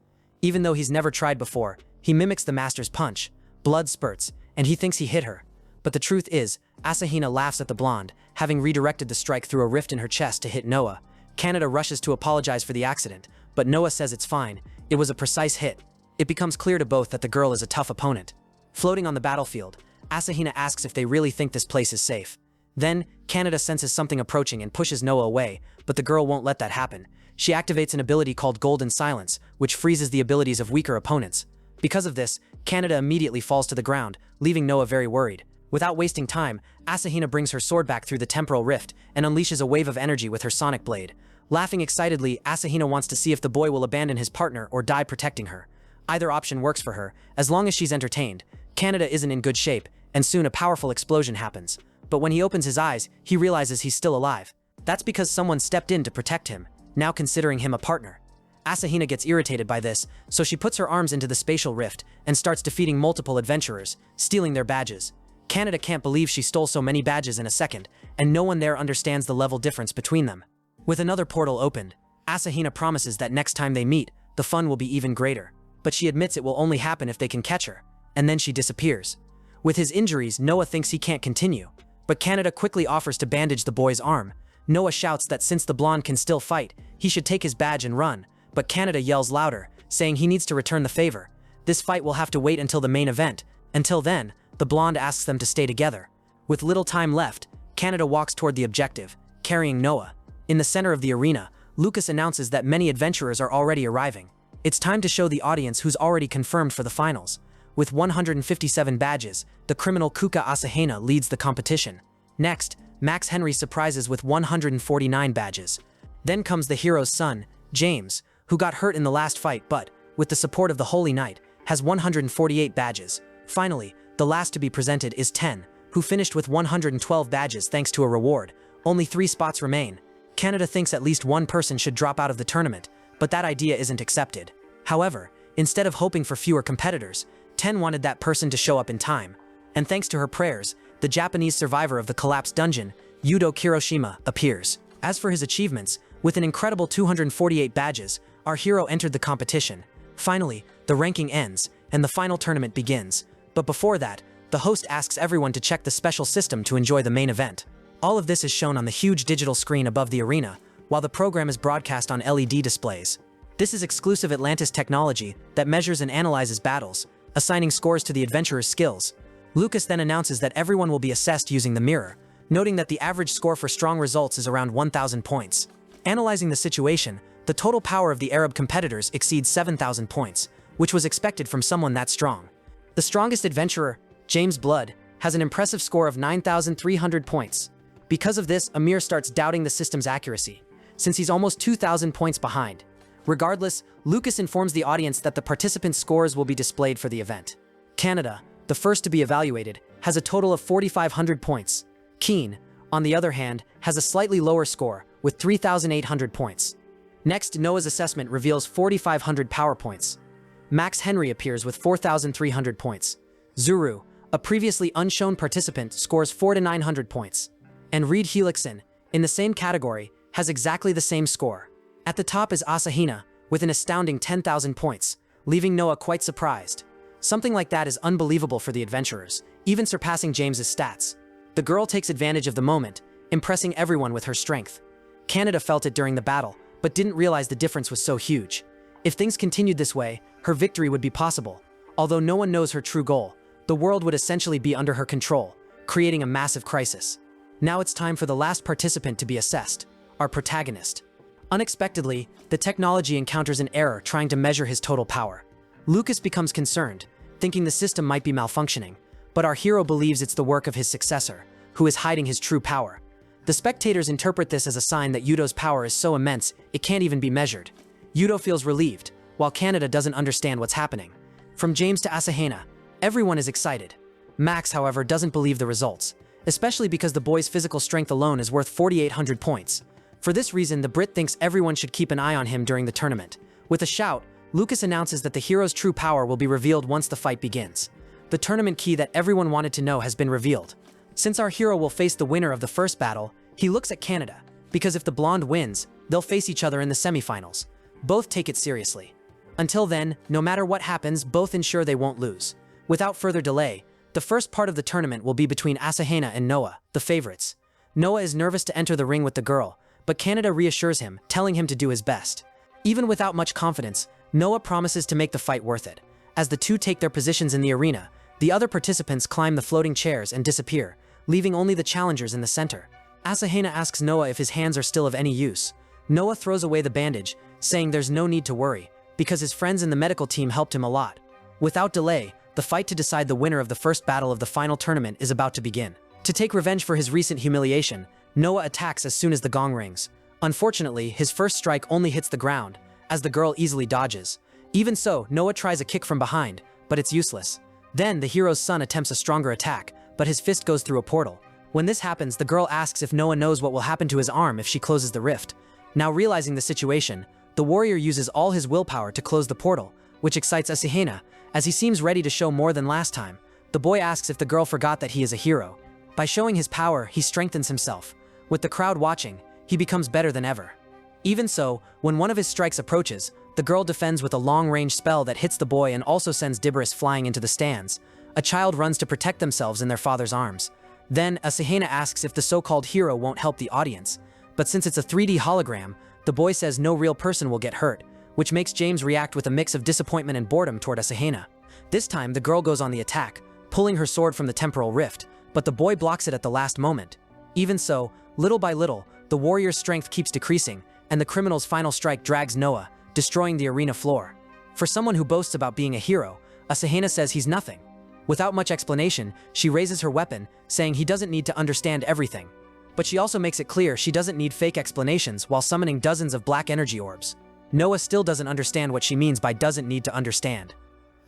Even though he's never tried before, he mimics the master's punch. Blood spurts, and he thinks he hit her. But the truth is, Asahina laughs at the blonde, having redirected the strike through a rift in her chest to hit Noah. Kaneda rushes to apologize for the accident, but Noah says it's fine. It was a precise hit. It becomes clear to both that the girl is a tough opponent. Floating on the battlefield, Asahina asks if they really think this place is safe. Then, Kaneda senses something approaching and pushes Noah away, but the girl won't let that happen. She activates an ability called Golden Silence, which freezes the abilities of weaker opponents. Because of this, Canada immediately falls to the ground, leaving Noah very worried. Without wasting time, Asahina brings her sword back through the temporal rift and unleashes a wave of energy with her sonic blade. Laughing excitedly, Asahina wants to see if the boy will abandon his partner or die protecting her. Either option works for her, as long as she's entertained. Canada isn't in good shape, and soon a powerful explosion happens. But when he opens his eyes, he realizes he's still alive. That's because someone stepped in to protect him, now considering him a partner. Asahina gets irritated by this, so she puts her arms into the spatial rift and starts defeating multiple adventurers, stealing their badges. Canada can't believe she stole so many badges in a second, and no one there understands the level difference between them. With another portal opened, Asahina promises that next time they meet, the fun will be even greater. But she admits it will only happen if they can catch her, and then she disappears. With his injuries, Noah thinks he can't continue, but Canada quickly offers to bandage the boy's arm. Noah shouts that since the blonde can still fight, he should take his badge and run, but Canada yells louder, saying he needs to return the favor. This fight will have to wait until the main event. Until then, the blonde asks them to stay together. With little time left, Canada walks toward the objective, carrying Noah. In the center of the arena, Lucas announces that many adventurers are already arriving. It's time to show the audience who's already confirmed for the finals. With 157 badges, the criminal Kuka Asahina leads the competition. Next, Max Henry surprises with 149 badges. Then comes the hero's son, James, who got hurt in the last fight but, with the support of the Holy Knight, has 148 badges. Finally, the last to be presented is Ten, who finished with 112 badges thanks to a reward. Only 3 spots remain. Canada thinks at least one person should drop out of the tournament, but that idea isn't accepted. However, instead of hoping for fewer competitors, Ten wanted that person to show up in time. And thanks to her prayers, the Japanese survivor of the collapsed dungeon, Yudo Kiroshima, appears. As for his achievements, with an incredible 248 badges, our hero entered the competition. Finally, the ranking ends, and the final tournament begins. But before that, the host asks everyone to check the special system to enjoy the main event. All of this is shown on the huge digital screen above the arena, while the program is broadcast on LED displays. This is exclusive Atlantis technology that measures and analyzes battles, assigning scores to the adventurer's skills. Lucas then announces that everyone will be assessed using the mirror, noting that the average score for strong results is around 1,000 points. Analyzing the situation, the total power of the Arab competitors exceeds 7,000 points, which was expected from someone that strong. The strongest adventurer, James Blood, has an impressive score of 9,300 points. Because of this, Amir starts doubting the system's accuracy, since he's almost 2,000 points behind. Regardless, Lucas informs the audience that the participants' scores will be displayed for the event. Canada, the first to be evaluated, has a total of 4,500 points. Keen, on the other hand, has a slightly lower score, with 3,800 points. Next, Noah's assessment reveals 4,500 power points. Max Henry appears with 4,300 points. Zuru, a previously unshown participant, scores 4,900 points. And Reed Helixson, in the same category, has exactly the same score. At the top is Asahina, with an astounding 10,000 points, leaving Noah quite surprised. Something like that is unbelievable for the adventurers, even surpassing James's stats. The girl takes advantage of the moment, impressing everyone with her strength. Canada felt it during the battle, but didn't realize the difference was so huge. If things continued this way, her victory would be possible. Although no one knows her true goal, the world would essentially be under her control, creating a massive crisis. Now it's time for the last participant to be assessed, our protagonist. Unexpectedly, the technology encounters an error trying to measure his total power. Lucas becomes concerned, thinking the system might be malfunctioning, but our hero believes it's the work of his successor, who is hiding his true power. The spectators interpret this as a sign that Yudo's power is so immense it can't even be measured. Yudo feels relieved, while Canada doesn't understand what's happening. From James to Asahina, everyone is excited. Max, however, doesn't believe the results, especially because the boy's physical strength alone is worth 4,800 points. For this reason, the Brit thinks everyone should keep an eye on him during the tournament. With a shout, Lucas announces that the hero's true power will be revealed once the fight begins. The tournament key that everyone wanted to know has been revealed. Since our hero will face the winner of the first battle, he looks at Canada, because if the blonde wins, they'll face each other in the semifinals. Both take it seriously. Until then, no matter what happens, both ensure they won't lose. Without further delay, the first part of the tournament will be between Asahina and Noah, the favorites. Noah is nervous to enter the ring with the girl, but Canada reassures him, telling him to do his best. Even without much confidence, Noah promises to make the fight worth it. As the two take their positions in the arena, the other participants climb the floating chairs and disappear, leaving only the challengers in the center. Asahina asks Noah if his hands are still of any use. Noah throws away the bandage, saying there's no need to worry, because his friends in the medical team helped him a lot. Without delay, the The fight to decide the winner of the first battle of the final tournament is about to begin. To take revenge for his recent humiliation, Noah attacks as soon as the gong rings. Unfortunately, his first strike only hits the ground, as the girl easily dodges. Even so, Noah tries a kick from behind, but it's useless. Then, the hero's son attempts a stronger attack, but his fist goes through a portal. When this happens, the girl asks if Noah knows what will happen to his arm if she closes the rift. Now realizing the situation, the warrior uses all his willpower to close the portal, which excites Asahina, as he seems ready to show more than last time. The boy asks if the girl forgot that he is a hero. By showing his power, he strengthens himself. With the crowd watching, he becomes better than ever. Even so, when one of his strikes approaches, the girl defends with a long-range spell that hits the boy and also sends debris flying into the stands. A child runs to protect themselves in their father's arms. Then, Asahina asks if the so-called hero won't help the audience. But since it's a 3D hologram, the boy says no real person will get hurt, which makes James react with a mix of disappointment and boredom toward Asahina. This time, the girl goes on the attack, pulling her sword from the temporal rift, but the boy blocks it at the last moment. Even so, little by little, the warrior's strength keeps decreasing, and the criminal's final strike drags Noah, destroying the arena floor. For someone who boasts about being a hero, Asahina says he's nothing. Without much explanation, she raises her weapon, saying he doesn't need to understand everything. But she also makes it clear she doesn't need fake explanations while summoning dozens of black energy orbs. Noah still doesn't understand what she means by doesn't need to understand.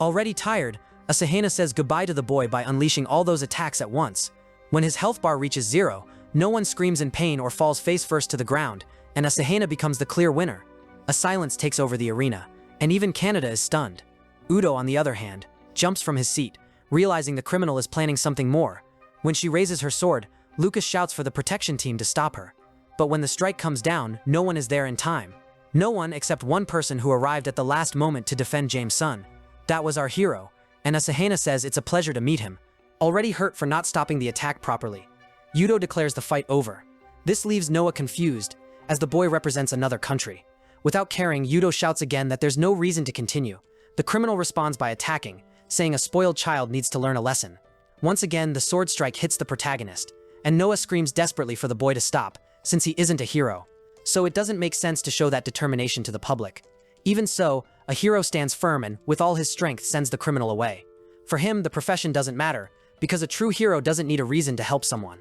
Already tired, Asahina says goodbye to the boy by unleashing all those attacks at once. When his health bar reaches 0, no one screams in pain or falls face first to the ground, and Asahina becomes the clear winner. A silence takes over the arena, and even Canada is stunned. Udo, on the other hand, jumps from his seat, realizing the criminal is planning something more. When she raises her sword, Lucas shouts for the protection team to stop her. But when the strike comes down, no one is there in time. No one except one person who arrived at the last moment to defend James' son. That was our hero, and Asahina says it's a pleasure to meet him, already hurt for not stopping the attack properly. Udo declares the fight over. This leaves Noah confused, as the boy represents another country. Without caring, Udo shouts again that there's no reason to continue. The criminal responds by attacking, saying a spoiled child needs to learn a lesson. Once again, the sword strike hits the protagonist, and Noah screams desperately for the boy to stop, since he isn't a hero. So it doesn't make sense to show that determination to the public. Even so, a hero stands firm and, with all his strength, sends the criminal away. For him, the profession doesn't matter, because a true hero doesn't need a reason to help someone.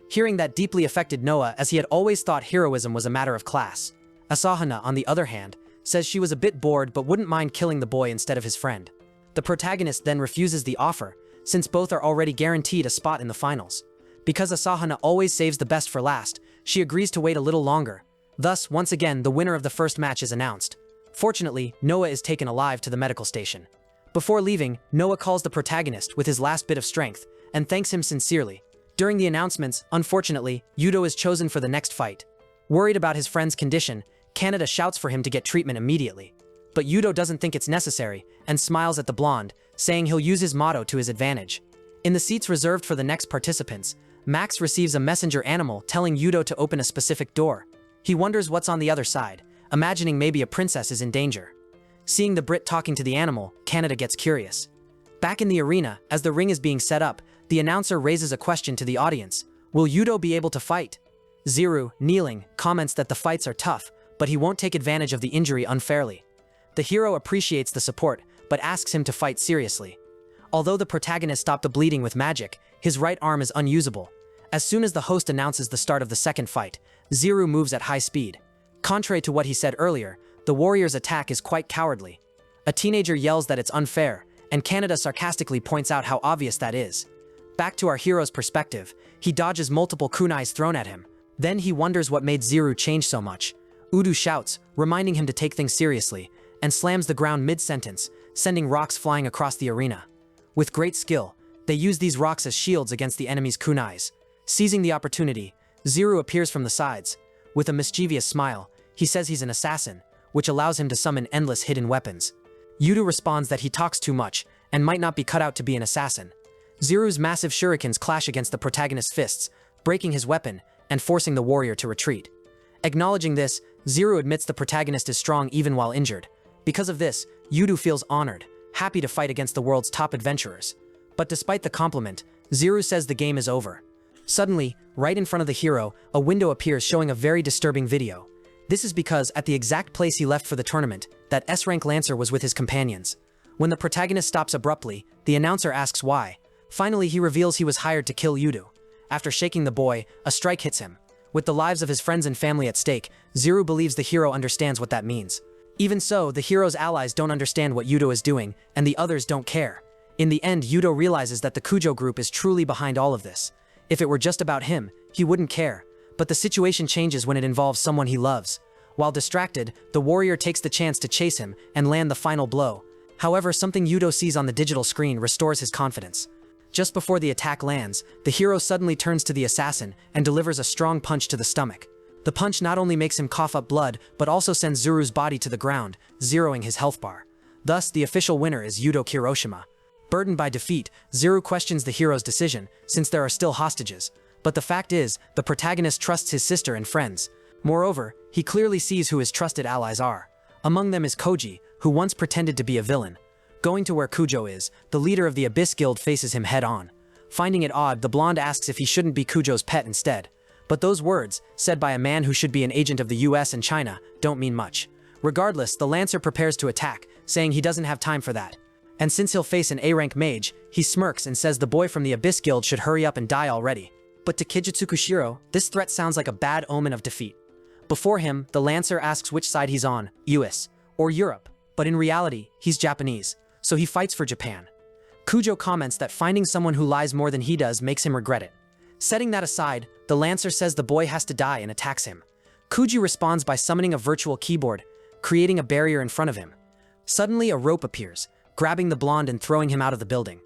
Hearing that deeply affected Noah, as he had always thought heroism was a matter of class. Asahina, on the other hand, says she was a bit bored but wouldn't mind killing the boy instead of his friend. The protagonist then refuses the offer, since both are already guaranteed a spot in the finals. Because Asahina always saves the best for last, she agrees to wait a little longer. Thus, once again, the winner of the first match is announced. Fortunately, Noah is taken alive to the medical station. Before leaving, Noah calls the protagonist with his last bit of strength, and thanks him sincerely. During the announcements, unfortunately, Udo is chosen for the next fight. Worried about his friend's condition, Canada shouts for him to get treatment immediately. But Udo doesn't think it's necessary, and smiles at the blonde, saying he'll use his motto to his advantage. In the seats reserved for the next participants, Max receives a messenger animal telling Udo to open a specific door. He wonders what's on the other side, imagining maybe a princess is in danger. Seeing the Brit talking to the animal, Canada gets curious. Back in the arena, as the ring is being set up, the announcer raises a question to the audience. Will Udo be able to fight? Ziru, kneeling, comments that the fights are tough, but he won't take advantage of the injury unfairly. The hero appreciates the support, but asks him to fight seriously. Although the protagonist stopped the bleeding with magic, his right arm is unusable. As soon as the host announces the start of the second fight, Ziru moves at high speed. Contrary to what he said earlier, the warrior's attack is quite cowardly. A teenager yells that it's unfair, and Canada sarcastically points out how obvious that is. Back to our hero's perspective, he dodges multiple kunais thrown at him. Then he wonders what made Ziru change so much. Udo shouts, reminding him to take things seriously, and slams the ground mid-sentence, sending rocks flying across the arena. With great skill, they use these rocks as shields against the enemy's kunais. Seizing the opportunity, Ziru appears from the sides. With a mischievous smile, he says he's an assassin, which allows him to summon endless hidden weapons. Udo responds that he talks too much, and might not be cut out to be an assassin. Ziru's massive shurikens clash against the protagonist's fists, breaking his weapon, and forcing the warrior to retreat. Acknowledging this, Ziru admits the protagonist is strong even while injured. Because of this, Udo feels honored, happy to fight against the world's top adventurers. But despite the compliment, Ziru says the game is over. Suddenly, right in front of the hero, a window appears showing a very disturbing video. This is because, at the exact place he left for the tournament, that S-rank Lancer was with his companions. When the protagonist stops abruptly, The announcer asks why. Finally, he reveals he was hired to kill Yudo. After shaking the boy, a strike hits him. With the lives of his friends and family at stake, Zuru believes the hero understands what that means. Even so, the hero's allies don't understand what Yudo is doing, and the others don't care. In the end, Yudo realizes that the Kujo group is truly behind all of this. If it were just about him, he wouldn't care. But the situation changes when it involves someone he loves. While distracted, the warrior takes the chance to chase him and land the final blow. However, something Yudo sees on the digital screen restores his confidence. Just before the attack lands, the hero suddenly turns to the assassin and delivers a strong punch to the stomach. The punch not only makes him cough up blood, but also sends Zuru's body to the ground, zeroing his health bar. Thus, the official winner is Yudo Kiroshima. Burdened by defeat, Zuru questions the hero's decision, since there are still hostages. But the fact is, the protagonist trusts his sister and friends. Moreover, he clearly sees who his trusted allies are. Among them is Koji, who once pretended to be a villain. Going to where Kujo is, the leader of the Abyss Guild faces him head-on. Finding it odd, the blonde asks if he shouldn't be Kujo's pet instead. But those words, said by a man who should be an agent of the US and China, don't mean much. Regardless, the Lancer prepares to attack, saying he doesn't have time for that. And since he'll face an A-rank mage, he smirks and says the boy from the Abyss Guild should hurry up and die already. But to Kijitsu Kushiro, this threat sounds like a bad omen of defeat. Before him, the Lancer asks which side he's on, US or Europe, but in reality, he's Japanese. So he fights for Japan. Kujo comments that finding someone who lies more than he does makes him regret it. Setting that aside, the Lancer says the boy has to die and attacks him. Kuji responds by summoning a virtual keyboard, creating a barrier in front of him. Suddenly, a rope appears, grabbing the blonde and throwing him out of the building.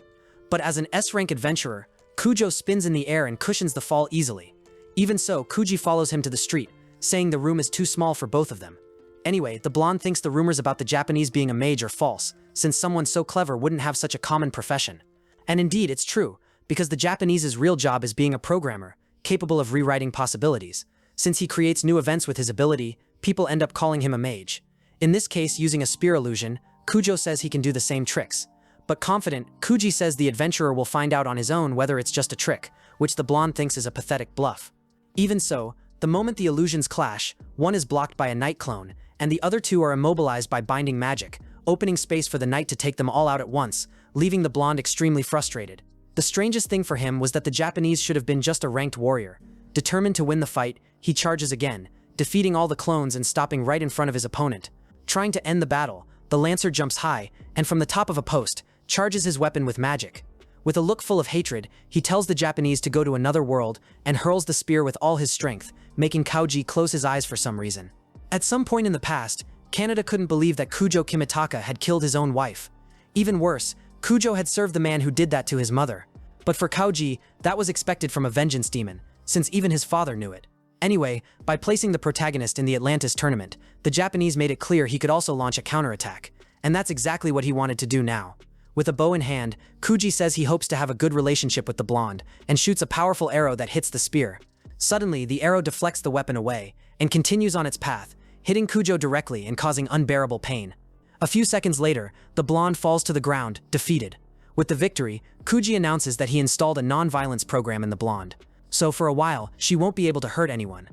But as an S-rank adventurer, Kujo spins in the air and cushions the fall easily. Even so, Kuji follows him to the street, saying the room is too small for both of them. Anyway, the blonde thinks the rumors about the Japanese being a mage are false, since someone so clever wouldn't have such a common profession. And indeed, it's true, because the Japanese's real job is being a programmer, capable of rewriting possibilities. Since he creates new events with his ability, people end up calling him a mage. In this case, using a spear illusion, Kujo says he can do the same tricks. But confident, Kuji says the adventurer will find out on his own whether it's just a trick, which the blonde thinks is a pathetic bluff. Even so, the moment the illusions clash, one is blocked by a night clone, and the other two are immobilized by binding magic, opening space for the knight to take them all out at once, leaving the blonde extremely frustrated. The strangest thing for him was that the Japanese should have been just a ranked warrior. Determined to win the fight, he charges again, defeating all the clones and stopping right in front of his opponent. Trying to end the battle, the Lancer jumps high, and from the top of a post, charges his weapon with magic. With a look full of hatred, he tells the Japanese to go to another world and hurls the spear with all his strength, making Kauji close his eyes for some reason. At some point in the past, Canada couldn't believe that Kujo Kimitaka had killed his own wife. Even worse, Kujo had served the man who did that to his mother. But for Kauji, that was expected from a vengeance demon, since even his father knew it. Anyway, by placing the protagonist in the Atlantis tournament, the Japanese made it clear he could also launch a counterattack, and that's exactly what he wanted to do now. With a bow in hand, Kuji says he hopes to have a good relationship with the blonde, and shoots a powerful arrow that hits the spear. Suddenly, the arrow deflects the weapon away, and continues on its path, hitting Kujo directly and causing unbearable pain. A few seconds later, the blonde falls to the ground, defeated. With the victory, Kuji announces that he installed a non-violence program in the blonde. So for a while, she won't be able to hurt anyone.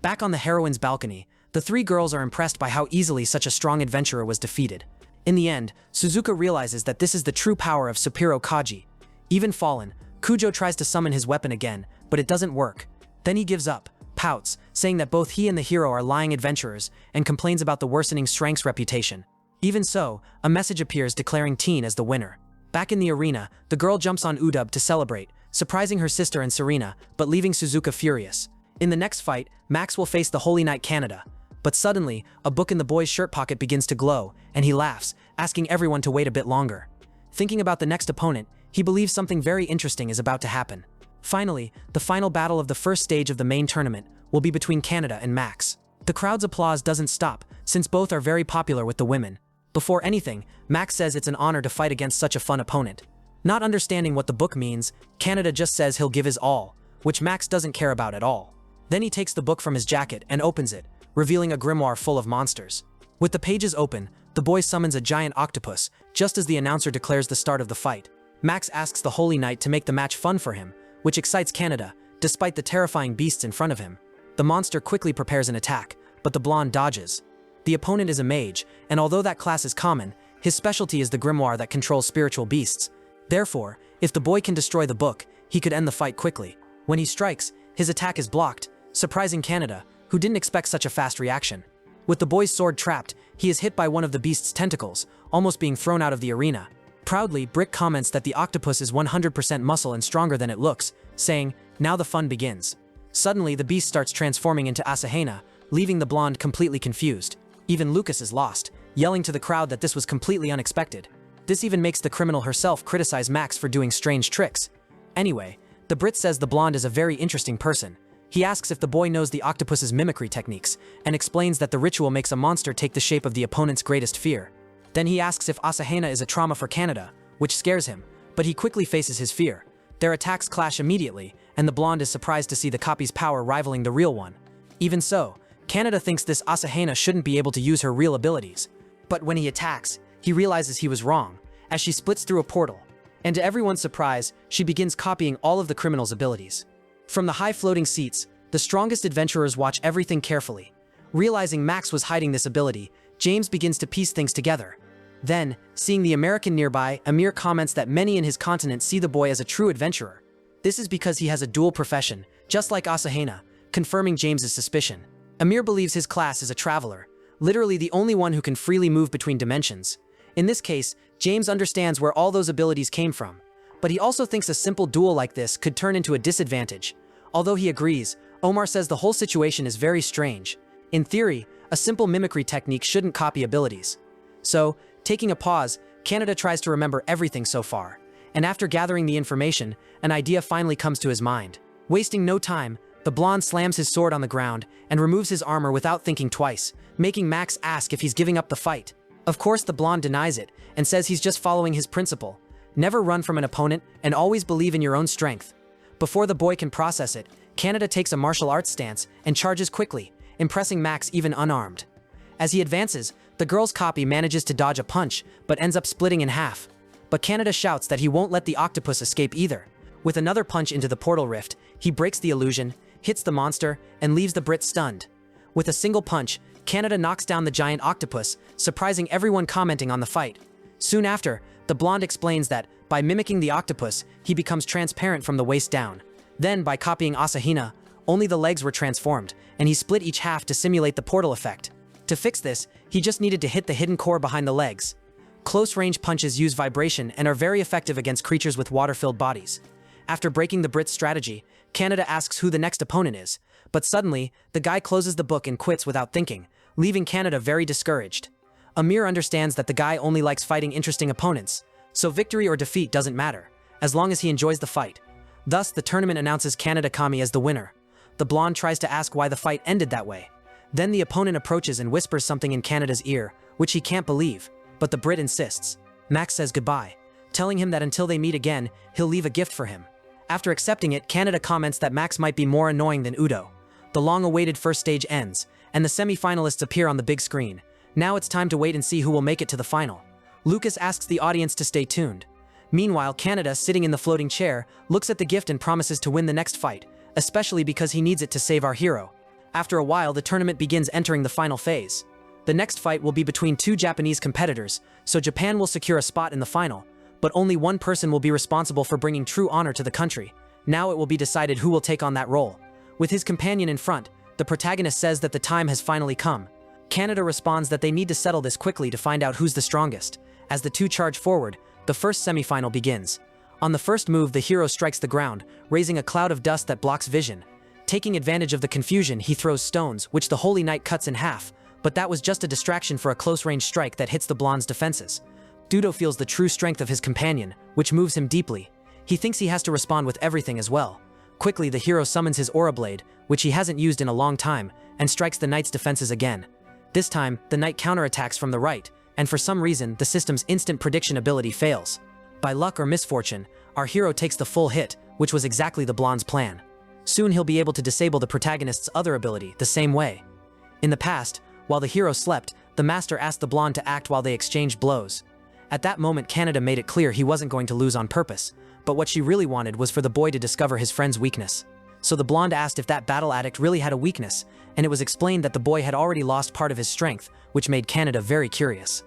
Back on the heroine's balcony, the three girls are impressed by how easily such a strong adventurer was defeated. In the end, Suzuka realizes that this is the true power of Supero Kaji. Even fallen, Kujo tries to summon his weapon again, but it doesn't work. Then he gives up, pouts, saying that both he and the hero are lying adventurers, and complains about the worsening strength's reputation. Even so, a message appears declaring Teen as the winner. Back in the arena, the girl jumps on Udub to celebrate, surprising her sister and Serena, but leaving Suzuka furious. In the next fight, Max will face the Holy Knight Canada. But suddenly, a book in the boy's shirt pocket begins to glow, and he laughs, asking everyone to wait a bit longer. Thinking about the next opponent, he believes something very interesting is about to happen. Finally, the final battle of the first stage of the main tournament will be between Canada and Max. The crowd's applause doesn't stop, since both are very popular with the women. Before anything, Max says it's an honor to fight against such a fun opponent. Not understanding what the book means, Canada just says he'll give his all, which Max doesn't care about at all. Then he takes the book from his jacket and opens it, revealing a grimoire full of monsters. With the pages open, the boy summons a giant octopus, just as the announcer declares the start of the fight. Max asks the Holy Knight to make the match fun for him, which excites Canada, despite the terrifying beasts in front of him. The monster quickly prepares an attack, but the blonde dodges. The opponent is a mage, and although that class is common, his specialty is the grimoire that controls spiritual beasts. Therefore, if the boy can destroy the book, he could end the fight quickly. When he strikes, his attack is blocked, surprising Canada, who didn't expect such a fast reaction. With the boy's sword trapped, he is hit by one of the beast's tentacles, almost being thrown out of the arena. Proudly, Brick comments that the octopus is 100% muscle and stronger than it looks, saying, "Now the fun begins." Suddenly, the beast starts transforming into Asahana, leaving the blonde completely confused. Even Lucas is lost, yelling to the crowd that this was completely unexpected. This even makes the criminal herself criticize Max for doing strange tricks. Anyway, the Brit says the blonde is a very interesting person. He asks if the boy knows the octopus's mimicry techniques, and explains that the ritual makes a monster take the shape of the opponent's greatest fear. Then he asks if Asahana is a trauma for Canada, which scares him, but he quickly faces his fear. Their attacks clash immediately, and the blonde is surprised to see the copy's power rivaling the real one. Even so, Canada thinks this Asahana shouldn't be able to use her real abilities. But when he attacks, he realizes he was wrong, as she splits through a portal. And to everyone's surprise, she begins copying all of the criminal's abilities. From the high-floating seats, the strongest adventurers watch everything carefully. Realizing Max was hiding this ability, James begins to piece things together. Then, seeing the American nearby, Amir comments that many in his continent see the boy as a true adventurer. This is because he has a dual profession, just like Asahana, confirming James's suspicion. Amir believes his class is a traveler, literally the only one who can freely move between dimensions. In this case, James understands where all those abilities came from, but he also thinks a simple duel like this could turn into a disadvantage. Although he agrees, Omar says the whole situation is very strange. In theory, a simple mimicry technique shouldn't copy abilities. So, taking a pause, Canada tries to remember everything so far, and after gathering the information, an idea finally comes to his mind. Wasting no time, the blonde slams his sword on the ground and removes his armor without thinking twice, making Max ask if he's giving up the fight. Of course, the blonde denies it and says he's just following his principle. Never run from an opponent and always believe in your own strength. Before the boy can process it, Canada takes a martial arts stance and charges quickly, impressing Max even unarmed. As he advances, the girl's copy manages to dodge a punch, but ends up splitting in half. But Canada shouts that he won't let the octopus escape either. With another punch into the portal rift, he breaks the illusion, hits the monster, and leaves the Brit stunned. With a single punch, Canada knocks down the giant octopus, surprising everyone commenting on the fight. Soon after, the blonde explains that, by mimicking the octopus, he becomes transparent from the waist down. Then, by copying Asahana, only the legs were transformed, and he split each half to simulate the portal effect. To fix this, he just needed to hit the hidden core behind the legs. Close-range punches use vibration and are very effective against creatures with water-filled bodies. After breaking the Brit's strategy, Canada asks who the next opponent is, but suddenly, the guy closes the book and quits without thinking, leaving Canada very discouraged. Amir understands that the guy only likes fighting interesting opponents, so victory or defeat doesn't matter, as long as he enjoys the fight. Thus, the tournament announces Canada Kami as the winner. The blonde tries to ask why the fight ended that way. Then the opponent approaches and whispers something in Canada's ear, which he can't believe, but the Brit insists. Max says goodbye, telling him that until they meet again, he'll leave a gift for him. After accepting it, Canada comments that Max might be more annoying than Udo. The long-awaited first stage ends, and the semi-finalists appear on the big screen. Now it's time to wait and see who will make it to the final. Lucas asks the audience to stay tuned. Meanwhile, Canada, sitting in the floating chair, looks at the gift and promises to win the next fight, especially because he needs it to save our hero. After a while, the tournament begins entering the final phase. The next fight will be between two Japanese competitors, so Japan will secure a spot in the final, but only one person will be responsible for bringing true honor to the country. Now it will be decided who will take on that role. With his companion in front, the protagonist says that the time has finally come. Canada responds that they need to settle this quickly to find out who's the strongest. As the two charge forward, the first semi-final begins. On the first move, the hero strikes the ground, raising a cloud of dust that blocks vision. Taking advantage of the confusion, he throws stones, which the Holy Knight cuts in half, but that was just a distraction for a close-range strike that hits the blonde's defenses. Dudo feels the true strength of his companion, which moves him deeply. He thinks he has to respond with everything as well. Quickly, the hero summons his Aura Blade, which he hasn't used in a long time, and strikes the knight's defenses again. This time, the knight counterattacks from the right, and for some reason, the system's instant prediction ability fails. By luck or misfortune, our hero takes the full hit, which was exactly the blonde's plan. Soon he'll be able to disable the protagonist's other ability the same way. In the past, while the hero slept, the master asked the blonde to act while they exchanged blows. At that moment, Canada made it clear he wasn't going to lose on purpose, but what she really wanted was for the boy to discover his friend's weakness. So the blonde asked if that battle addict really had a weakness, and it was explained that the boy had already lost part of his strength, which made Canada very curious.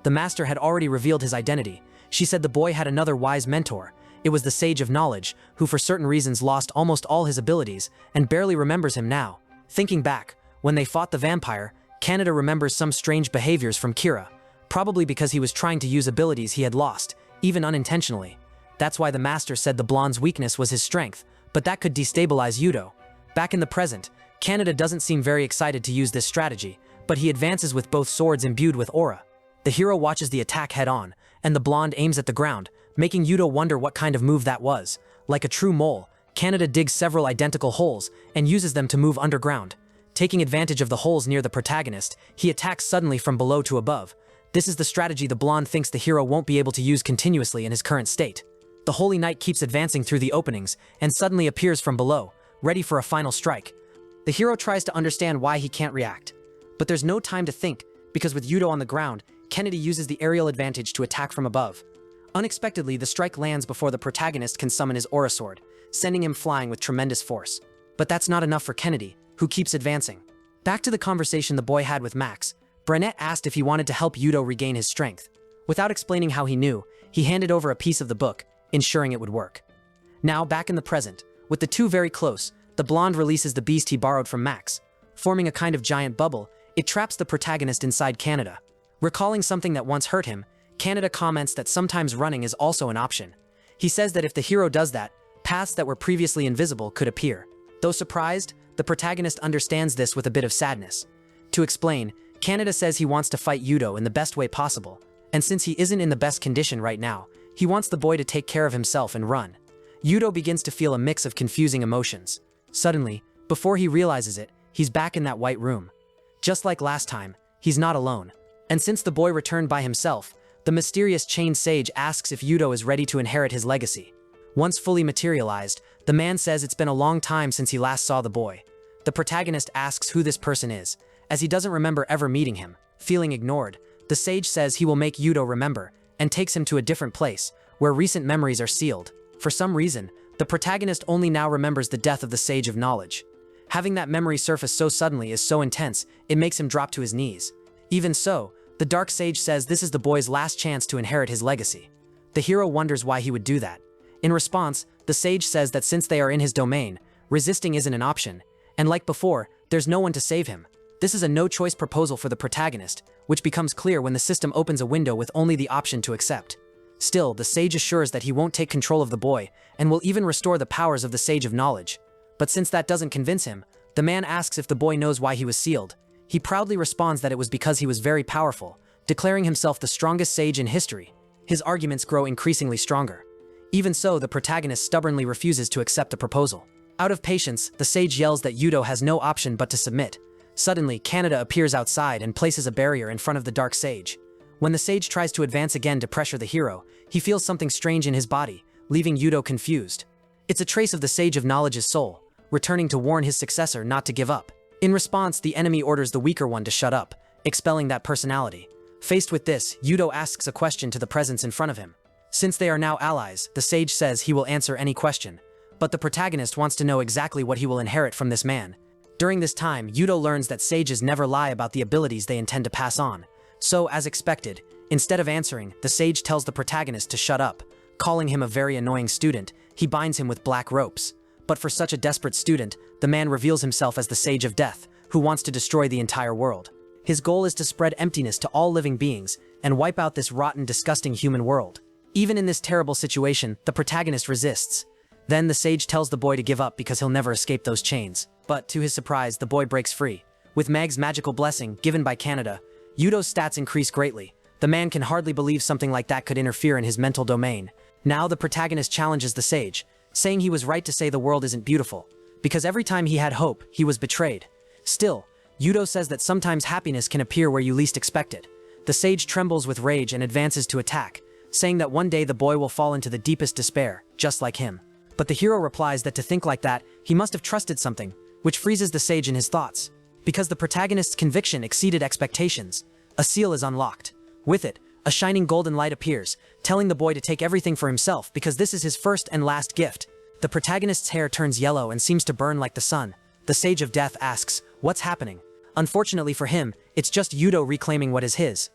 The master had already revealed his identity, She said the boy had another wise mentor. It was the Sage of Knowledge, who for certain reasons lost almost all his abilities and barely remembers him now. Thinking back, when they fought the vampire, Kaneda remembers some strange behaviors from Kira, probably because he was trying to use abilities he had lost, even unintentionally. That's why the master said the blonde's weakness was his strength, but that could destabilize Yudo. Back in the present, Kaneda doesn't seem very excited to use this strategy, but he advances with both swords imbued with aura. The hero watches the attack head-on, and the blonde aims at the ground, making Yudo wonder what kind of move that was. Like a true mole, Kaneda digs several identical holes and uses them to move underground. Taking advantage of the holes near the protagonist, he attacks suddenly from below to above. This is the strategy the blonde thinks the hero won't be able to use continuously in his current state. The Holy Knight keeps advancing through the openings and suddenly appears from below, ready for a final strike. The hero tries to understand why he can't react. But there's no time to think, because with Yudo on the ground, Kennedy uses the aerial advantage to attack from above. Unexpectedly, the strike lands before the protagonist can summon his aura sword, sending him flying with tremendous force. But that's not enough for Kennedy, who keeps advancing. Back to the conversation the boy had with Max, Brunette asked if he wanted to help Yudo regain his strength. Without explaining how he knew, he handed over a piece of the book, ensuring it would work. Now, back in the present, with the two very close, the blonde releases the beast he borrowed from Max. Forming a kind of giant bubble, it traps the protagonist inside Kaneda. Recalling something that once hurt him, Kaneda comments that sometimes running is also an option. He says that if the hero does that, paths that were previously invisible could appear. Though surprised, the protagonist understands this with a bit of sadness. To explain, Kaneda says he wants to fight Yudo in the best way possible, and since he isn't in the best condition right now, he wants the boy to take care of himself and run. Yudo begins to feel a mix of confusing emotions. Suddenly, before he realizes it, he's back in that white room. Just like last time, he's not alone. And since the boy returned by himself, the mysterious chained sage asks if Yudo is ready to inherit his legacy. Once fully materialized, the man says it's been a long time since he last saw the boy. The protagonist asks who this person is, as he doesn't remember ever meeting him. Feeling ignored, the sage says he will make Yudo remember, and takes him to a different place, where recent memories are sealed. For some reason, the protagonist only now remembers the death of the Sage of Knowledge. Having that memory surface so suddenly is so intense, it makes him drop to his knees. Even so, the Dark Sage says this is the boy's last chance to inherit his legacy. The hero wonders why he would do that. In response, the sage says that since they are in his domain, resisting isn't an option, and like before, there's no one to save him. This is a no-choice proposal for the protagonist, which becomes clear when the system opens a window with only the option to accept. Still, the sage assures that he won't take control of the boy, and will even restore the powers of the Sage of Knowledge. But since that doesn't convince him, the man asks if the boy knows why he was sealed. He proudly responds that it was because he was very powerful, declaring himself the strongest sage in history. His arguments grow increasingly stronger. Even so, the protagonist stubbornly refuses to accept the proposal. Out of patience, the sage yells that Yudo has no option but to submit. Suddenly, Kaneda appears outside and places a barrier in front of the Dark Sage. When the sage tries to advance again to pressure the hero, he feels something strange in his body, leaving Yudo confused. It's a trace of the Sage of Knowledge's soul, returning to warn his successor not to give up. In response, the enemy orders the weaker one to shut up, expelling that personality. Faced with this, Yudo asks a question to the presence in front of him. Since they are now allies, the sage says he will answer any question, but the protagonist wants to know exactly what he will inherit from this man. During this time, Yudo learns that sages never lie about the abilities they intend to pass on. So, as expected, instead of answering, the sage tells the protagonist to shut up. Calling him a very annoying student, he binds him with black ropes. But for such a desperate student, the man reveals himself as the Sage of Death, who wants to destroy the entire world. His goal is to spread emptiness to all living beings and wipe out this rotten, disgusting human world. Even in this terrible situation, the protagonist resists. Then the sage tells the boy to give up because he'll never escape those chains. But to his surprise, the boy breaks free. With Meg's magical blessing, given by Kaneda, Yudo's stats increase greatly. The man can hardly believe something like that could interfere in his mental domain. Now the protagonist challenges the sage, saying he was right to say the world isn't beautiful, because every time he had hope, he was betrayed. Still, Yudo says that sometimes happiness can appear where you least expect it. The sage trembles with rage and advances to attack, saying that one day the boy will fall into the deepest despair, just like him. But the hero replies that to think like that, he must have trusted something, which freezes the sage in his thoughts. Because the protagonist's conviction exceeded expectations, a seal is unlocked. With it, a shining golden light appears, telling the boy to take everything for himself because this is his first and last gift. The protagonist's hair turns yellow and seems to burn like the sun. The Sage of Death asks, "What's happening?" Unfortunately for him, it's just Yudo reclaiming what is his.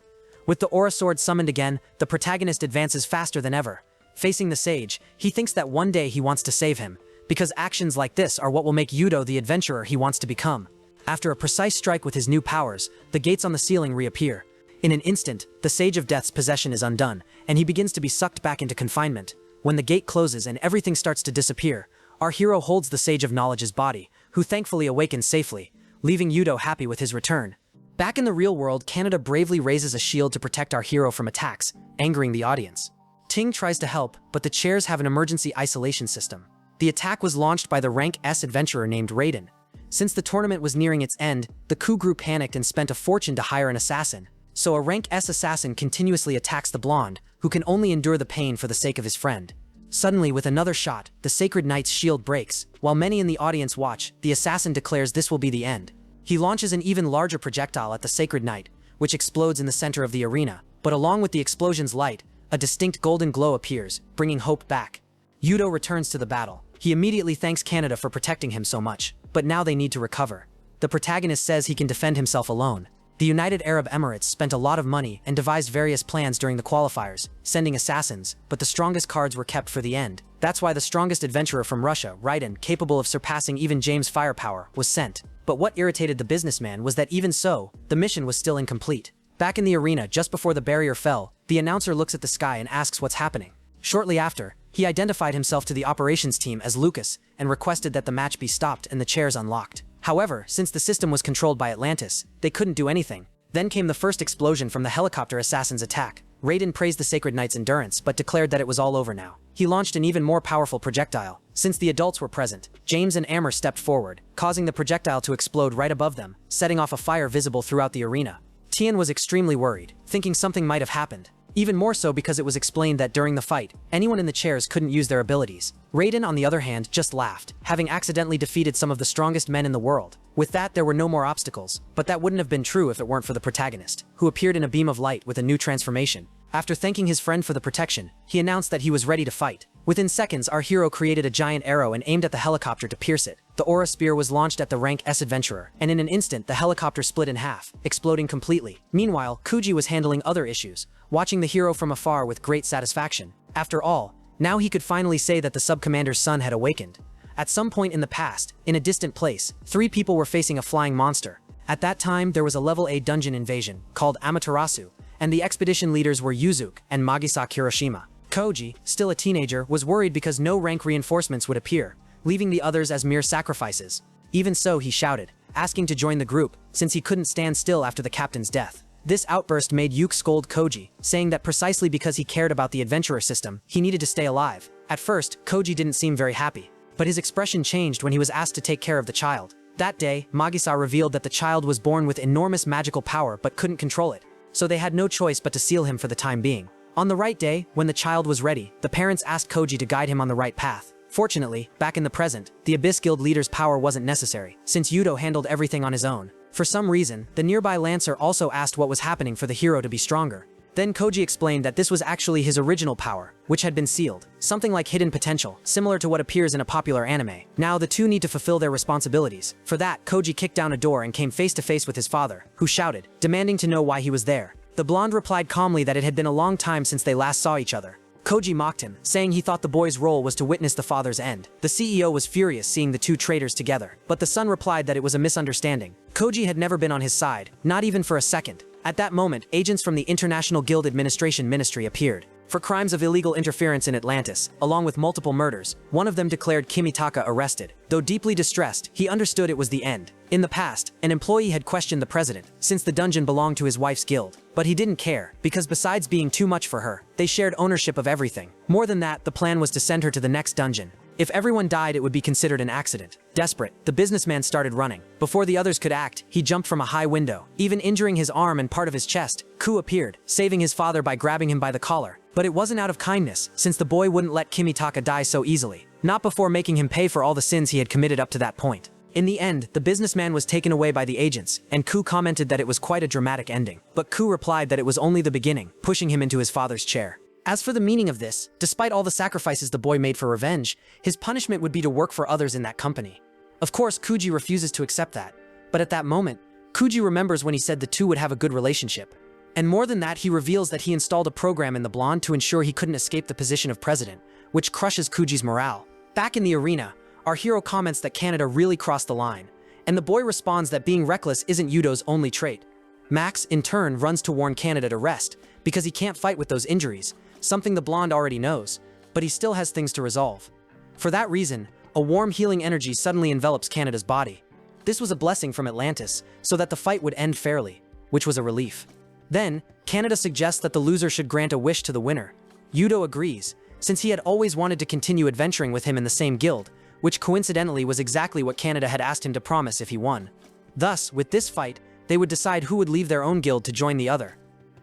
With the aura sword summoned again, the protagonist advances faster than ever. Facing the sage, he thinks that one day he wants to save him, because actions like this are what will make Yudo the adventurer he wants to become. After a precise strike with his new powers, the gates on the ceiling reappear. In an instant, the Sage of Death's possession is undone, and he begins to be sucked back into confinement. When the gate closes and everything starts to disappear, our hero holds the Sage of Knowledge's body, who thankfully awakens safely, leaving Yudo happy with his return. Back in the real world, Canada bravely raises a shield to protect our hero from attacks, angering the audience. Ting tries to help, but the chairs have an emergency isolation system. The attack was launched by the Rank S adventurer named Raiden. Since the tournament was nearing its end, the Ku group panicked and spent a fortune to hire an assassin. So a Rank S assassin continuously attacks the blonde, who can only endure the pain for the sake of his friend. Suddenly, with another shot, the Sacred Knight's shield breaks. While many in the audience watch, the assassin declares this will be the end. He launches an even larger projectile at the Sacred Knight, which explodes in the center of the arena. But along with the explosion's light, a distinct golden glow appears, bringing hope back. Yudo returns to the battle. He immediately thanks Canada for protecting him so much, but now they need to recover. The protagonist says he can defend himself alone. The United Arab Emirates spent a lot of money and devised various plans during the qualifiers, sending assassins, but the strongest cards were kept for the end. That's why the strongest adventurer from Russia, Raiden, capable of surpassing even James' firepower, was sent. But what irritated the businessman was that even so, the mission was still incomplete. Back in the arena, just before the barrier fell, the announcer looks at the sky and asks what's happening. Shortly after, he identified himself to the operations team as Lucas and requested that the match be stopped and the chairs unlocked. However, since the system was controlled by Atlantis, they couldn't do anything. Then came the first explosion from the helicopter assassin's attack. Raiden praised the Sacred Knight's endurance, but declared that it was all over now. He launched an even more powerful projectile. Since the adults were present, James and Amber stepped forward, causing the projectile to explode right above them, setting off a fire visible throughout the arena. Tian was extremely worried, thinking something might have happened. Even more so because it was explained that during the fight, anyone in the chairs couldn't use their abilities. Raiden, on the other hand, just laughed, having accidentally defeated some of the strongest men in the world. With that, there were no more obstacles, but that wouldn't have been true if it weren't for the protagonist, who appeared in a beam of light with a new transformation. After thanking his friend for the protection, he announced that he was ready to fight. Within seconds, our hero created a giant arrow and aimed at the helicopter to pierce it. The aura spear was launched at the Rank S adventurer, and in an instant, the helicopter split in half, exploding completely. Meanwhile, Kuji was handling other issues, watching the hero from afar with great satisfaction. After all, now he could finally say that the sub-commander's son had awakened. At some point in the past, in a distant place, 3 people were facing a flying monster. At that time, there was a level A dungeon invasion, called Amaterasu, and the expedition leaders were Yuzuki and Magisa Kirishima. Koji, still a teenager, was worried because no rank reinforcements would appear, leaving the others as mere sacrifices. Even so, he shouted, asking to join the group, since he couldn't stand still after the captain's death. This outburst made Yuke scold Koji, saying that precisely because he cared about the adventurer system, he needed to stay alive. At first, Koji didn't seem very happy, but his expression changed when he was asked to take care of the child. That day, Magisa revealed that the child was born with enormous magical power but couldn't control it, so they had no choice but to seal him for the time being. On the right day, when the child was ready, the parents asked Koji to guide him on the right path. Fortunately, back in the present, the Abyss Guild leader's power wasn't necessary, since Yudo handled everything on his own. For some reason, the nearby Lancer also asked what was happening for the hero to be stronger. Then Koji explained that this was actually his original power, which had been sealed. Something like hidden potential, similar to what appears in a popular anime. Now the two need to fulfill their responsibilities. For that, Koji kicked down a door and came face to face with his father, who shouted, demanding to know why he was there. The blonde replied calmly that it had been a long time since they last saw each other. Koji mocked him, saying he thought the boy's role was to witness the father's end. The CEO was furious seeing the two traitors together, but the son replied that it was a misunderstanding. Koji had never been on his side, not even for a second. At that moment, agents from the International Guild Administration Ministry appeared. For crimes of illegal interference in Atlantis, along with multiple murders, one of them declared Kimitaka arrested. Though deeply distressed, he understood it was the end. In the past, an employee had questioned the president, since the dungeon belonged to his wife's guild. But he didn't care, because besides being too much for her, they shared ownership of everything. More than that, the plan was to send her to the next dungeon. If everyone died, it would be considered an accident. Desperate, the businessman started running. Before the others could act, he jumped from a high window, even injuring his arm and part of his chest. Ku appeared, saving his father by grabbing him by the collar. But it wasn't out of kindness, since the boy wouldn't let Kimitaka die so easily. Not before making him pay for all the sins he had committed up to that point. In the end, the businessman was taken away by the agents, and Ku commented that it was quite a dramatic ending. But Ku replied that it was only the beginning, pushing him into his father's chair. As for the meaning of this, despite all the sacrifices the boy made for revenge, his punishment would be to work for others in that company. Of course, Kuji refuses to accept that, but at that moment, Kuji remembers when he said the two would have a good relationship. And more than that, he reveals that he installed a program in the blonde to ensure he couldn't escape the position of president, which crushes Kuji's morale. Back in the arena, our hero comments that Kaneda really crossed the line, and the boy responds that being reckless isn't Yudo's only trait. Max, in turn, runs to warn Kaneda to rest, because he can't fight with those injuries, something the blonde already knows, but he still has things to resolve. For that reason, a warm healing energy suddenly envelops Kaneda's body. This was a blessing from Atlantis, so that the fight would end fairly, which was a relief. Then, Kaneda suggests that the loser should grant a wish to the winner. Yudo agrees, since he had always wanted to continue adventuring with him in the same guild, which coincidentally was exactly what Kaneda had asked him to promise if he won. Thus, with this fight, they would decide who would leave their own guild to join the other.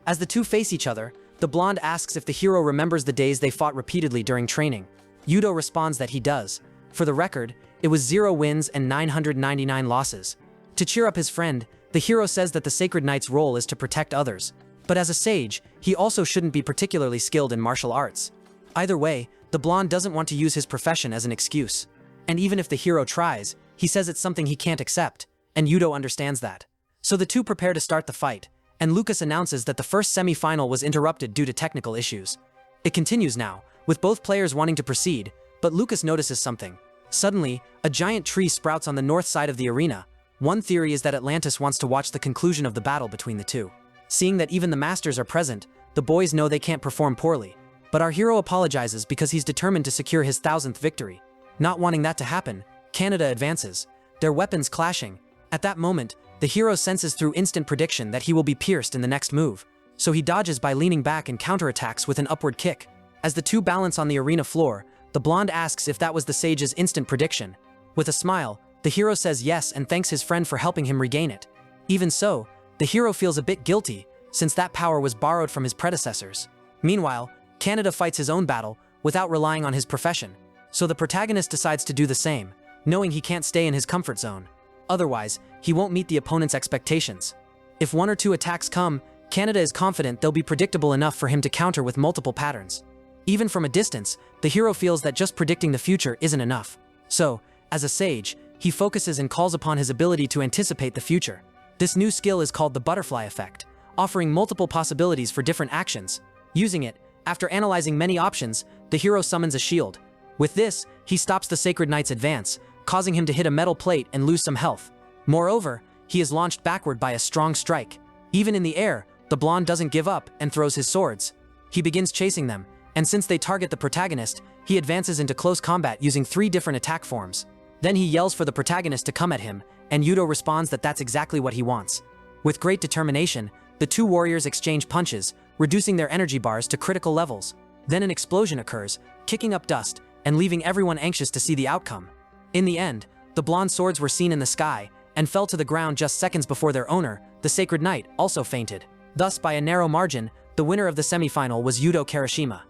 As the two face each other, the blonde asks if the hero remembers the days they fought repeatedly during training. Yudo responds that he does. For the record, it was 0 wins and 999 losses. To cheer up his friend, the hero says that the Sacred Knight's role is to protect others. But as a sage, he also shouldn't be particularly skilled in martial arts. Either way, the blonde doesn't want to use his profession as an excuse. And even if the hero tries, he says it's something he can't accept, and Yudo understands that. So the two prepare to start the fight, and Lucas announces that the first semi-final was interrupted due to technical issues. It continues now, with both players wanting to proceed, but Lucas notices something. Suddenly, a giant tree sprouts on the north side of the arena. One theory is that Atlantis wants to watch the conclusion of the battle between the two. Seeing that even the masters are present, the boys know they can't perform poorly. But our hero apologizes because he's determined to secure his 1000th victory. Not wanting that to happen, Kaneda advances, their weapons clashing. At that moment, the hero senses through instant prediction that he will be pierced in the next move, so he dodges by leaning back and counterattacks with an upward kick. As the two balance on the arena floor, the blonde asks if that was the sage's instant prediction. With a smile, the hero says yes and thanks his friend for helping him regain it. Even so, the hero feels a bit guilty, since that power was borrowed from his predecessors. Meanwhile, Kaneda fights his own battle without relying on his profession, so the protagonist decides to do the same, knowing he can't stay in his comfort zone. Otherwise, he won't meet the opponent's expectations. If 1 or 2 attacks come, Kaneda is confident they'll be predictable enough for him to counter with multiple patterns. Even from a distance, the hero feels that just predicting the future isn't enough. So, as a sage, he focuses and calls upon his ability to anticipate the future. This new skill is called the butterfly effect, offering multiple possibilities for different actions. Using it, after analyzing many options, the hero summons a shield. With this, he stops the Sacred Knight's advance, causing him to hit a metal plate and lose some health. Moreover, he is launched backward by a strong strike. Even in the air, the blonde doesn't give up and throws his swords. He begins chasing them, and since they target the protagonist, he advances into close combat using 3 different attack forms. Then he yells for the protagonist to come at him, and Yudo responds that that's exactly what he wants. With great determination, the two warriors exchange punches, reducing their energy bars to critical levels. Then an explosion occurs, kicking up dust, and leaving everyone anxious to see the outcome. In the end, the blonde swords were seen in the sky, and fell to the ground just seconds before their owner, the Sacred Knight, also fainted. Thus, by a narrow margin, the winner of the semi-final was Yudo Kirishima.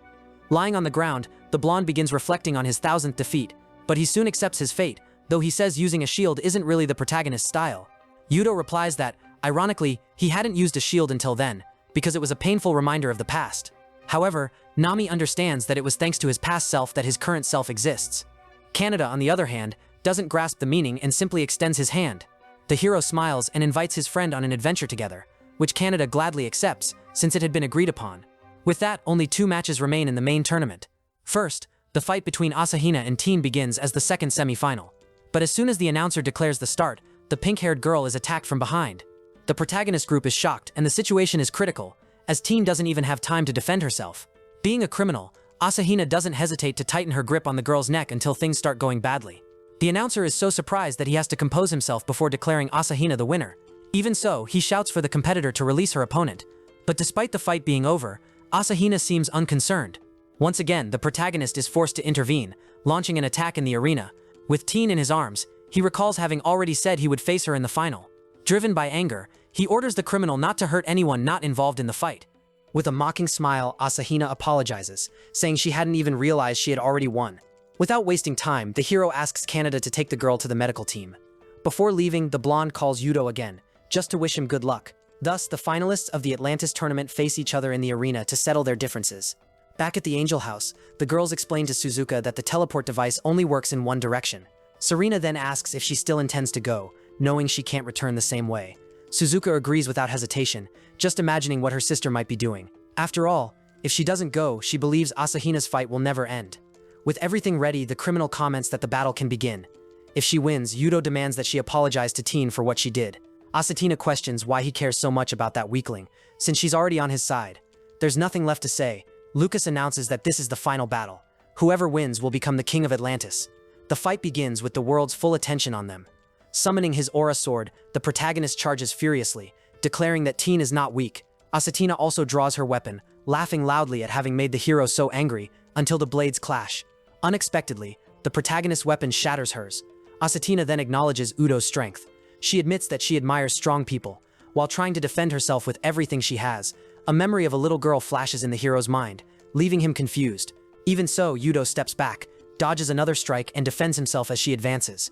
Lying on the ground, the blonde begins reflecting on his 1000th defeat, but he soon accepts his fate, though he says using a shield isn't really the protagonist's style. Yudo replies that, ironically, he hadn't used a shield until then, because it was a painful reminder of the past. However, Nami understands that it was thanks to his past self that his current self exists. Kaneda, on the other hand, doesn't grasp the meaning and simply extends his hand. The hero smiles and invites his friend on an adventure together, which Kaneda gladly accepts, since it had been agreed upon. With that, only 2 matches remain in the main tournament. First, the fight between Asahina and Teen begins as the second semi-final. But as soon as the announcer declares the start, the pink-haired girl is attacked from behind. The protagonist group is shocked, and the situation is critical, as Teen doesn't even have time to defend herself. Being a criminal, Asahina doesn't hesitate to tighten her grip on the girl's neck until things start going badly. The announcer is so surprised that he has to compose himself before declaring Asahina the winner. Even so, he shouts for the competitor to release her opponent. But despite the fight being over, Asahina seems unconcerned. Once again, the protagonist is forced to intervene, launching an attack in the arena. With Teen in his arms, he recalls having already said he would face her in the final. Driven by anger, he orders the criminal not to hurt anyone not involved in the fight. With a mocking smile, Asahina apologizes, saying she hadn't even realized she had already won. Without wasting time, the hero asks Kaneda to take the girl to the medical team. Before leaving, the blonde calls Yudo again, just to wish him good luck. Thus, the finalists of the Atlantis tournament face each other in the arena to settle their differences. Back at the Angel House, the girls explain to Suzuka that the teleport device only works in one direction. Serena then asks if she still intends to go, knowing she can't return the same way. Suzuka agrees without hesitation, just imagining what her sister might be doing. After all, if she doesn't go, she believes Asahina's fight will never end. With everything ready, the criminal comments that the battle can begin. If she wins, Yudo demands that she apologize to Teen for what she did. Asatina questions why he cares so much about that weakling, since she's already on his side. There's nothing left to say. Lucas announces that this is the final battle. Whoever wins will become the king of Atlantis. The fight begins with the world's full attention on them. Summoning his aura sword, the protagonist charges furiously, declaring that Teen is not weak. Asatina also draws her weapon, laughing loudly at having made the hero so angry, until the blades clash. Unexpectedly, the protagonist's weapon shatters hers. Asatina then acknowledges Udo's strength. She admits that she admires strong people. While trying to defend herself with everything she has, a memory of a little girl flashes in the hero's mind, leaving him confused. Even so, Yudo steps back, dodges another strike, and defends himself as she advances.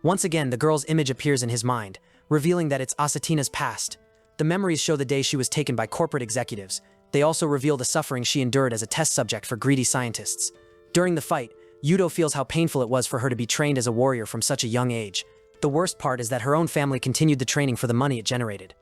Once again, the girl's image appears in his mind, revealing that it's Asatina's past. The memories show the day she was taken by corporate executives. They also reveal the suffering she endured as a test subject for greedy scientists. During the fight, Yudo feels how painful it was for her to be trained as a warrior from such a young age. The worst part is that her own family continued the training for the money it generated.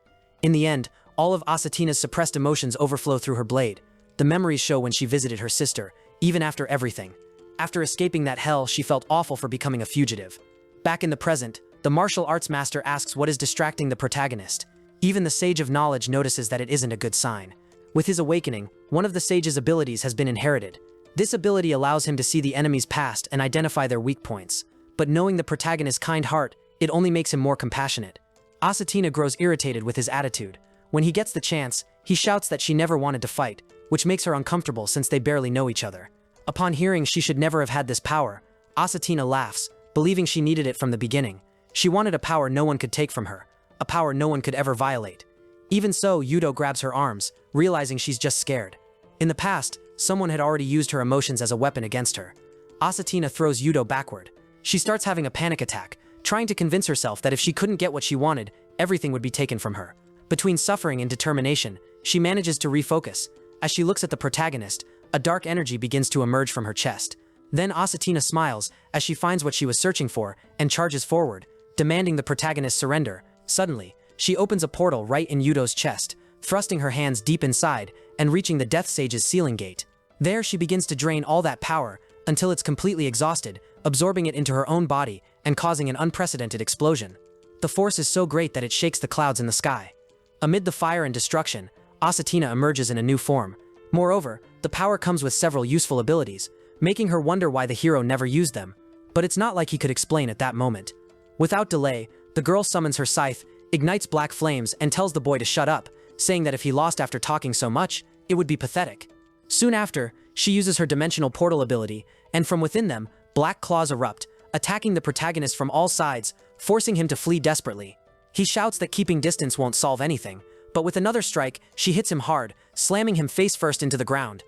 In the end, all of Asatina's suppressed emotions overflow through her blade. The memories show when she visited her sister, even after everything. After escaping that hell, she felt awful for becoming a fugitive. Back in the present, the martial arts master asks what is distracting the protagonist. Even the Sage of Knowledge notices that it isn't a good sign. With his awakening, one of the Sage's abilities has been inherited. This ability allows him to see the enemy's past and identify their weak points. But knowing the protagonist's kind heart, it only makes him more compassionate. Asatina grows irritated with his attitude. When he gets the chance, he shouts that she never wanted to fight, which makes her uncomfortable since they barely know each other. Upon hearing she should never have had this power, Asatina laughs, believing she needed it from the beginning. She wanted a power no one could take from her, a power no one could ever violate. Even so, Yudo grabs her arms, realizing she's just scared. In the past, someone had already used her emotions as a weapon against her. Asatina throws Yudo backward. She starts having a panic attack, trying to convince herself that if she couldn't get what she wanted, everything would be taken from her. Between suffering and determination, she manages to refocus. As she looks at the protagonist, a dark energy begins to emerge from her chest. Then Asatina smiles as she finds what she was searching for and charges forward, demanding the protagonist surrender. Suddenly, she opens a portal right in Yudo's chest, thrusting her hands deep inside and reaching the Death Sage's sealing gate. There she begins to drain all that power until it's completely exhausted, absorbing it into her own body and causing an unprecedented explosion. The force is so great that it shakes the clouds in the sky. Amid the fire and destruction, Asatina emerges in a new form. Moreover, the power comes with several useful abilities, making her wonder why the hero never used them. But it's not like he could explain at that moment. Without delay, the girl summons her scythe, ignites black flames, and tells the boy to shut up, saying that if he lost after talking so much, it would be pathetic. Soon after, she uses her dimensional portal ability, and from within them, black claws erupt, attacking the protagonist from all sides, forcing him to flee desperately. He shouts that keeping distance won't solve anything, but with another strike, she hits him hard, slamming him face first into the ground.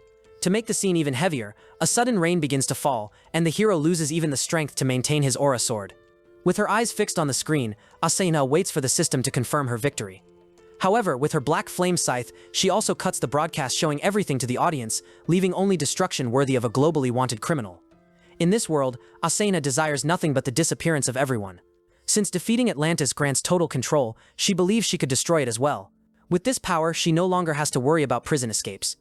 To make the scene even heavier, a sudden rain begins to fall, and the hero loses even the strength to maintain his aura sword. With her eyes fixed on the screen, Asena waits for the system to confirm her victory. However, with her black flame scythe, she also cuts the broadcast showing everything to the audience, leaving only destruction worthy of a globally wanted criminal. In this world, Asena desires nothing but the disappearance of everyone. Since defeating Atlantis grants total control, she believes she could destroy it as well. With this power, she no longer has to worry about prison escapes.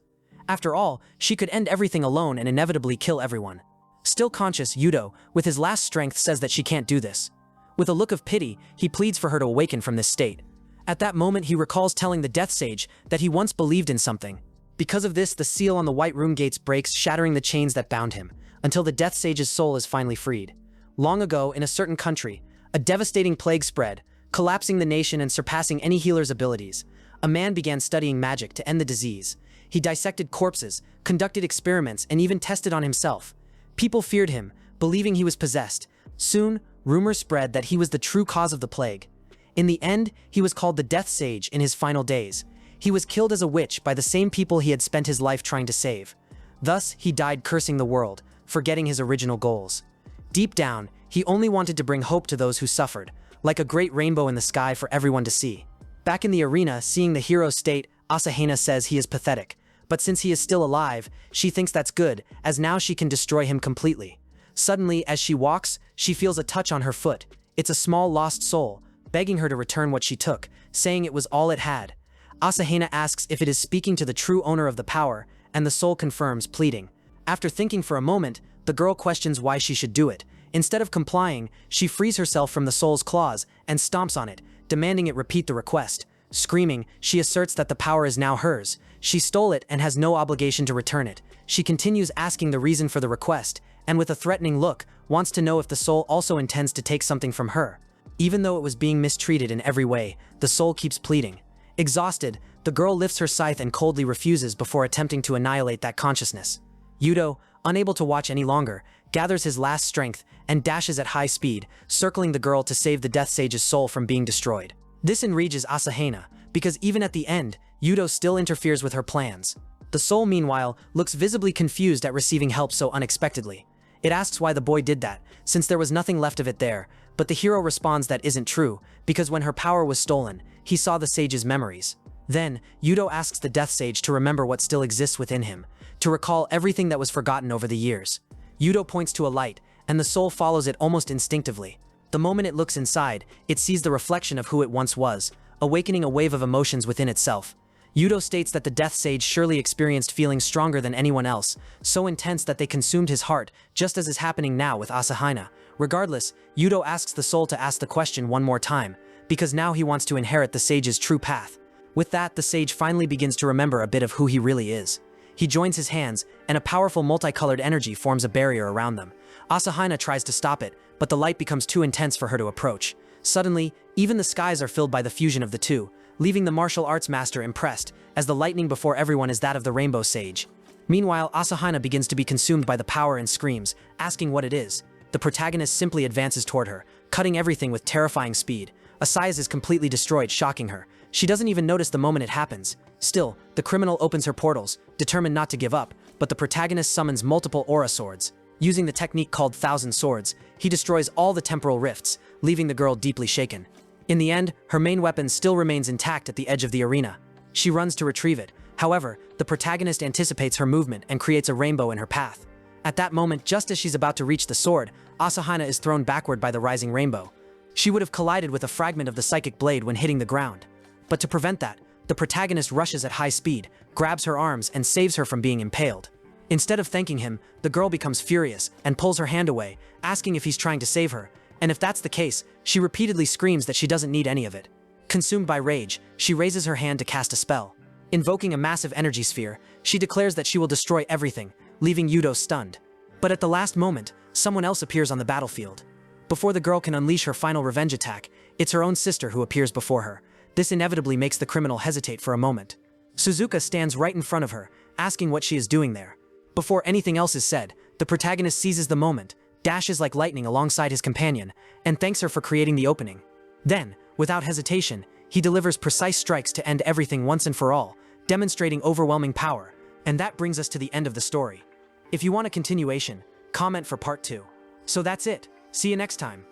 After all, she could end everything alone and inevitably kill everyone. Still conscious, Yudo, with his last strength, says that she can't do this. With a look of pity, he pleads for her to awaken from this state. At that moment, he recalls telling the Death Sage that he once believed in something. Because of this, the seal on the white room gates breaks, shattering the chains that bound him, until the Death Sage's soul is finally freed. Long ago, in a certain country, a devastating plague spread, collapsing the nation and surpassing any healer's abilities. A man began studying magic to end the disease. He dissected corpses, conducted experiments, and even tested on himself. People feared him, believing he was possessed. Soon, rumors spread that he was the true cause of the plague. In the end, he was called the Death Sage in his final days. He was killed as a witch by the same people he had spent his life trying to save. Thus, he died cursing the world, forgetting his original goals. Deep down, he only wanted to bring hope to those who suffered, like a great rainbow in the sky for everyone to see. Back in the arena, seeing the hero's state, Asahina says he is pathetic, but since he is still alive, she thinks that's good, as now she can destroy him completely. Suddenly, as she walks, she feels a touch on her foot. It's a small lost soul, begging her to return what she took, saying it was all it had. Asahina asks if it is speaking to the true owner of the power, and the soul confirms, pleading. After thinking for a moment, the girl questions why she should do it. Instead of complying, she frees herself from the soul's claws and stomps on it, demanding it repeat the request. Screaming, she asserts that the power is now hers. She stole it and has no obligation to return it. She continues asking the reason for the request, and with a threatening look, wants to know if the soul also intends to take something from her. Even though it was being mistreated in every way, the soul keeps pleading. Exhausted, the girl lifts her scythe and coldly refuses before attempting to annihilate that consciousness. Yudo, unable to watch any longer, gathers his last strength and dashes at high speed, circling the girl to save the Death Sage's soul from being destroyed. This enrages Asahina, because even at the end, Yudo still interferes with her plans. The soul, meanwhile, looks visibly confused at receiving help so unexpectedly. It asks why the boy did that, since there was nothing left of it there, but the hero responds that isn't true, because when her power was stolen, he saw the sage's memories. Then, Yudo asks the Death Sage to remember what still exists within him, to recall everything that was forgotten over the years. Yudo points to a light, and the soul follows it almost instinctively. The moment it looks inside, it sees the reflection of who it once was, awakening a wave of emotions within itself. Yudo states that the Death Sage surely experienced feelings stronger than anyone else, so intense that they consumed his heart, just as is happening now with Asahina. Regardless, Yudo asks the soul to ask the question one more time, because now he wants to inherit the sage's true path. With that, the sage finally begins to remember a bit of who he really is. He joins his hands, and a powerful multicolored energy forms a barrier around them. Asahina tries to stop it, but the light becomes too intense for her to approach. Suddenly, even the skies are filled by the fusion of the two, leaving the martial arts master impressed, as the lightning before everyone is that of the Rainbow Sage. Meanwhile, Asahina begins to be consumed by the power and screams, asking what it is. The protagonist simply advances toward her, cutting everything with terrifying speed. Asai's is completely destroyed, shocking her. She doesn't even notice the moment it happens. Still, the criminal opens her portals, determined not to give up, but the protagonist summons multiple aura swords. Using the technique called Thousand Swords, he destroys all the temporal rifts, leaving the girl deeply shaken. In the end, her main weapon still remains intact at the edge of the arena. She runs to retrieve it. However, the protagonist anticipates her movement and creates a rainbow in her path. At that moment, just as she's about to reach the sword, Asahina is thrown backward by the rising rainbow. She would have collided with a fragment of the psychic blade when hitting the ground. But to prevent that, the protagonist rushes at high speed, grabs her arms, and saves her from being impaled. Instead of thanking him, the girl becomes furious and pulls her hand away, asking if he's trying to save her, and if that's the case, she repeatedly screams that she doesn't need any of it. Consumed by rage, she raises her hand to cast a spell. Invoking a massive energy sphere, she declares that she will destroy everything, leaving Yudo stunned. But at the last moment, someone else appears on the battlefield. Before the girl can unleash her final revenge attack, it's her own sister who appears before her. This inevitably makes the criminal hesitate for a moment. Suzuka stands right in front of her, asking what she is doing there. Before anything else is said, the protagonist seizes the moment, dashes like lightning alongside his companion, and thanks her for creating the opening. Then, without hesitation, he delivers precise strikes to end everything once and for all, demonstrating overwhelming power. And that brings us to the end of the story. If you want a continuation, comment for part 2. So that's it. See you next time.